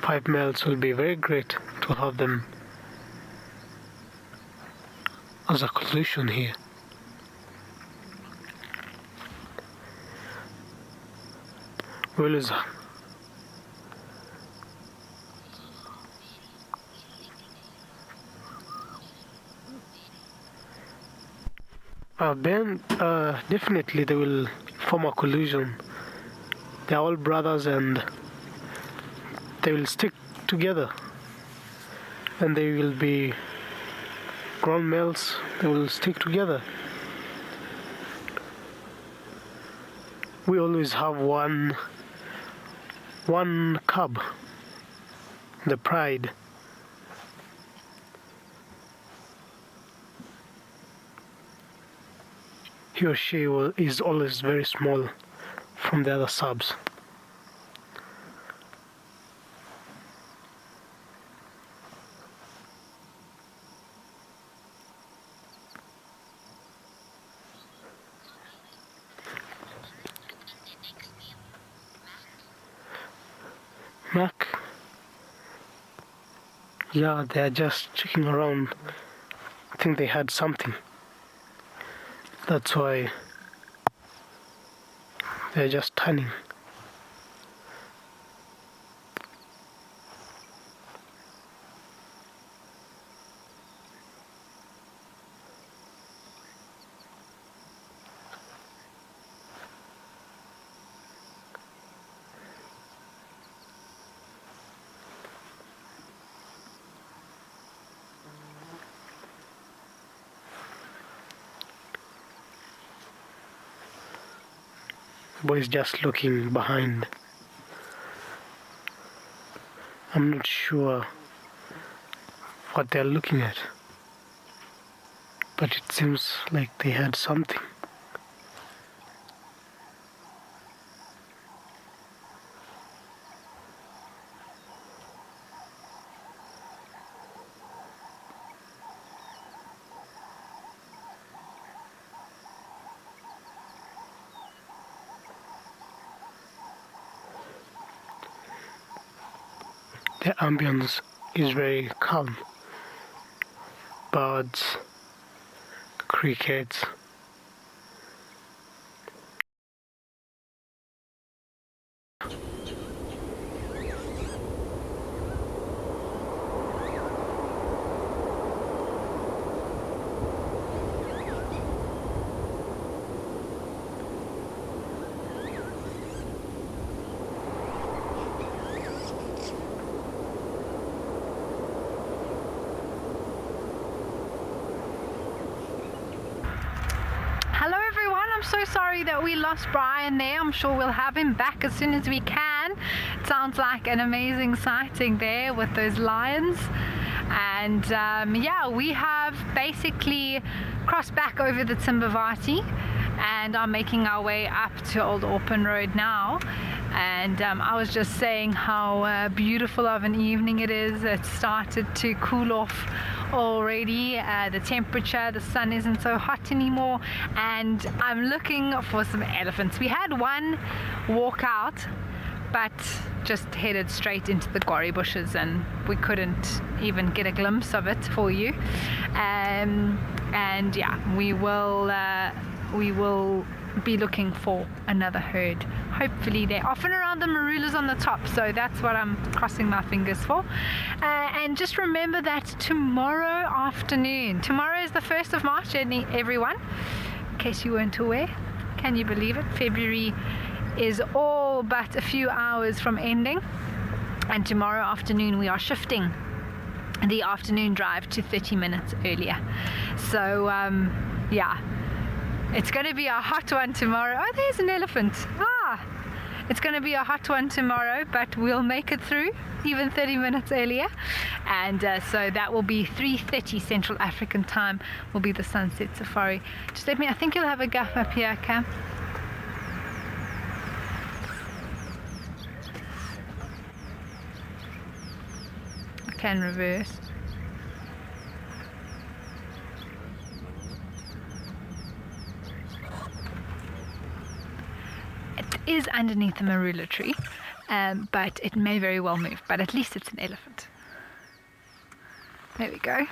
Five males will be very great to have them as a collision here. Well, is then definitely they will form a collision. They are all brothers and they will stick together, and they will be grown males. They will stick together. We always have one cub, the pride. He or she is always very small from the other subs. Mac? Yeah, they're just checking around. I think they had something. That's why they're just turning. Boy's just looking behind. I'm not sure what they're looking at, but it seems like they had something. The ambience is very calm. Birds, crickets. So sorry that we lost Brian there. I'm sure we'll have him back as soon as we can. It sounds like an amazing sighting there with those lions. And yeah, we have basically crossed back over the Timbavati and are making our way up to Old Auckland Road now. And I was just saying how beautiful of an evening it is. It started to cool off already. The temperature, the sun isn't so hot anymore, and I'm looking for some elephants. We had one walk out, but just headed straight into the Gowrie bushes, and we couldn't even get a glimpse of it for you. And yeah, we will be looking for another herd. Hopefully they're often around the marulas on the top, so that's what I'm crossing my fingers for. And just remember that tomorrow afternoon, tomorrow is the 1st of March, everyone, in case you weren't aware. Can you believe it? February is all but a few hours from ending, and tomorrow afternoon we are shifting the afternoon drive to 30 minutes earlier. So yeah, it's going to be a hot one tomorrow. Oh, there's an elephant. It's going to be a hot one tomorrow, but we'll make it through even 30 minutes earlier. And so that will be 3:30 Central African time will be the sunset safari. Just let me, I think you'll have a gap up here, Cam. I can reverse. Is underneath the marula tree, but it may very well move, but at least it's an elephant. There we go.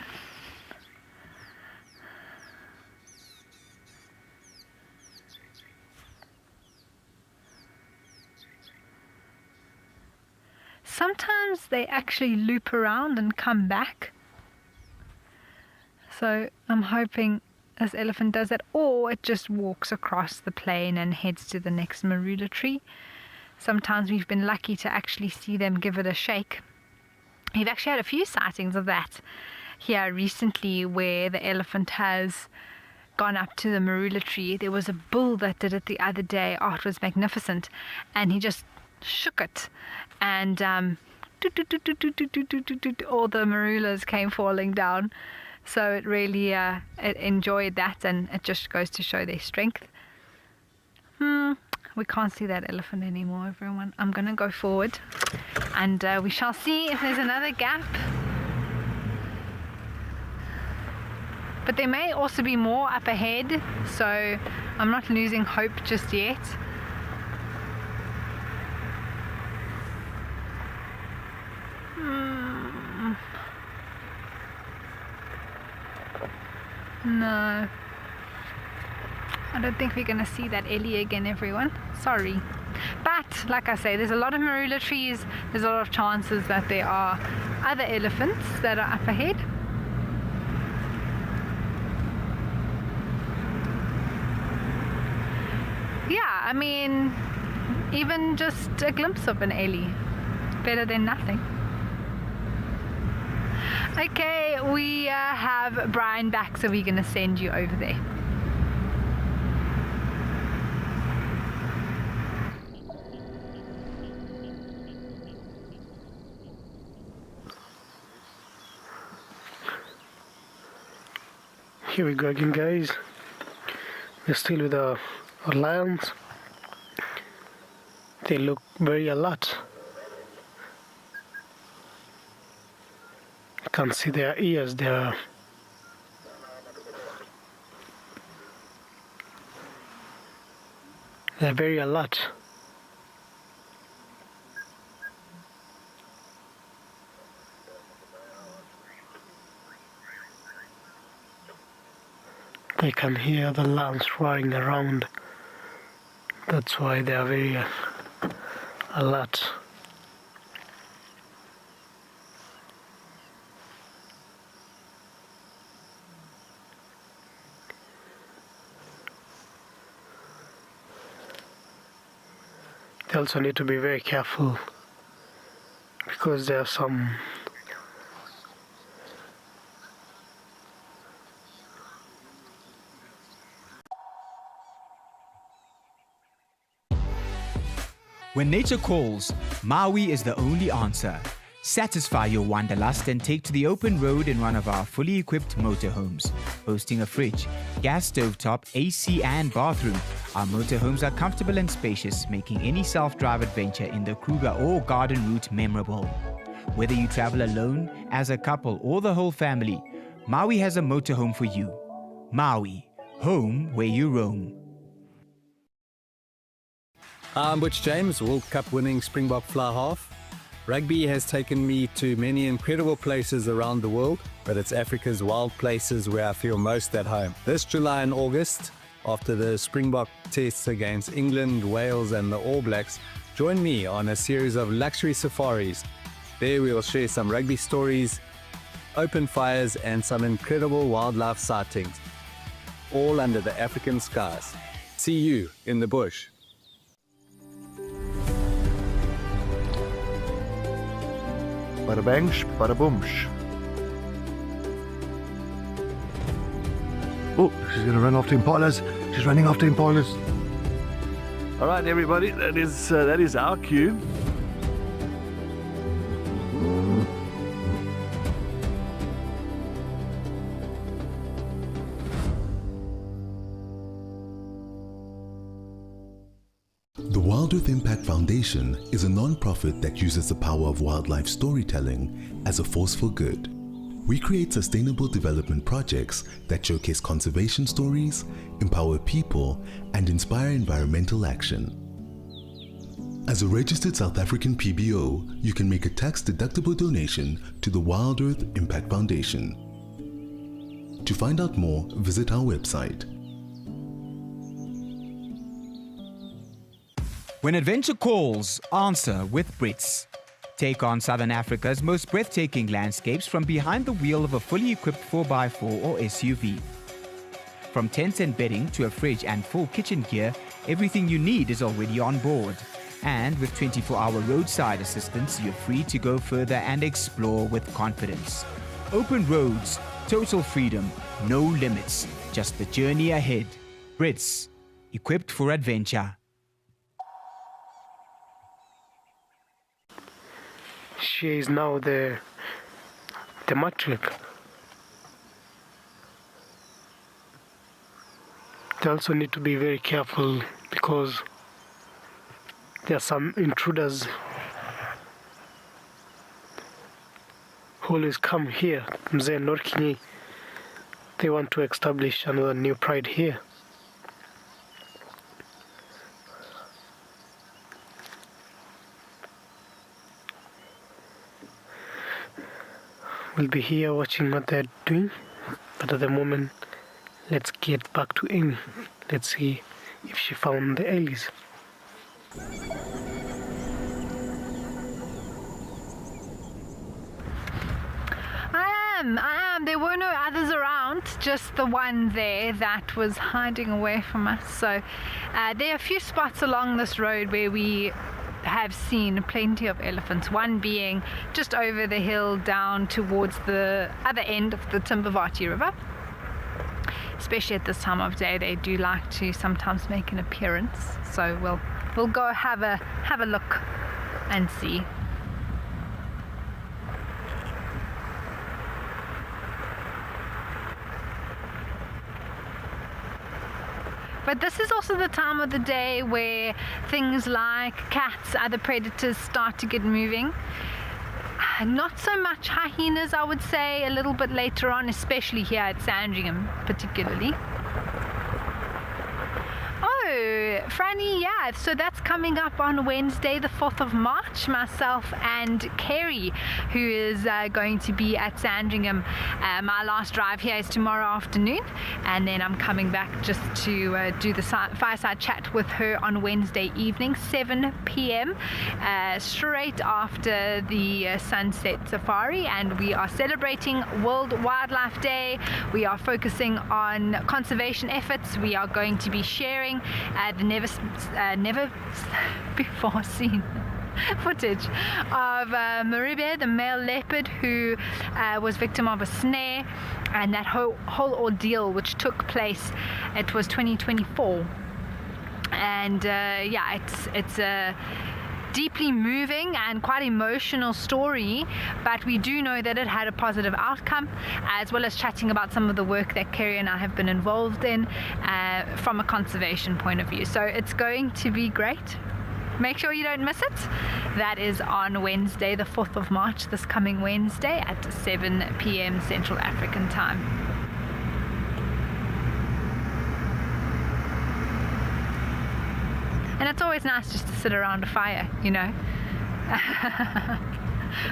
Sometimes they actually loop around and come back, so I'm hoping this elephant does that, or it just walks across the plain and heads to the next marula tree. Sometimes we've been lucky to actually see them give it a shake. We've actually had a few sightings of that here recently, where the elephant has gone up to the marula tree. There was a bull that did it the other day. Oh, it was magnificent, and he just shook it, and all the marulas came falling down. So it really it enjoyed that, and it just goes to show their strength. We can't see that elephant anymore, everyone. I'm going to go forward, and we shall see if there's another gap. But there may also be more up ahead, so I'm not losing hope just yet. No, I don't think we're going to see that Ellie again, everyone. Sorry. But, like I say, there's a lot of marula trees. There's a lot of chances that there are other elephants that are up ahead. Yeah, I mean, even just a glimpse of an Ellie, better than nothing. Okay, we have Brian back, so we're going to send you over there. Here we go again, guys. We're still with our lions. They look very alert. You can see their ears. They're very alert. They can hear the lions roaring around. That's why they are very alert. They also need to be very careful because there are some When nature calls, Maui is the only answer. Satisfy your wanderlust and take to the open road in one of our fully equipped motorhomes. Boasting a fridge, gas stovetop, AC and bathroom, our motorhomes are comfortable and spacious, making any self-drive adventure in the Kruger or garden route memorable. Whether you travel alone, as a couple or the whole family, Maui has a motorhome for you. Maui, home where you roam. I'm Butch James, World Cup winning Springbok fly half. Rugby has taken me to many incredible places around the world, but it's Africa's wild places where I feel most at home. This July and August, after the Springbok tests against England, Wales and the All Blacks, join me on a series of luxury safaris. There we will share some rugby stories, open fires and some incredible wildlife sightings, all under the African skies. See you in the bush. Bada bangsh, bada boomsh. Oh, she's going to run after impalas. She's running after impalas. All right, everybody, that is our cue. The Wild Earth Impact Foundation is a non-profit that uses the power of wildlife storytelling as a force for good. We create sustainable development projects that showcase conservation stories, empower people, and inspire environmental action. As a registered South African PBO, you can make a tax-deductible donation to the Wild Earth Impact Foundation. To find out more, visit our website. When adventure calls, answer with Brits. Take on Southern Africa's most breathtaking landscapes from behind the wheel of a fully equipped 4x4 or SUV. From tents and bedding to a fridge and full kitchen gear, everything you need is already on board. And with 24-hour roadside assistance, you're free to go further and explore with confidence. Open roads, total freedom, no limits, just the journey ahead. Brits, equipped for adventure. She is now the matriarch. They also need to be very careful because there are some intruders who always come here. Mzee Norkinyi, they want to establish another new pride here. We'll be here watching what they're doing, but at the moment, let's get back to Amy. Let's see if she found the Ellies. I am. There were no others around, just the one there that was hiding away from us. So there are a few spots along this road where we have seen plenty of elephants, one being just over the hill down towards the other end of the Timbavati River. Especially at this time of day, they do like to sometimes make an appearance, so we'll go have a look and see. But this is also the time of the day where things like cats, other predators start to get moving. Not so much hyenas, I would say, a little bit later on, especially here at Sandringham particularly. Oh, Franny, yeah, so that's coming up on Wednesday, the 4th of March. Myself and Kerry, who is going to be at Sandringham. My last drive here is tomorrow afternoon, and then I'm coming back just to do the fireside chat with her on Wednesday evening, 7 p.m, straight after the Sunset Safari, and we are celebrating World Wildlife Day. We are focusing on conservation efforts. We are going to be sharing the never before seen footage of Maribe, the male leopard who was victim of a snare, and that whole ordeal which took place. It was 2024, and yeah, deeply moving and quite emotional story, but we do know that it had a positive outcome, as well as chatting about some of the work that Kerry and I have been involved in from a conservation point of view. So it's going to be great. Make sure you don't miss it. That is on Wednesday, the 4th of March, this coming Wednesday at 7 p.m. Central African time. And it's always nice just to sit around a fire, you know.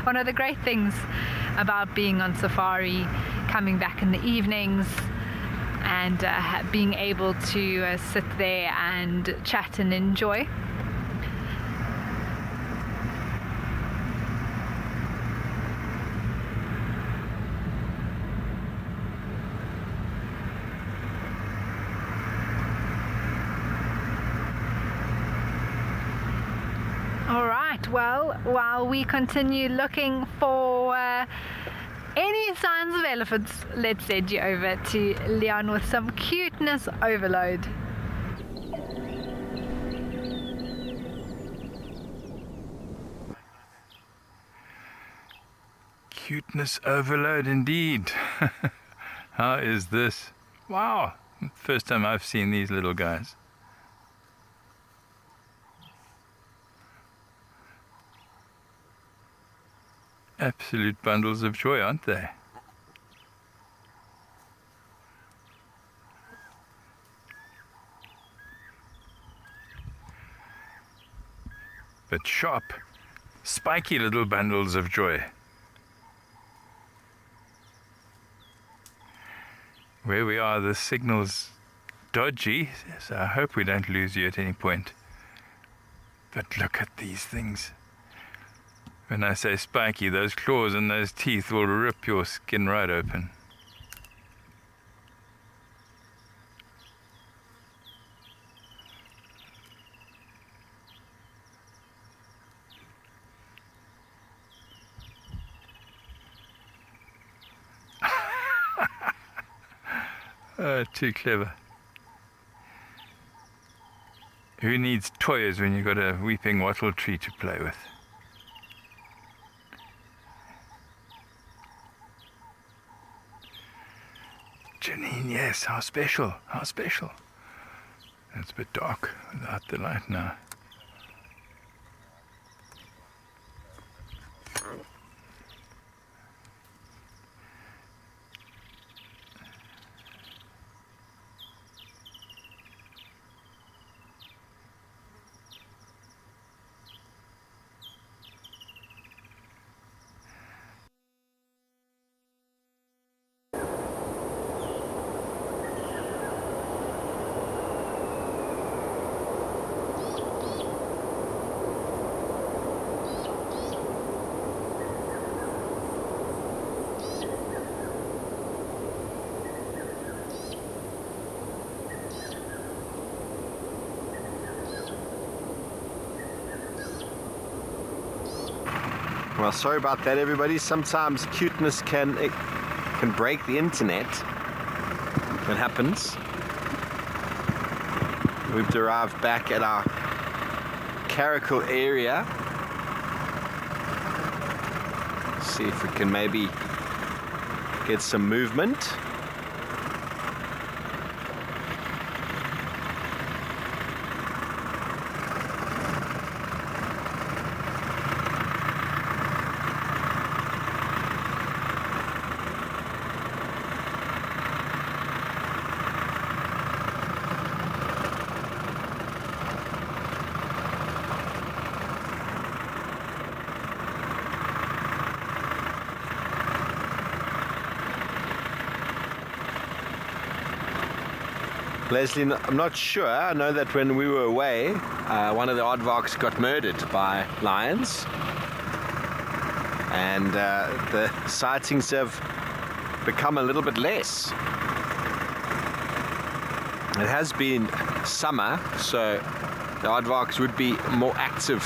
One of the great things about being on safari, coming back in the evenings and being able to sit there and chat and enjoy. Well, while we continue looking for any signs of elephants, let's send you over to Leon with some cuteness overload. Cuteness overload indeed. How is this? Wow, first time I've seen these little guys. Absolute bundles of joy, aren't they? But sharp, spiky little bundles of joy. Where we are, the signal's dodgy, so I hope we don't lose you at any point. But look at these things. When I say spiky, those claws and those teeth will rip your skin right open. Oh, too clever. Who needs toys when you've got a weeping wattle tree to play with? Janine, yes, how special, how special. It's a bit dark without the light now. Well, sorry about that, everybody. Sometimes cuteness can break the internet. It happens. We've arrived back at our caracal area. See if we can maybe get some movement. Leslie, I'm not sure. I know that when we were away, one of the aardvarks got murdered by lions. And the sightings have become a little bit less. It has been summer, so the aardvarks would be more active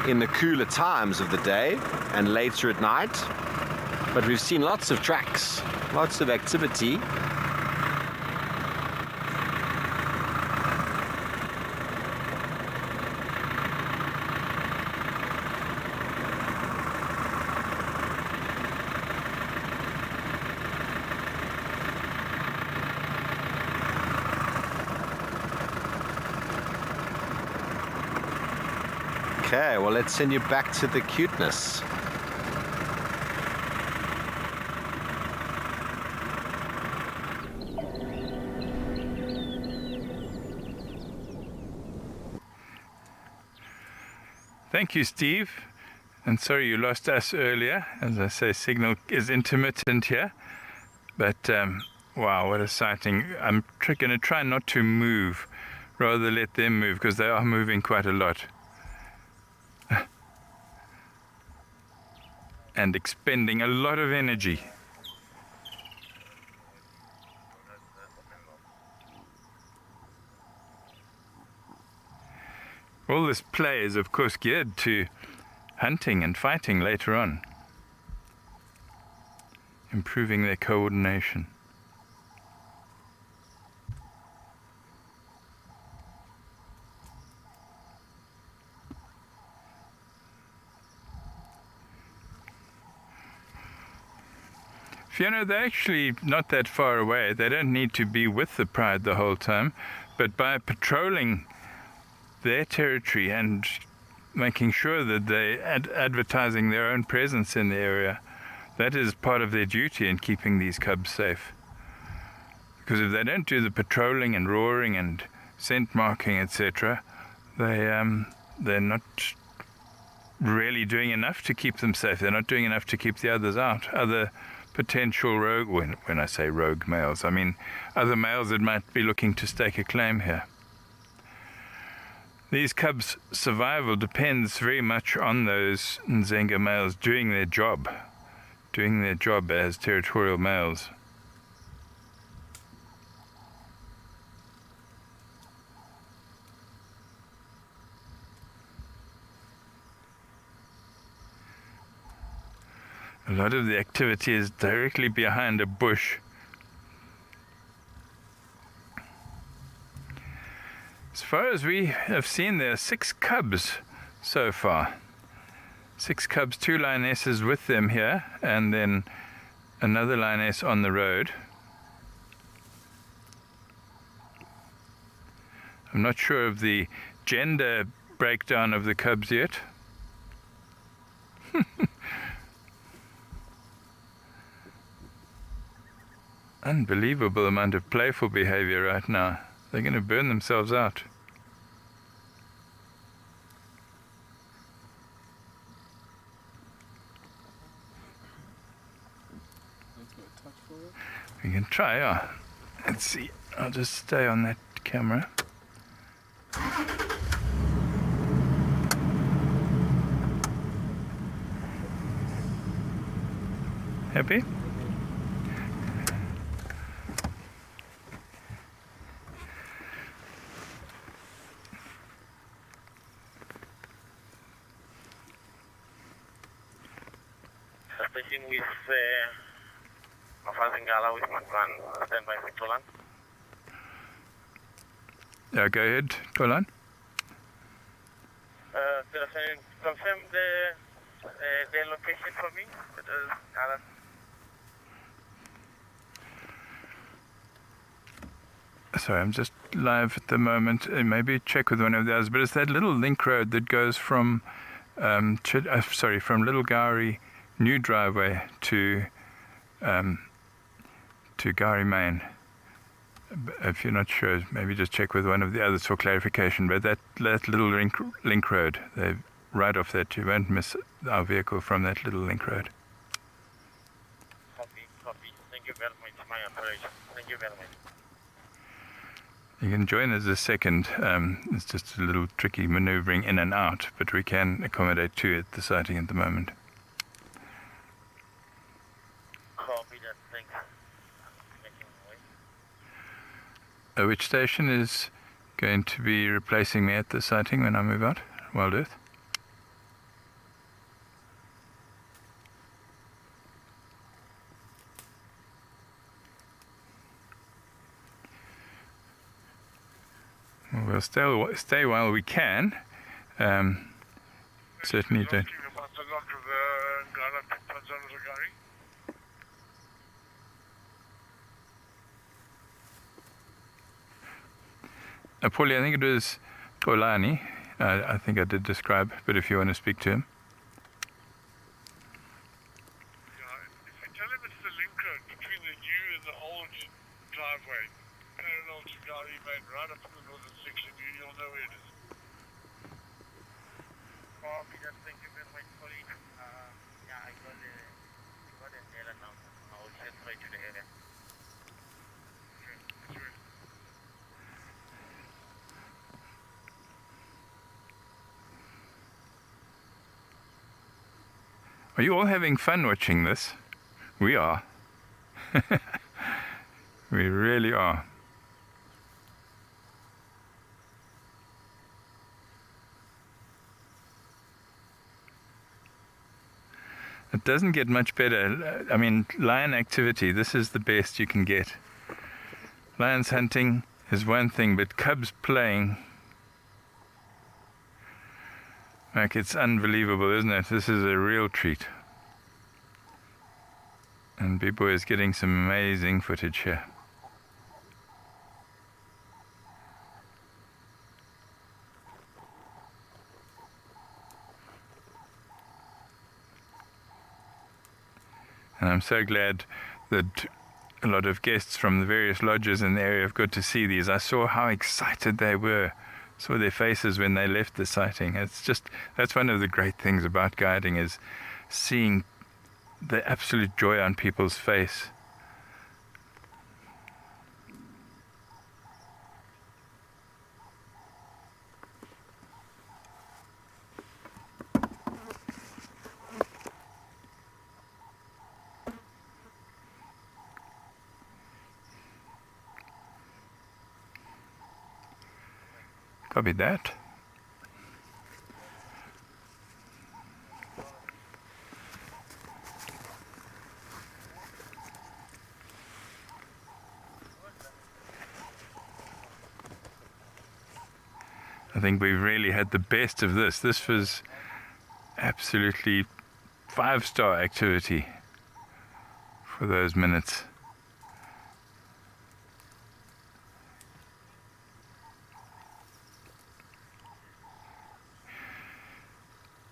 in the cooler times of the day and later at night. But we've seen lots of tracks, lots of activity. Okay, well, let's send you back to the cuteness. Thank you, Steve. And sorry you lost us earlier. As I say, signal is intermittent here. But wow, what a sighting. I'm going to try not to move, rather let them move, because they are moving quite a lot. And expending a lot of energy. All this play is of course geared to hunting and fighting later on, improving their coordination. Fiona, they're actually not that far away. They don't need to be with the pride the whole time, but by patrolling their territory and making sure that they advertising their own presence in the area, that is part of their duty in keeping these cubs safe. Because if they don't do the patrolling and roaring and scent marking, etc., they're not really doing enough to keep them safe. They're not doing enough to keep the others out. Other potential rogue, when I say rogue males, I mean other males that might be looking to stake a claim here. These cubs' survival depends very much on those Nzenga males doing their job as territorial males. A lot of the activity is directly behind a bush. As far as we have seen, there are 6 cubs so far. 6 cubs, 2 lionesses with them here, and then another lioness on the road. I'm not sure of the gender breakdown of the cubs yet. Unbelievable amount of playful behavior right now. They're going to burn themselves out. We can try, yeah. Let's see. I'll just stay on that camera. Happy? Speaking with Amakhala with my clan, stand by for Tolan. Yeah, go ahead, Tolan. Confirm the location for me. Sorry, I'm just live at the moment. Maybe check with one of the others, but it's that little link road that goes from from Little Gowrie new driveway to Gowrie Main. If you're not sure, maybe just check with one of the others for clarification. But that little link road, they right off that, you won't miss our vehicle from that little link road. Copy. Thank you very much, my operation. Thank you very much. You can join as a second. It's just a little tricky maneuvering in and out, but we can accommodate 2 at the sighting at the moment. Copy that, thanks. Making my way. Which station is going to be replacing me at the sighting when I move out? Wild Earth? We'll stay while we can. Certainly don't. Paulie, I think it was Kolani. I think I did describe, but if you want to speak to him. If you tell him it's the link road between the new and the old driveway, parallel to Gowrie Main, right up to the northern section, you'll know where it is. Copy that. Thank you very much for it. Yeah, I got a mail now. I will send right to the area. Okay, sure. Are you all having fun watching this? We are. We really are. It doesn't get much better. I mean, lion activity, this is the best you can get. Lions hunting is one thing, but cubs playing, like, it's unbelievable, isn't it? This is a real treat. And B-Boy is getting some amazing footage here. And I'm so glad that a lot of guests from the various lodges in the area have got to see these. I saw how excited they were. Saw their faces when they left the sighting. It's just, that's one of the great things about guiding, is seeing the absolute joy on people's face. Copied that. I think we've really had the best of this. This was absolutely 5-star activity for those minutes.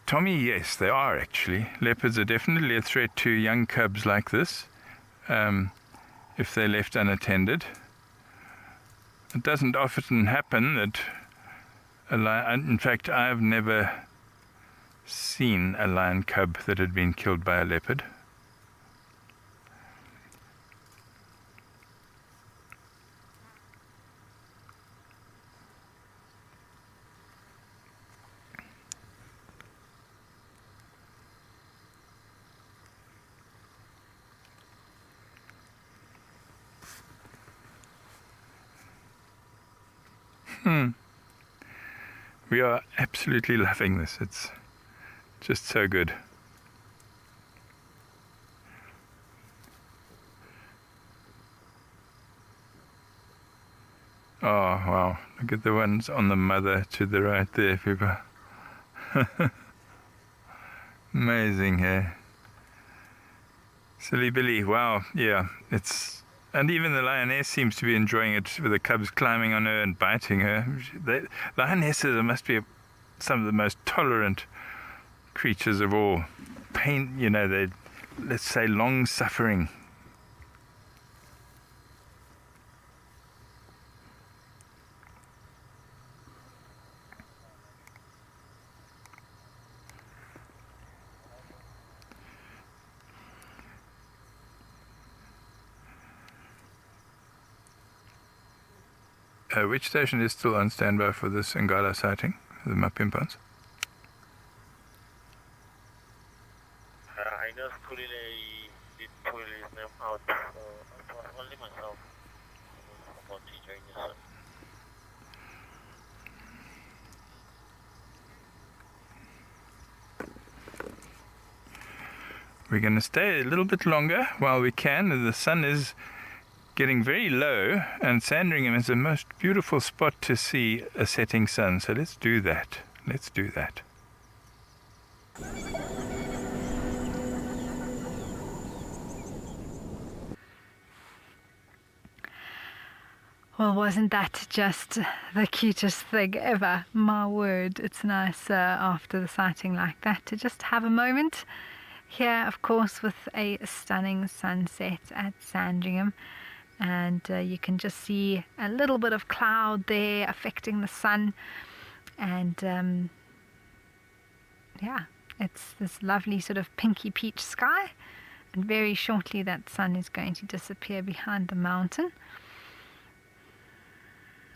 Tommy, yes, they are actually. Leopards are definitely a threat to young cubs like this, if they're left unattended. It doesn't often happen that a lion, in fact, I've never seen a lion cub that had been killed by a leopard. We are absolutely loving this. It's just so good. Oh, wow. Look at the ones on the mother to the right there, people. Amazing, hey? Silly Billy, wow, yeah. And even the lioness seems to be enjoying it, with the cubs climbing on her and biting her. Lionesses must be some of the most tolerant creatures of all. Pain, you know, they're, let's say, long-suffering. Which station is still on standby for this Ngala sighting, the Mapimpans? I know Skulile did pull his name out, so it was only myself who was about to join the sun. We're going to stay a little bit longer while we can. The sun is getting very low, and Sandringham is the most beautiful spot to see a setting sun. So let's do that. Let's do that. Well, wasn't that just the cutest thing ever? My word, it's nice after the sighting like that to just have a moment here, of course, with a stunning sunset at Sandringham. And you can just see a little bit of cloud there affecting the sun. And yeah, it's this lovely sort of pinky peach sky. And very shortly that sun is going to disappear behind the mountain.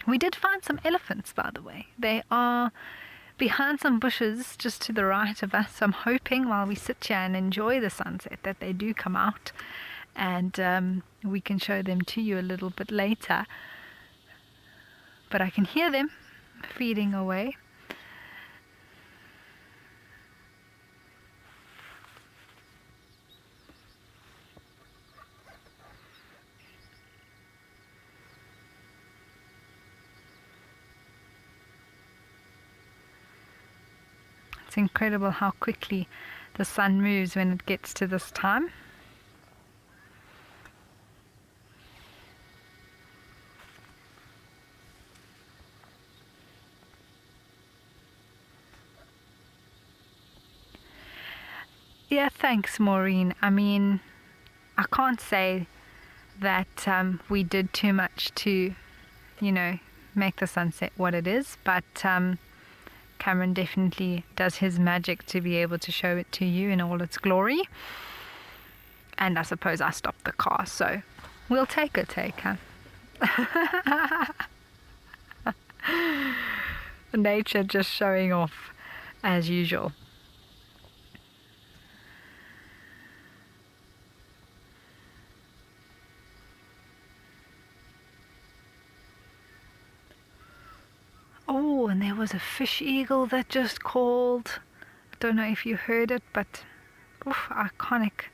We did find some elephants, by the way. They are behind some bushes just to the right of us. I'm hoping while we sit here and enjoy the sunset that they do come out, and we can show them to you a little bit later. But I can hear them feeding away. It's incredible how quickly the sun moves when it gets to this time. Yeah, thanks, Maureen. I mean, I can't say that we did too much to, you know, make the sunset what it is, but Cameron definitely does his magic to be able to show it to you in all its glory. And I suppose I stopped the car, so we'll take a take, huh? Nature just showing off as usual. Oh, and there was a fish eagle that just called. I don't know if you heard it, but oof, iconic.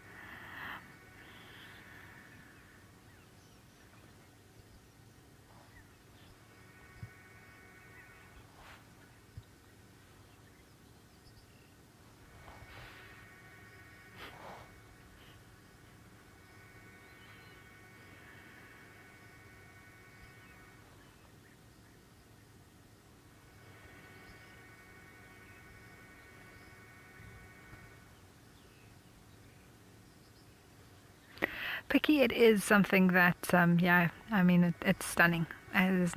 Picky, it is something that, yeah, I mean, it's stunning. There's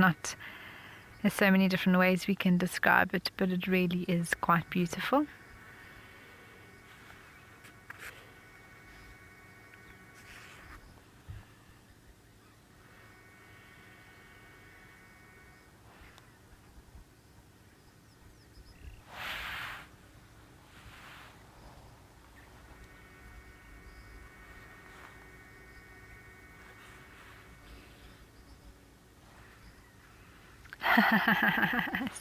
so many different ways we can describe it, but it really is quite beautiful.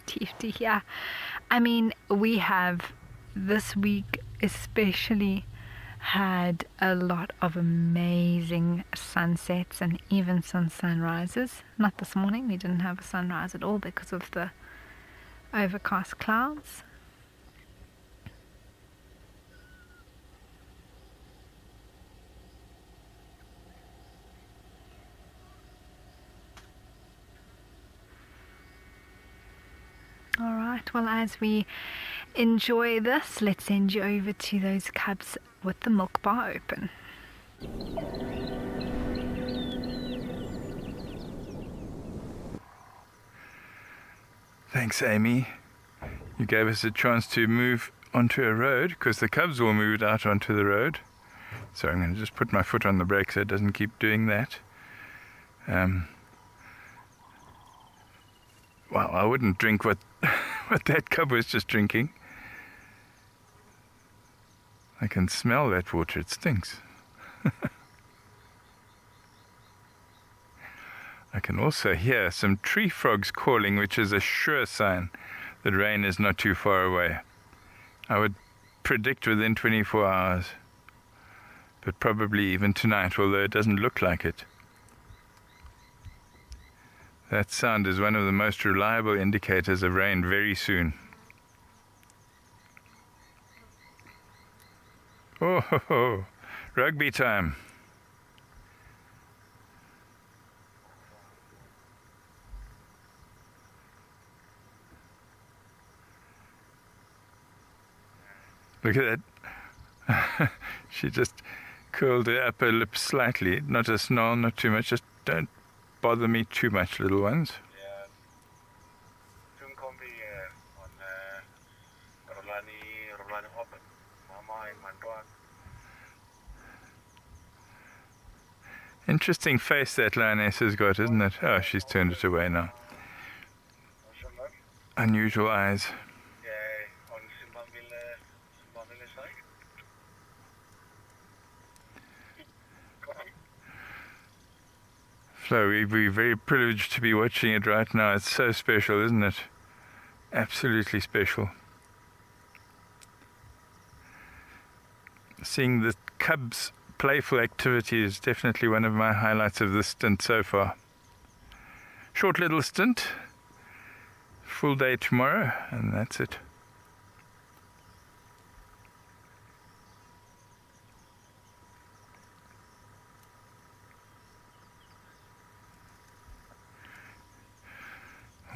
Steve, yeah. I mean, we have this week especially had a lot of amazing sunsets and even some sunrises. Not this morning, we didn't have a sunrise at all because of the overcast clouds. Alright, well, as we enjoy this, let's send you over to those cubs with the milk bar open. Thanks, Amy. You gave us a chance to move onto a road because the cubs all moved out onto the road. So I'm going to just put my foot on the brake so it doesn't keep doing that. Wow, I wouldn't drink what that cub was just drinking. I can smell that water, it stinks. I can also hear some tree frogs calling, which is a sure sign that rain is not too far away. I would predict within 24 hours, but probably even tonight, although it doesn't look like it. That sound is one of the most reliable indicators of rain very soon. Oh, ho, ho. Rugby time. Look at that. She just curled her upper lip slightly. Not a snarl, not too much. Just don't bother me too much, little ones. Ja. Toen kom die van Rolani op. Mama en mijn pa. Interesting face that lioness has got, isn't it? Oh, she's turned it away now. Unusual eyes. Flo, we're very privileged to be watching it right now. It's so special, isn't it? Absolutely special. Seeing the cubs' playful activity is definitely one of my highlights of this stint so far. Short little stint, full day tomorrow, and that's it.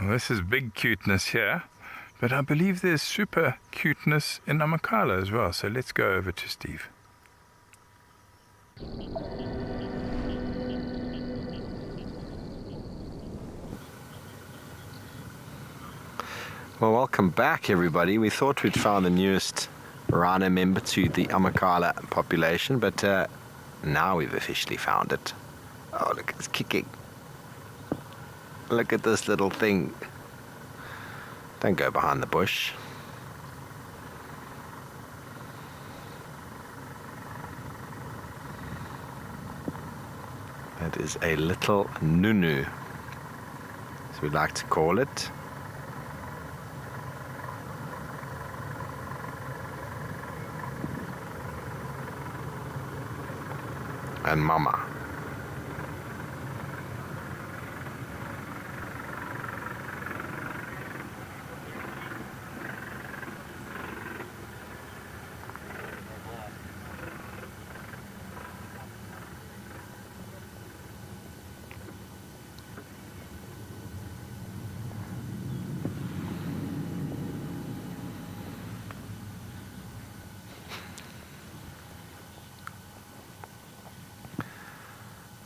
Well, this is big cuteness here, but I believe there's super cuteness in Amakhala as well, so let's go over to Steve. Well, welcome back, everybody. We thought we'd found the newest rhino member to the Amakhala population, but now we've officially found it. Oh, look, it's kicking. Look at this little thing. Don't go behind the bush. That is a little nunu, as we like to call it. And mama.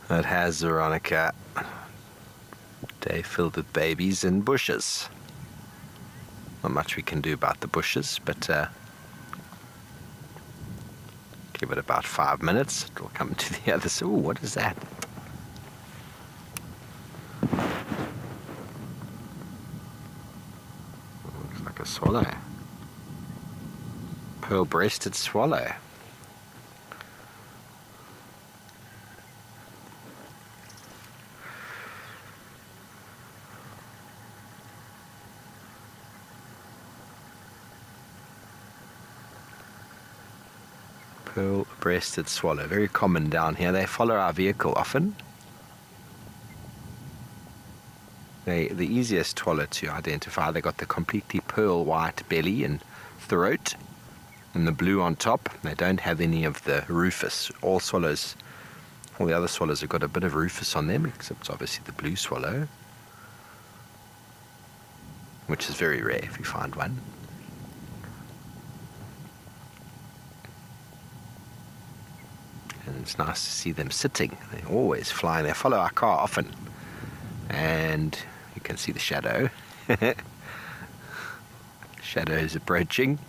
That has Veronica day filled with babies and bushes. Not much we can do about the bushes, but give it about 5 minutes. It'll come to the other side. Ooh, what is that? Looks like a swallow. Pearl-breasted swallow. Pearl-breasted swallow, very common down here. They follow our vehicle often. The easiest swallow to identify. They got the completely pearl white belly and throat, and the blue on top. They don't have any of the rufous. All the other swallows have got a bit of rufous on them, except obviously the blue swallow, which is very rare if you find one. And it's nice to see them sitting. They're always flying. They follow our car often. And you can see the shadow. Shadow is approaching.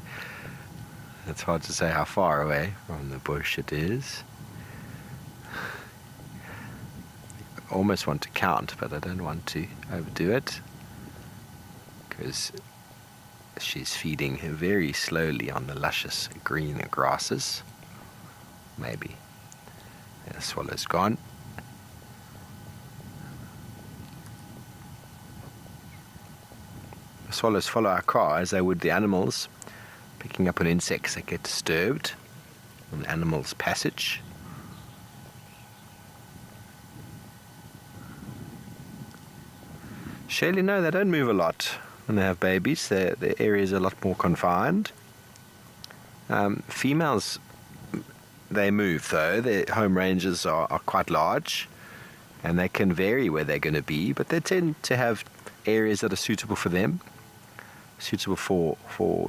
It's hard to say how far away from the bush it is. I almost want to count, but I don't want to overdo it, because she's feeding very slowly on the luscious green grasses. Maybe. The swallow's gone. The swallows follow our car as they would the animals, picking up on insects that get disturbed on the animal's passage. Shelley, no, they don't move a lot when they have babies. Their areas are a lot more confined. Females, they move though. Their home ranges are quite large, and they can vary where they're going to be, but they tend to have areas that are suitable for them, suitable for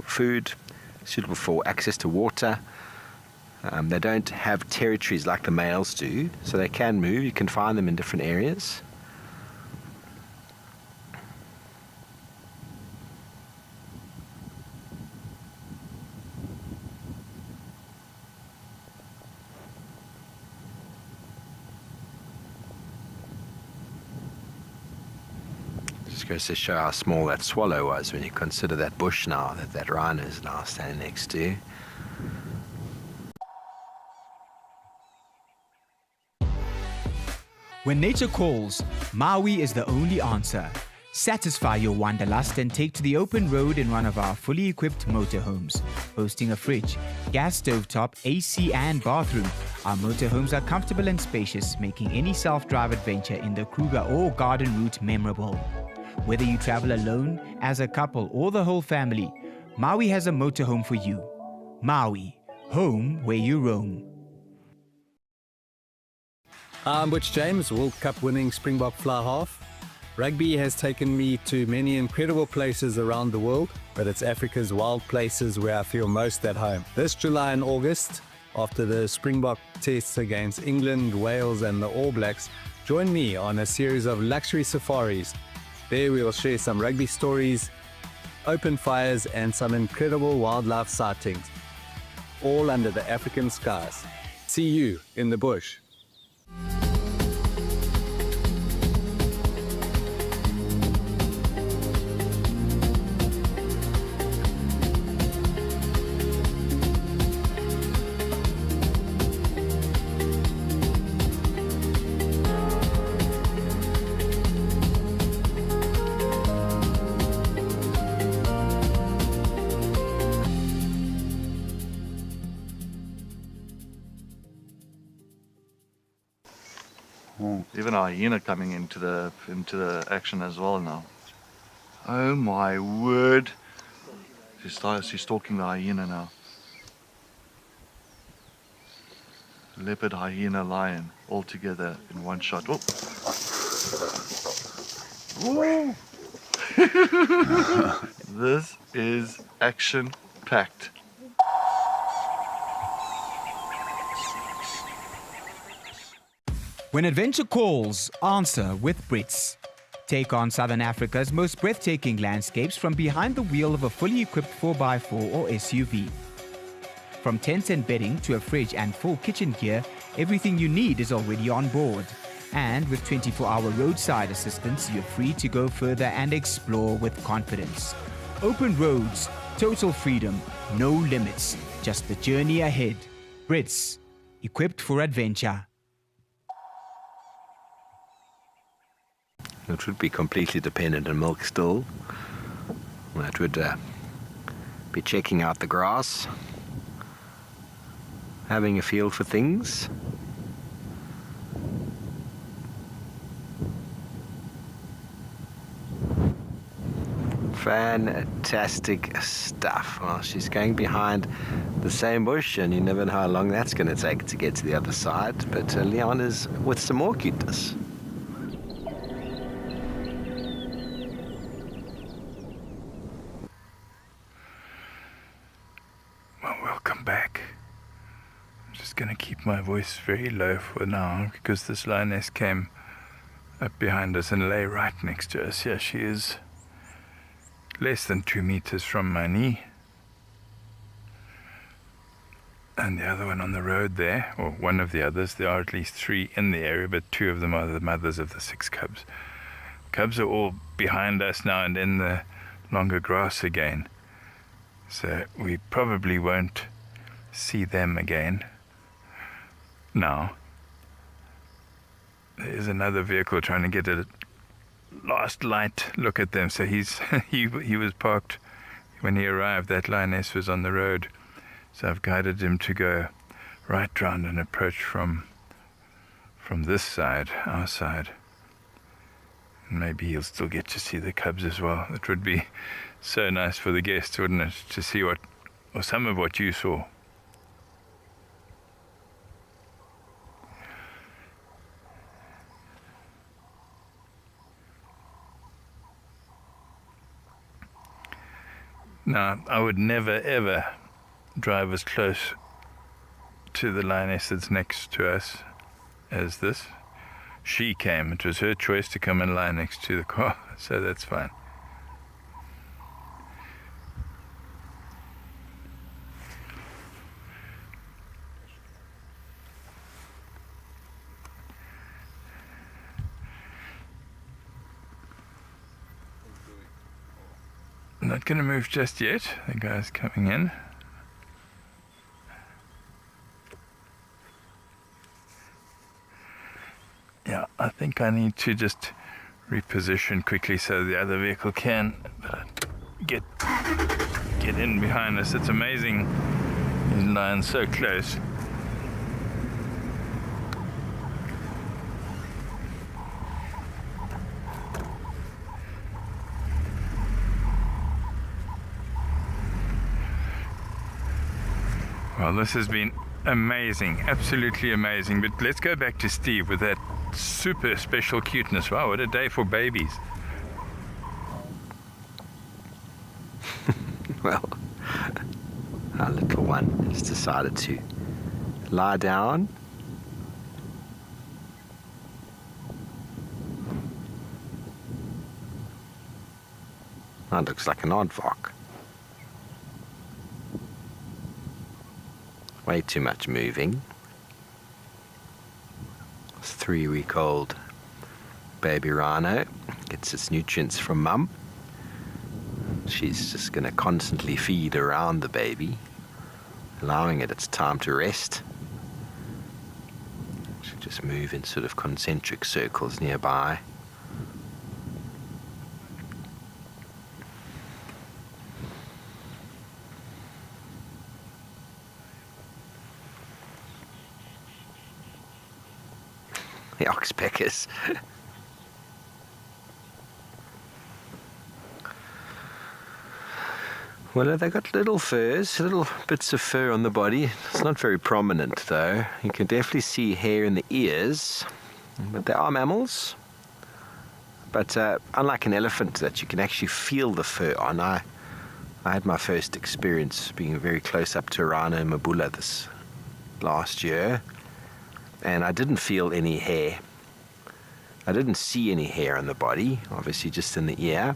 food, suitable for access to water. They don't have territories like the males do, so they can move. You can find them in different areas. Just goes to show how small that swallow was when you consider that bush now that rhino is now standing next to. When nature calls, Maui is the only answer. Satisfy your wanderlust and take to the open road in one of our fully equipped motorhomes. Boasting a fridge, gas stovetop, AC and bathroom, our motorhomes are comfortable and spacious, making any self-drive adventure in the Kruger or garden route memorable. Whether you travel alone, as a couple or the whole family, Maui has a motorhome for you. Maui, home where you roam. I'm Butch James, World Cup winning Springbok fly half. Rugby has taken me to many incredible places around the world, but it's Africa's wild places where I feel most at home. This July and August, after the Springbok tests against England, Wales and the All Blacks, join me on a series of luxury safaris. There we will share some rugby stories, open fires and some incredible wildlife sightings, all under the African skies. See you in the bush. Even a hyena coming into the action as well now. Oh my word! She's stalking the hyena now. Leopard, hyena, lion, all together in one shot. Oh! Whoa! This is action-packed. When adventure calls, answer with Brits. Take on Southern Africa's most breathtaking landscapes from behind the wheel of a fully equipped 4x4 or SUV. From tents and bedding to a fridge and full kitchen gear, everything you need is already on board. And with 24-hour roadside assistance, you're free to go further and explore with confidence. Open roads, total freedom, no limits, just the journey ahead. Brits, equipped for adventure. It would be completely dependent on milk still. That would be checking out the grass, having a feel for things. Fantastic stuff. Well, she's going behind the same bush, and you never know how long that's going to take to get to the other side. But Leon is with some more cuteness. Going to keep my voice very low for now because this lioness came up behind us and lay right next to us. Here she is, less than 2 meters from my knee, and the other one on the road there, or one of the others. There are at least 3 in the area, but 2 of them are the mothers of the 6 cubs. Cubs are all behind us now and in the longer grass again, so we probably won't see them again. Now, there's another vehicle trying to get a last light look at them. So he was parked when he arrived. That lioness was on the road, so I've guided him to go right round and approach from this side, our side. And maybe he'll still get to see the cubs as well. It would be so nice for the guests, wouldn't it, to see what, or some of what you saw. Now, I would never ever drive as close to the lioness that's next to us as this. She came. It was her choice to come and lie next to the car, so that's fine. Not going to move just yet. The guy's coming in. Yeah, I think I need to just reposition quickly so the other vehicle can get in behind us. It's amazing. These lions so close. Well, this has been amazing, absolutely amazing. But let's go back to Steve with that super special cuteness. Wow, what a day for babies. Well, our little one has decided to lie down. That looks like an aardvark. Way too much moving. 3-week-old baby rhino gets its nutrients from mum. She's just going to constantly feed around the baby, allowing it its time to rest. She'll just move in sort of concentric circles nearby. The oxpeckers. Well, they got little furs, little bits of fur on the body. It's not very prominent though. You can definitely see hair in the ears, but they are mammals. But unlike an elephant that you can actually feel the fur on, I had my first experience being very close up to a rhino in Mabula this last year. And I didn't feel any hair. I didn't see any hair on the body, obviously just in the ear.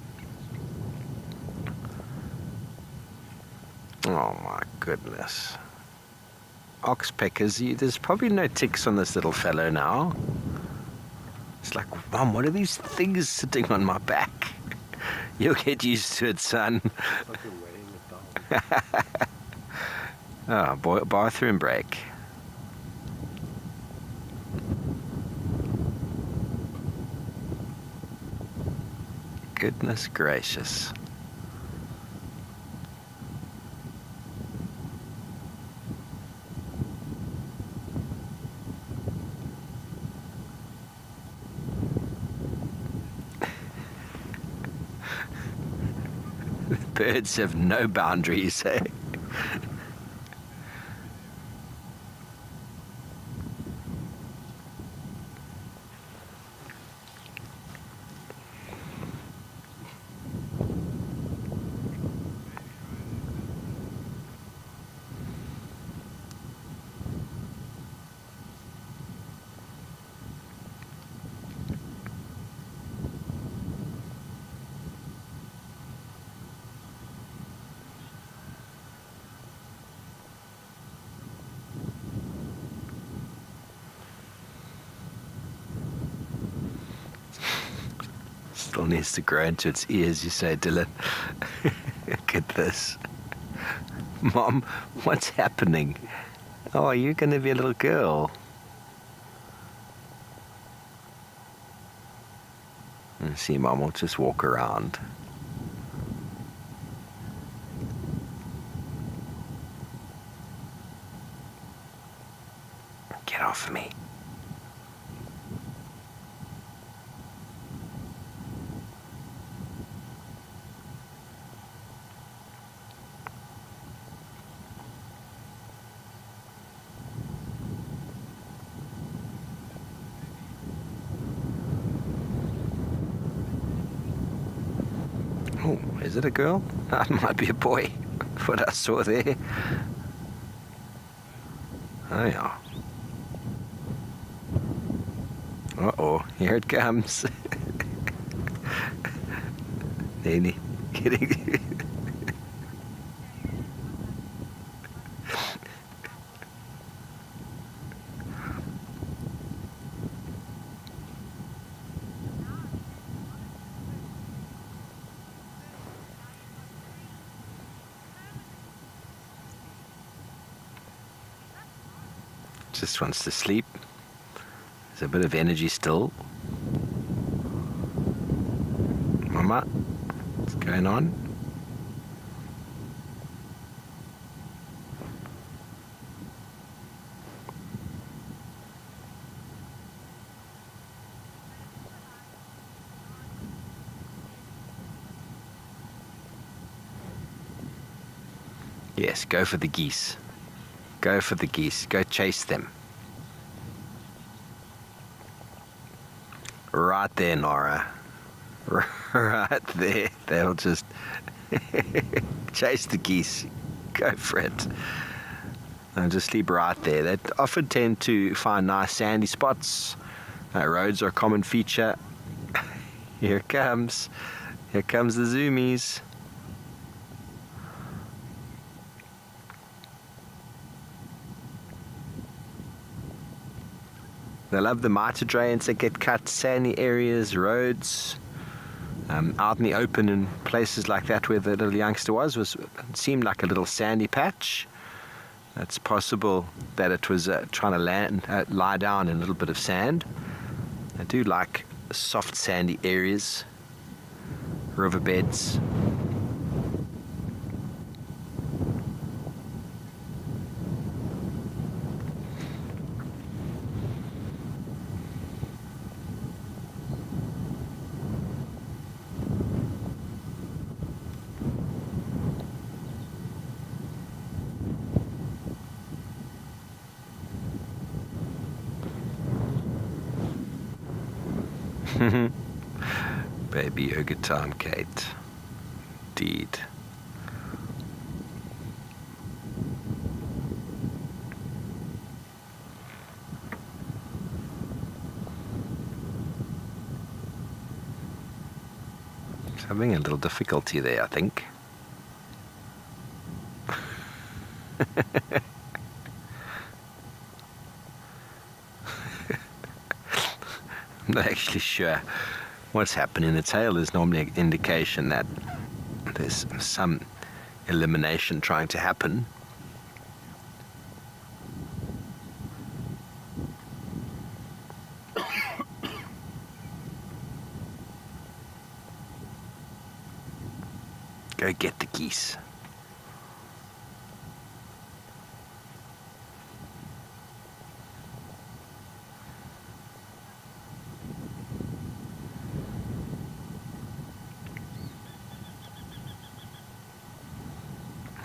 Oh my goodness. Oxpeckers, there's probably no ticks on this little fellow now. It's like, Mom, what are these things sitting on my back? You'll get used to it, son. Oh, boy, bathroom break. Goodness gracious. Birds have no boundaries, eh? Still needs to grow into its ears, you say, Dylan. Look at this. Mom, what's happening? Oh, you're going to be a little girl. And see, Mom will just walk around. Get off me. Oh, is it a girl? That might be a boy, what I saw there. Oh yeah. Uh-oh, here it comes. Nearly getting... Just wants to sleep. There's a bit of energy still. Mama, what's going on? Yes, go for the geese. Go for the geese. Go chase them. Right there, Nora. Right there. They'll just chase the geese. Go for it. They'll just sleep right there. They often tend to find nice sandy spots. Roads are a common feature. Here it comes. Here comes the zoomies. They love the mitre drains that get cut, sandy areas, roads. Out in the open in places like that where the little youngster was seemed like a little sandy patch. It's possible that it was trying to lie down in a little bit of sand. I do like soft sandy areas, riverbeds. Baby yoga time, Kate. Indeed. It's having a little difficulty there, I think. I'm not actually sure what's happening. The tail is normally an indication that there's some elimination trying to happen. Go get the geese.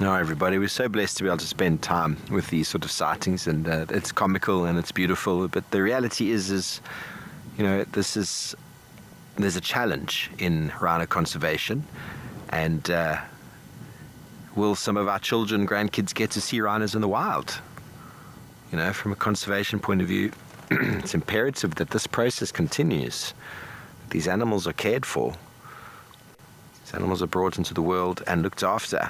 No, everybody, we're so blessed to be able to spend time with these sort of sightings, and it's comical and it's beautiful, but the reality is you know, there's a challenge in rhino conservation, and will some of our children, grandkids get to see rhinos in the wild? You know, from a conservation point of view, it's imperative that this process continues. These animals are cared for. These animals are brought into the world and looked after.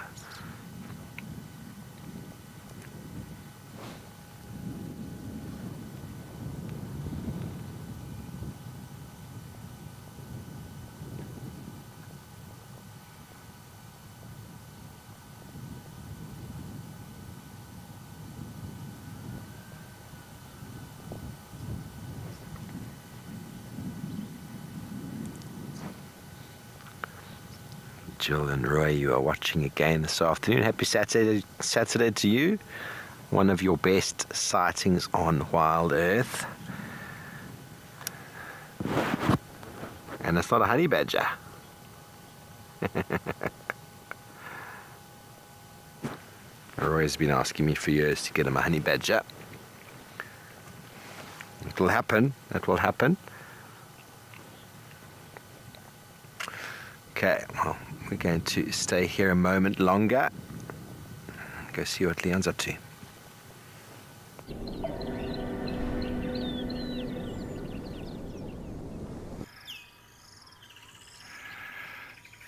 Jill and Roy, you are watching again this afternoon. Happy Saturday to you. One of your best sightings on Wild Earth. And it's not a honey badger. Roy's been asking me for years to get him a honey badger. It will happen. It will happen. Okay, well, we're going to stay here a moment longer. Go see what Leon's up to.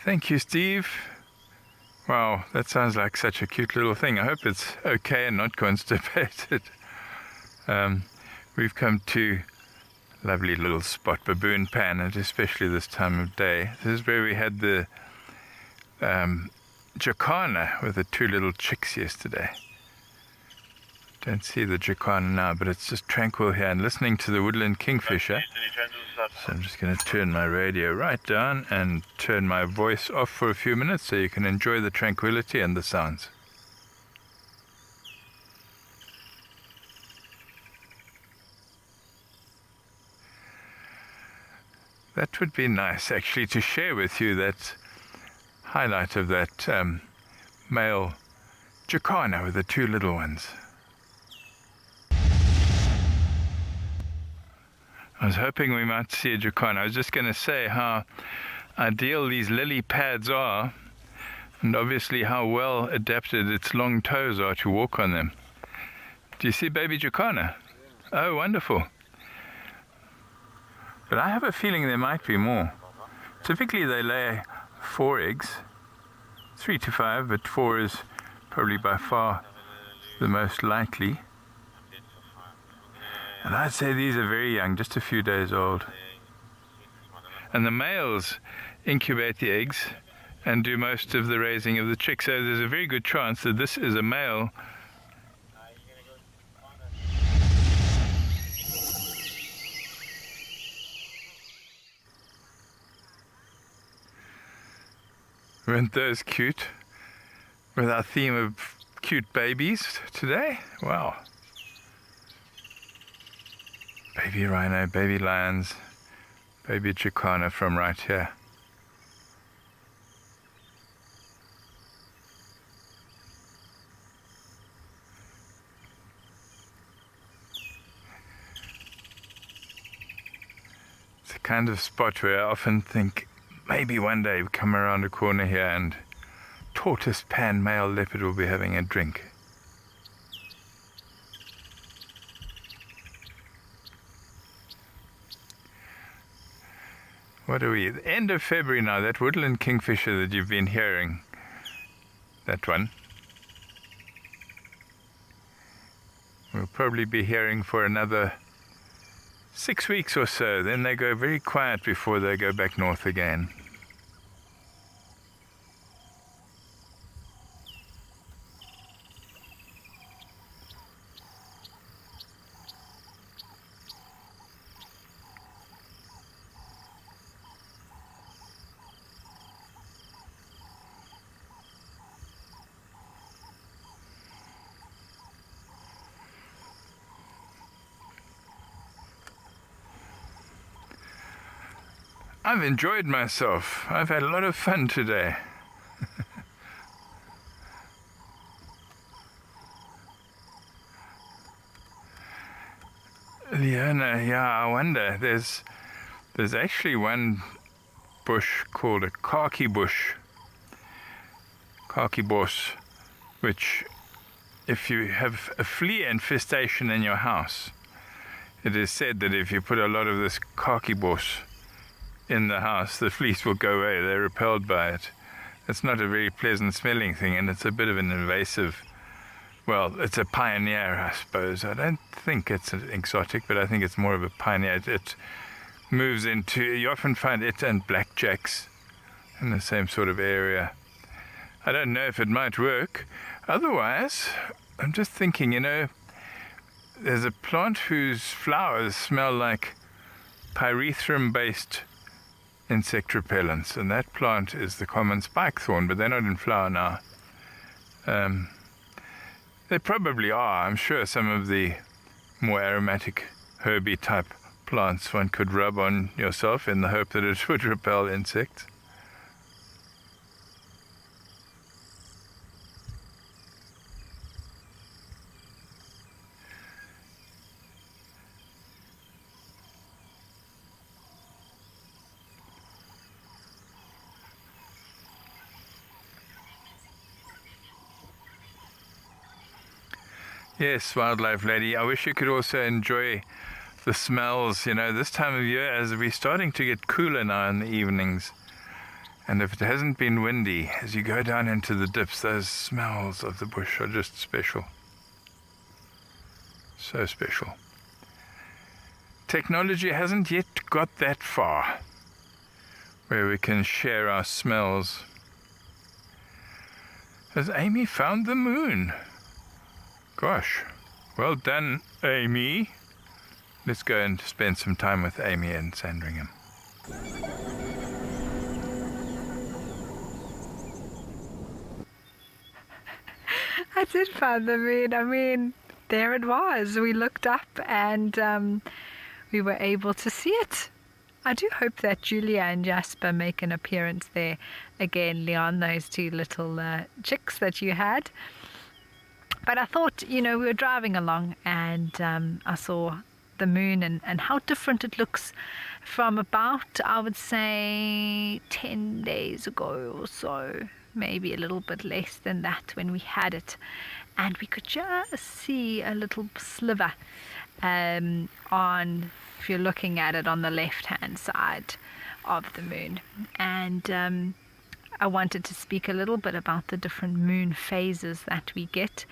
Thank you, Steve. Wow, that sounds like such a cute little thing. I hope it's okay and not constipated. We've come to lovely little spot, Baboon Pan, and especially this time of day. This is where we had the jacana with the two little chicks yesterday. Don't see the jacana now, but it's just tranquil here, and listening to the woodland kingfisher. So I'm just going to turn my radio right down and turn my voice off for a few minutes so you can enjoy the tranquility and the sounds. That would be nice, actually, to share with you that highlight of that male jacana with the two little ones. I was hoping we might see a jacana. I was just going to say how ideal these lily pads are, and obviously how well adapted its long toes are to walk on them. Do you see baby jacana? Oh, wonderful. But I have a feeling there might be more. Typically they lay 4 eggs, 3 to 5, but 4 is probably by far the most likely. And I'd say these are very young, just a few days old. And the males incubate the eggs and do most of the raising of the chicks. So there's a very good chance that this is a male. Weren't those cute? With our theme of cute babies today? Wow. Baby rhino, baby lions, baby jacana from right here. It's a kind of spot where I often think maybe one day we come around a corner here and tortoise pan male leopard will be having a drink. What are we? The end of February now. That woodland kingfisher that you've been hearing, that one, we'll probably be hearing for another 6 weeks or so. Then they go very quiet before they go back north again. I've enjoyed myself. I've had a lot of fun today. Leona, yeah, I wonder. There's actually one bush called a khaki bush, which, if you have a flea infestation in your house, it is said that if you put a lot of this khaki bush in the house, the fleas will go away. They're repelled by it. It's not a very pleasant smelling thing, and it's a bit of an invasive, well, it's a pioneer, I suppose. I don't think it's an exotic, but I think it's more of a pioneer. It moves into, you often find it and blackjacks in the same sort of area. I don't know if it might work. Otherwise, I'm just thinking, you know, there's a plant whose flowers smell like pyrethrum-based insect repellents, and that plant is the common spike thorn, but they're not in flower now. They probably are. I'm sure some of the more aromatic herby type plants one could rub on yourself in the hope that it would repel insects. Yes, wildlife lady, I wish you could also enjoy the smells, you know, this time of year as we're starting to get cooler now in the evenings. And if it hasn't been windy, as you go down into the dips, those smells of the bush are just special. So special. Technology hasn't yet got that far where we can share our smells. Has Amy found the moon? Gosh, well done, Amy. Let's go and spend some time with Amy in Sandringham. I did find the moon. I mean, there it was. We looked up and we were able to see it. I do hope that Julia and Jasper make an appearance there again, Leon, those two little chicks that you had. But I thought, we were driving along and I saw the moon and how different it looks from about, I would say, 10 days ago or so. Maybe a little bit less than that when we had it. And we could just see a little sliver if you're looking at it on the left-hand side of the moon. And I wanted to speak a little bit about the different moon phases that we get.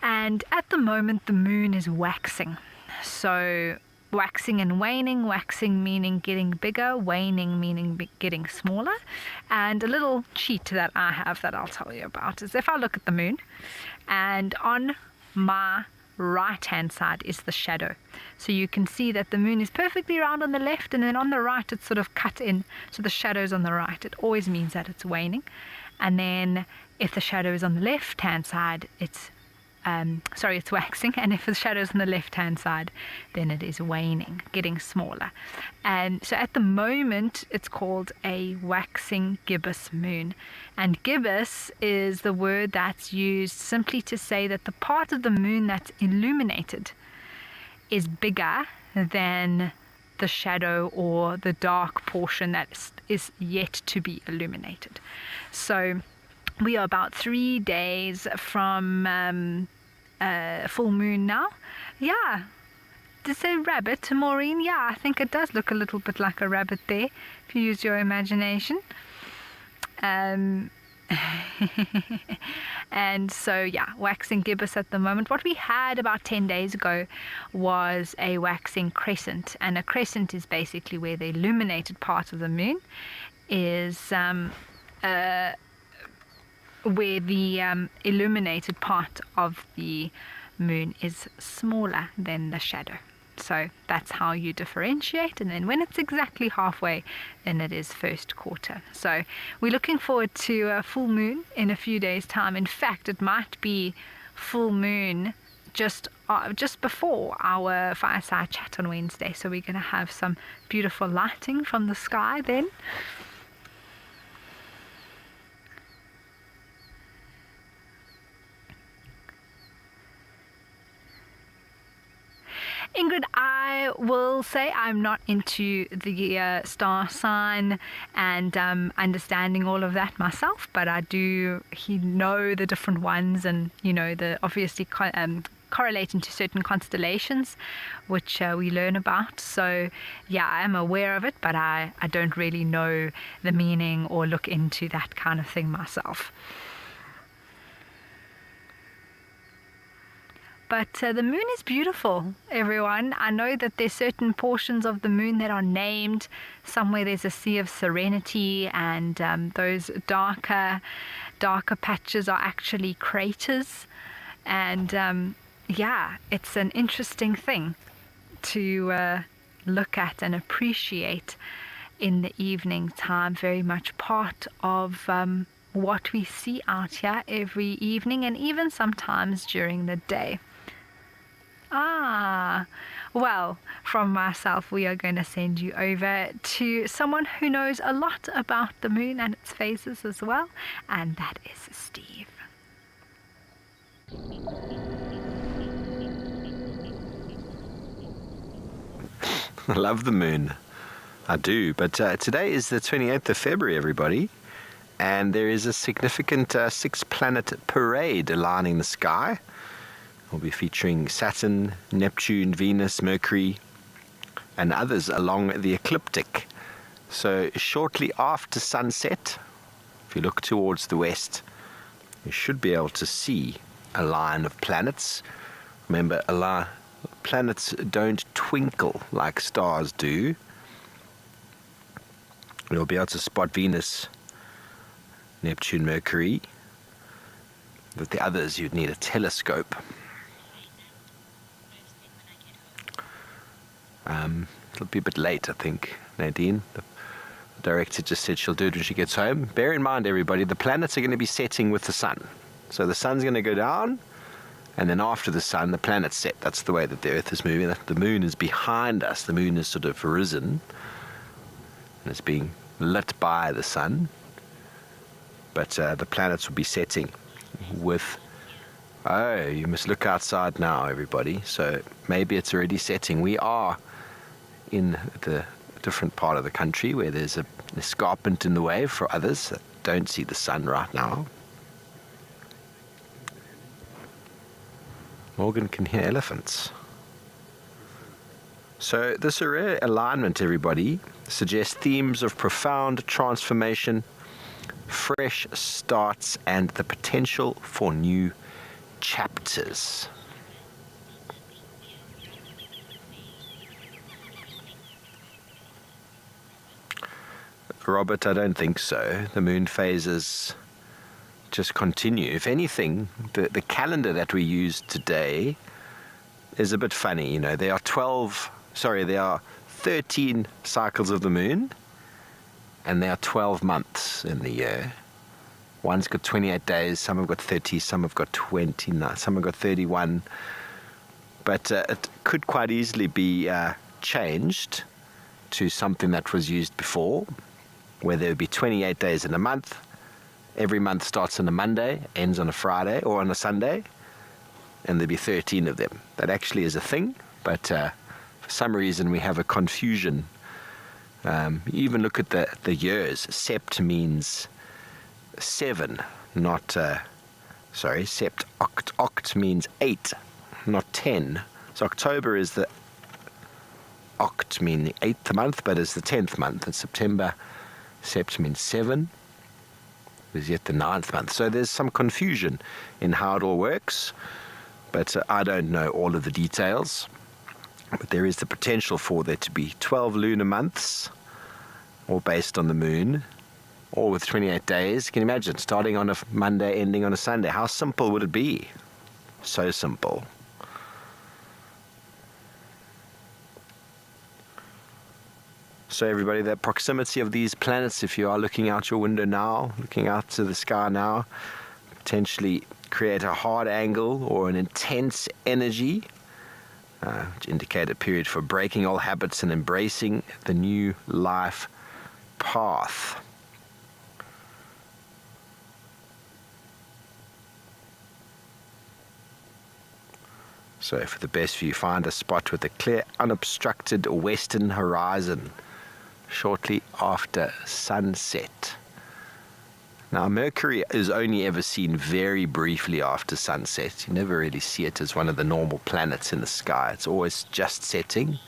And at the moment, the moon is waxing. So waxing and waning, waxing meaning getting bigger, waning meaning getting smaller. And a little cheat that I have that I'll tell you about is if I look at the moon, and on my right hand side is the shadow. So you can see that the moon is perfectly round on the left, and then on the right it's sort of cut in, so the shadow's on the right. It always means that it's waning. And then if the shadow is on the left hand side, it's waxing, and if the shadow's on the left hand side, then it is waning, getting smaller. And so at the moment it's called a waxing gibbous moon, and gibbous is the word that's used simply to say that the part of the moon that's illuminated is bigger than the shadow or the dark portion that is yet to be illuminated. So we are about 3 days from full moon now. Yeah. Did it say rabbit, Maureen? Yeah, I think it does look a little bit like a rabbit there, if you use your imagination. And so, yeah, waxing gibbous at the moment. What we had about 10 days ago was a waxing crescent. And a crescent is basically where the illuminated part of the moon is where the illuminated part of the moon is smaller than the shadow. So that's how you differentiate. And then when it's exactly halfway, then it is first quarter. So we're looking forward to a full moon in a few days' time. In fact, it might be full moon just before our fireside chat on Wednesday. So we're going to have some beautiful lighting from the sky then. Ingrid, I will say I'm not into the star sign and understanding all of that myself, but I do know the different ones, and the obviously correlating to certain constellations, which we learn about. So yeah, I am aware of it, but I don't really know the meaning or look into that kind of thing myself. But the moon is beautiful, everyone. I know that there's certain portions of the moon that are named. Somewhere there's a sea of serenity, and those darker patches are actually craters. And yeah, it's an interesting thing to look at and appreciate in the evening time. Very much part of what we see out here every evening, and even sometimes during the day. Well, from myself, we are going to send you over to someone who knows a lot about the moon and its phases as well, and that is Steve. I love the moon. I do. But today is the 28th of February, everybody, and there is a significant six-planet parade lining the sky. We'll be featuring Saturn, Neptune, Venus, Mercury, and others along the ecliptic. So shortly after sunset, if you look towards the west, you should be able to see a line of planets. Remember, planets don't twinkle like stars do. You'll be able to spot Venus, Neptune, Mercury. But the others, you'd need a telescope. It'll be a bit late, I think, Nadine. The director just said she'll do it when she gets home. Bear in mind, everybody, the planets are going to be setting with the sun. So the sun's going to go down, and then after the sun, the planets set. That's the way that the Earth is moving. The moon is behind us. The moon is sort of risen, and it's being lit by the sun. But the planets will be setting with... Oh, you must look outside now, everybody. So maybe it's already setting. We are in the different part of the country where there's an escarpment in the way for others that don't see the sun right now. Morgan can hear elephants. So this rare alignment, everybody, suggests themes of profound transformation, fresh starts, and the potential for new chapters. Robert, I don't think so. The moon phases just continue. If anything, the calendar that we use today is a bit funny. You know, there are 13 cycles of the moon, and there are 12 months in the year. One's got 28 days, some have got 30, some have got 29, some have got 31. But it could quite easily be changed to something that was used before, where there would be 28 days in a month. Every month starts on a Monday, ends on a Friday or on a Sunday, and there'd be 13 of them. That actually is a thing, but for some reason we have a confusion. Even look at the years. Sept means 7, not, sept, oct means 8, not 10. So October is the oct, mean the 8th month, but it's the 10th month. And September, sept means 7. Is yet the 9th month. So there's some confusion in how it all works, but I don't know all of the details. But there is the potential for there to be 12 lunar months, all based on the moon, all with 28 days. Can you imagine starting on a Monday, ending on a Sunday? How simple would it be? So simple. So everybody, the proximity of these planets, if you are looking out your window now, looking out to the sky now, potentially create a hard angle or an intense energy, which indicate a period for breaking all habits and embracing the new life path. So for the best view, find a spot with a clear, unobstructed western horizon shortly after sunset. Now, Mercury is only ever seen very briefly after sunset. You never really see it as one of the normal planets in the sky. It's always just setting.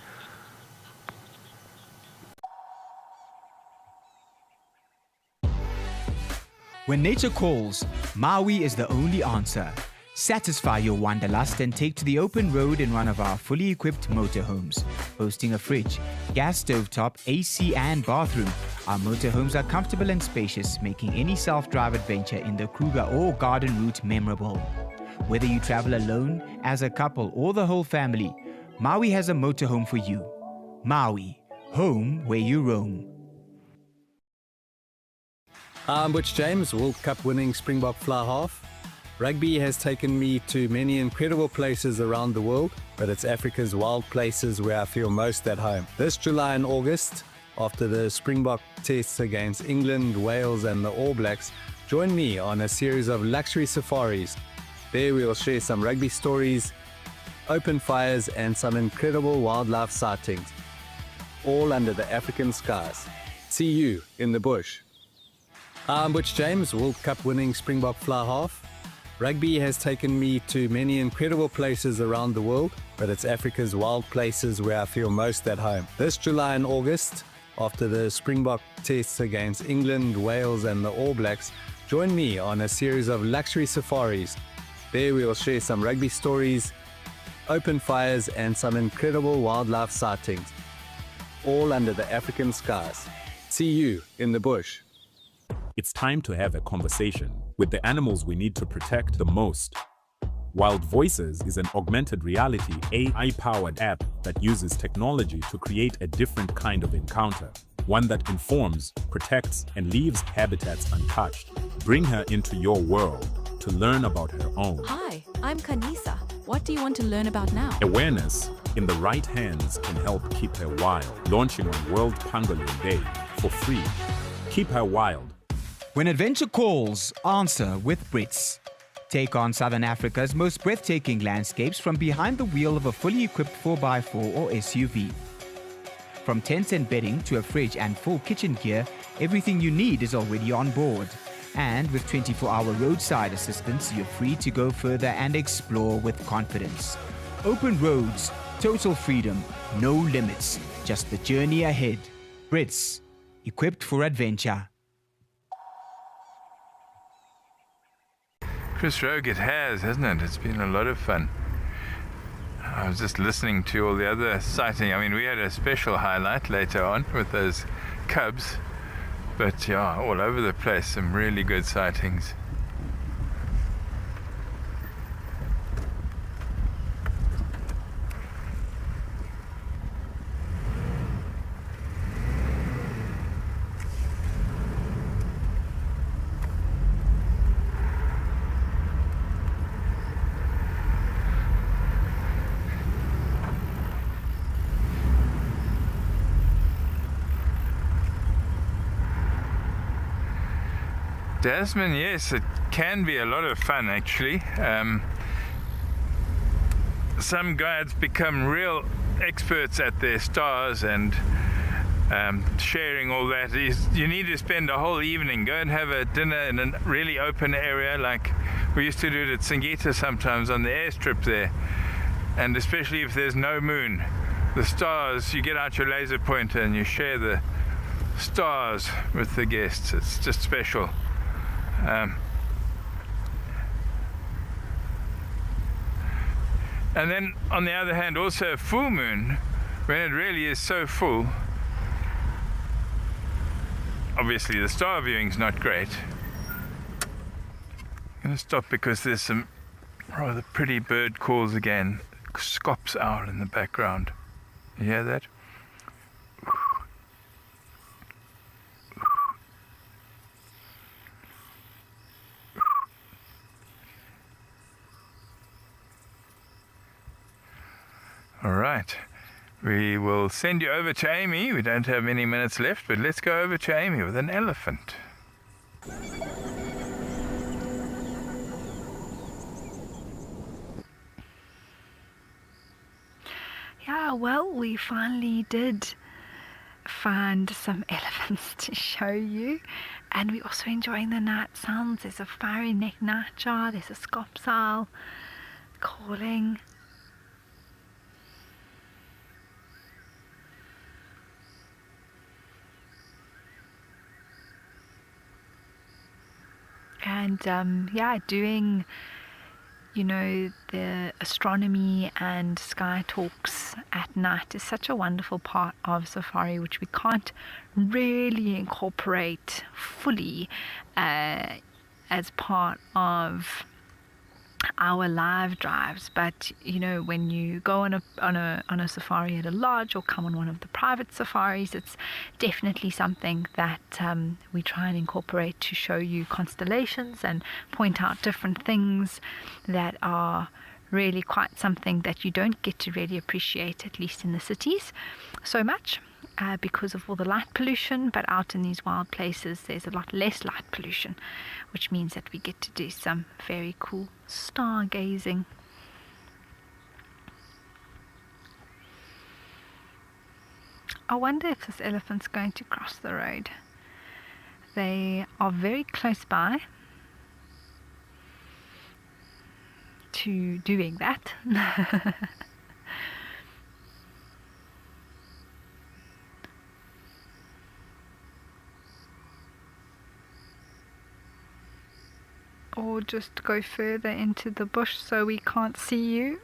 When nature calls, Maui is the only answer. Satisfy your wanderlust and take to the open road in one of our fully equipped motorhomes. Boasting a fridge, gas stovetop, AC and bathroom, our motorhomes are comfortable and spacious, making any self-drive adventure in the Kruger or garden route memorable. Whether you travel alone, as a couple or the whole family, Maui has a motorhome for you. Maui, home where you roam. I'm Butch James, World Cup winning Springbok fly half. Rugby has taken me to many incredible places around the world, but it's Africa's wild places where I feel most at home. This July and August, after the Springbok tests against England, Wales and the All Blacks, join me on a series of luxury safaris. There we'll share some rugby stories, open fires and some incredible wildlife sightings, all under the African skies. See you in the bush. I'm Butch James, World Cup winning Springbok fly half. Rugby has taken me to many incredible places around the world, but it's Africa's wild places where I feel most at home. This July and August, After the Springbok tests against England, Wales and the All Blacks, join me on a series of luxury safaris. There we will share some rugby stories, open fires and some incredible wildlife sightings, all under the African skies. See you in the bush. It's time to have a conversation with the animals we need to protect the most. Wild Voices is an augmented reality AI-powered app that uses technology to create a different kind of encounter, one that informs, protects, and leaves habitats untouched. Bring her into your world to learn about her own. Hi, I'm Kanisa. What do you want to learn about now? Awareness in the right hands can help keep her wild. Launching on World Pangolin Day for free. Keep her wild. When adventure calls, answer with Brits. Take on Southern Africa's most breathtaking landscapes from behind the wheel of a fully equipped 4x4 or SUV. From tents and bedding to a fridge and full kitchen gear, everything you need is already on board. And with 24-hour roadside assistance, you're free to go further and explore with confidence. Open roads, total freedom, no limits, just the journey ahead. Brits, equipped for adventure. Chris Rogue, it has, hasn't it? It's been a lot of fun. I was just listening to all the other sighting. I mean, we had a special highlight later on with those cubs, but yeah, all over the place, some really good sightings. Desmond, yes, it can be a lot of fun actually. Some guides become real experts at their stars and sharing all that. You need to spend a whole evening, go and have a dinner in a really open area like we used to do it at Singita sometimes on the airstrip there. And especially if there's no moon, the stars, you get out your laser pointer and you share the stars with the guests. It's just special. And then on the other hand, also a full moon, when it really is so full, obviously the star viewing's not great. I'm going to stop because there's some rather pretty bird calls again. Scops owl in the background. You hear that? All right, we will send you over to Amy. We don't have many minutes left, but let's go over to Amy with an elephant. Yeah, well, we finally did find some elephants to show you, and we're also enjoying the night sounds. There's a fiery neck nightjar, there's a scops owl calling. And yeah, doing, you know, the astronomy and sky talks at night is such a wonderful part of safari, which we can't really incorporate fully as part of our live drives. But you know, when you go on a safari at a lodge or come on one of the private safaris, it's definitely something that we try and incorporate to show you constellations and point out different things that are really quite something that you don't get to really appreciate, at least in the cities, so much because of all the light pollution. But out in these wild places there's a lot less light pollution, which means that we get to do some very cool stargazing. I wonder if this elephant's going to cross the road. They are very close by to doing that. or just go further into the bush so we can't see you.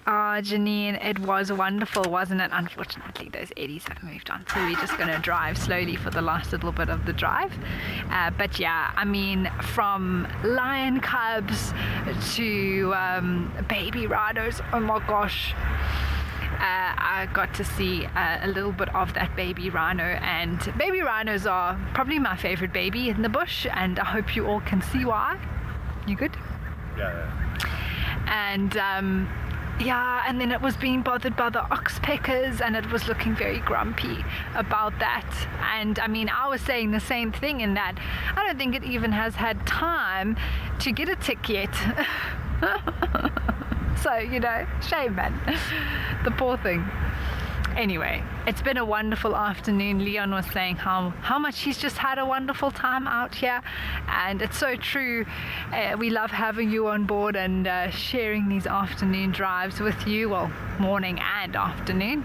Oh, Janine, it was wonderful, wasn't it? Unfortunately, those eddies have moved on, so we're just going to drive slowly for the last little bit of the drive. But yeah, I mean, from lion cubs to baby rhinos, oh my gosh. I got to see a little bit of that baby rhino, and baby rhinos are probably my favorite baby in the bush, and I hope you all can see why. You good? Yeah. And yeah, and then it was being bothered by the oxpeckers, and it was looking very grumpy about that. And I mean, I was saying the same thing, in that I don't think it even has had time to get a tick yet. So, you know, shame, man. The poor thing. Anyway, it's been a wonderful afternoon. Leon was saying how much he's just had a wonderful time out here, and it's so true. We love having you on board and sharing these afternoon drives with you, well, morning and afternoon.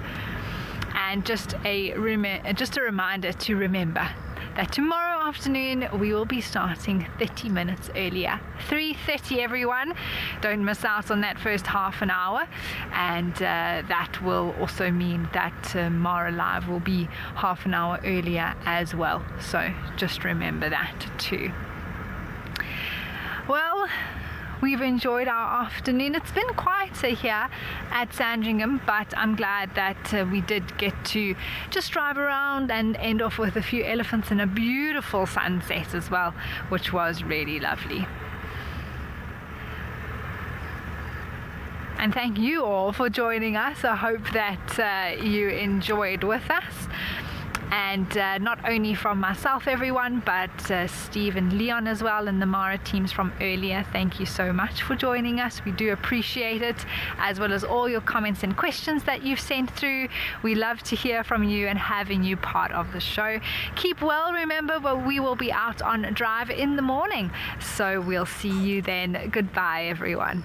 And just a reminder to remember that tomorrow afternoon we will be starting 30 minutes earlier. 3:30, everyone. Don't miss out on that first half an hour. And that will also mean that MaraLIVE will be half an hour earlier as well. So just remember that too. Well, we've enjoyed our afternoon. It's been quieter here at Sandringham, but I'm glad that we did get to just drive around and end off with a few elephants and a beautiful sunset as well, which was really lovely. And thank you all for joining us. I hope that you enjoyed with us. And not only from myself, everyone, but Steve and Leon as well, and the Mara teams from earlier. Thank you so much for joining us. We do appreciate it, as well as all your comments and questions that you've sent through. We love to hear from you and having you part of the show. Keep well, remember, but we will be out on drive in the morning. So we'll see you then. Goodbye, everyone.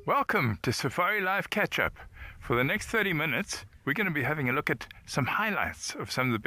Welcome to SafariLIVE Catch-Up. For the next 30 minutes, we're going to be having a look at some highlights of some of the best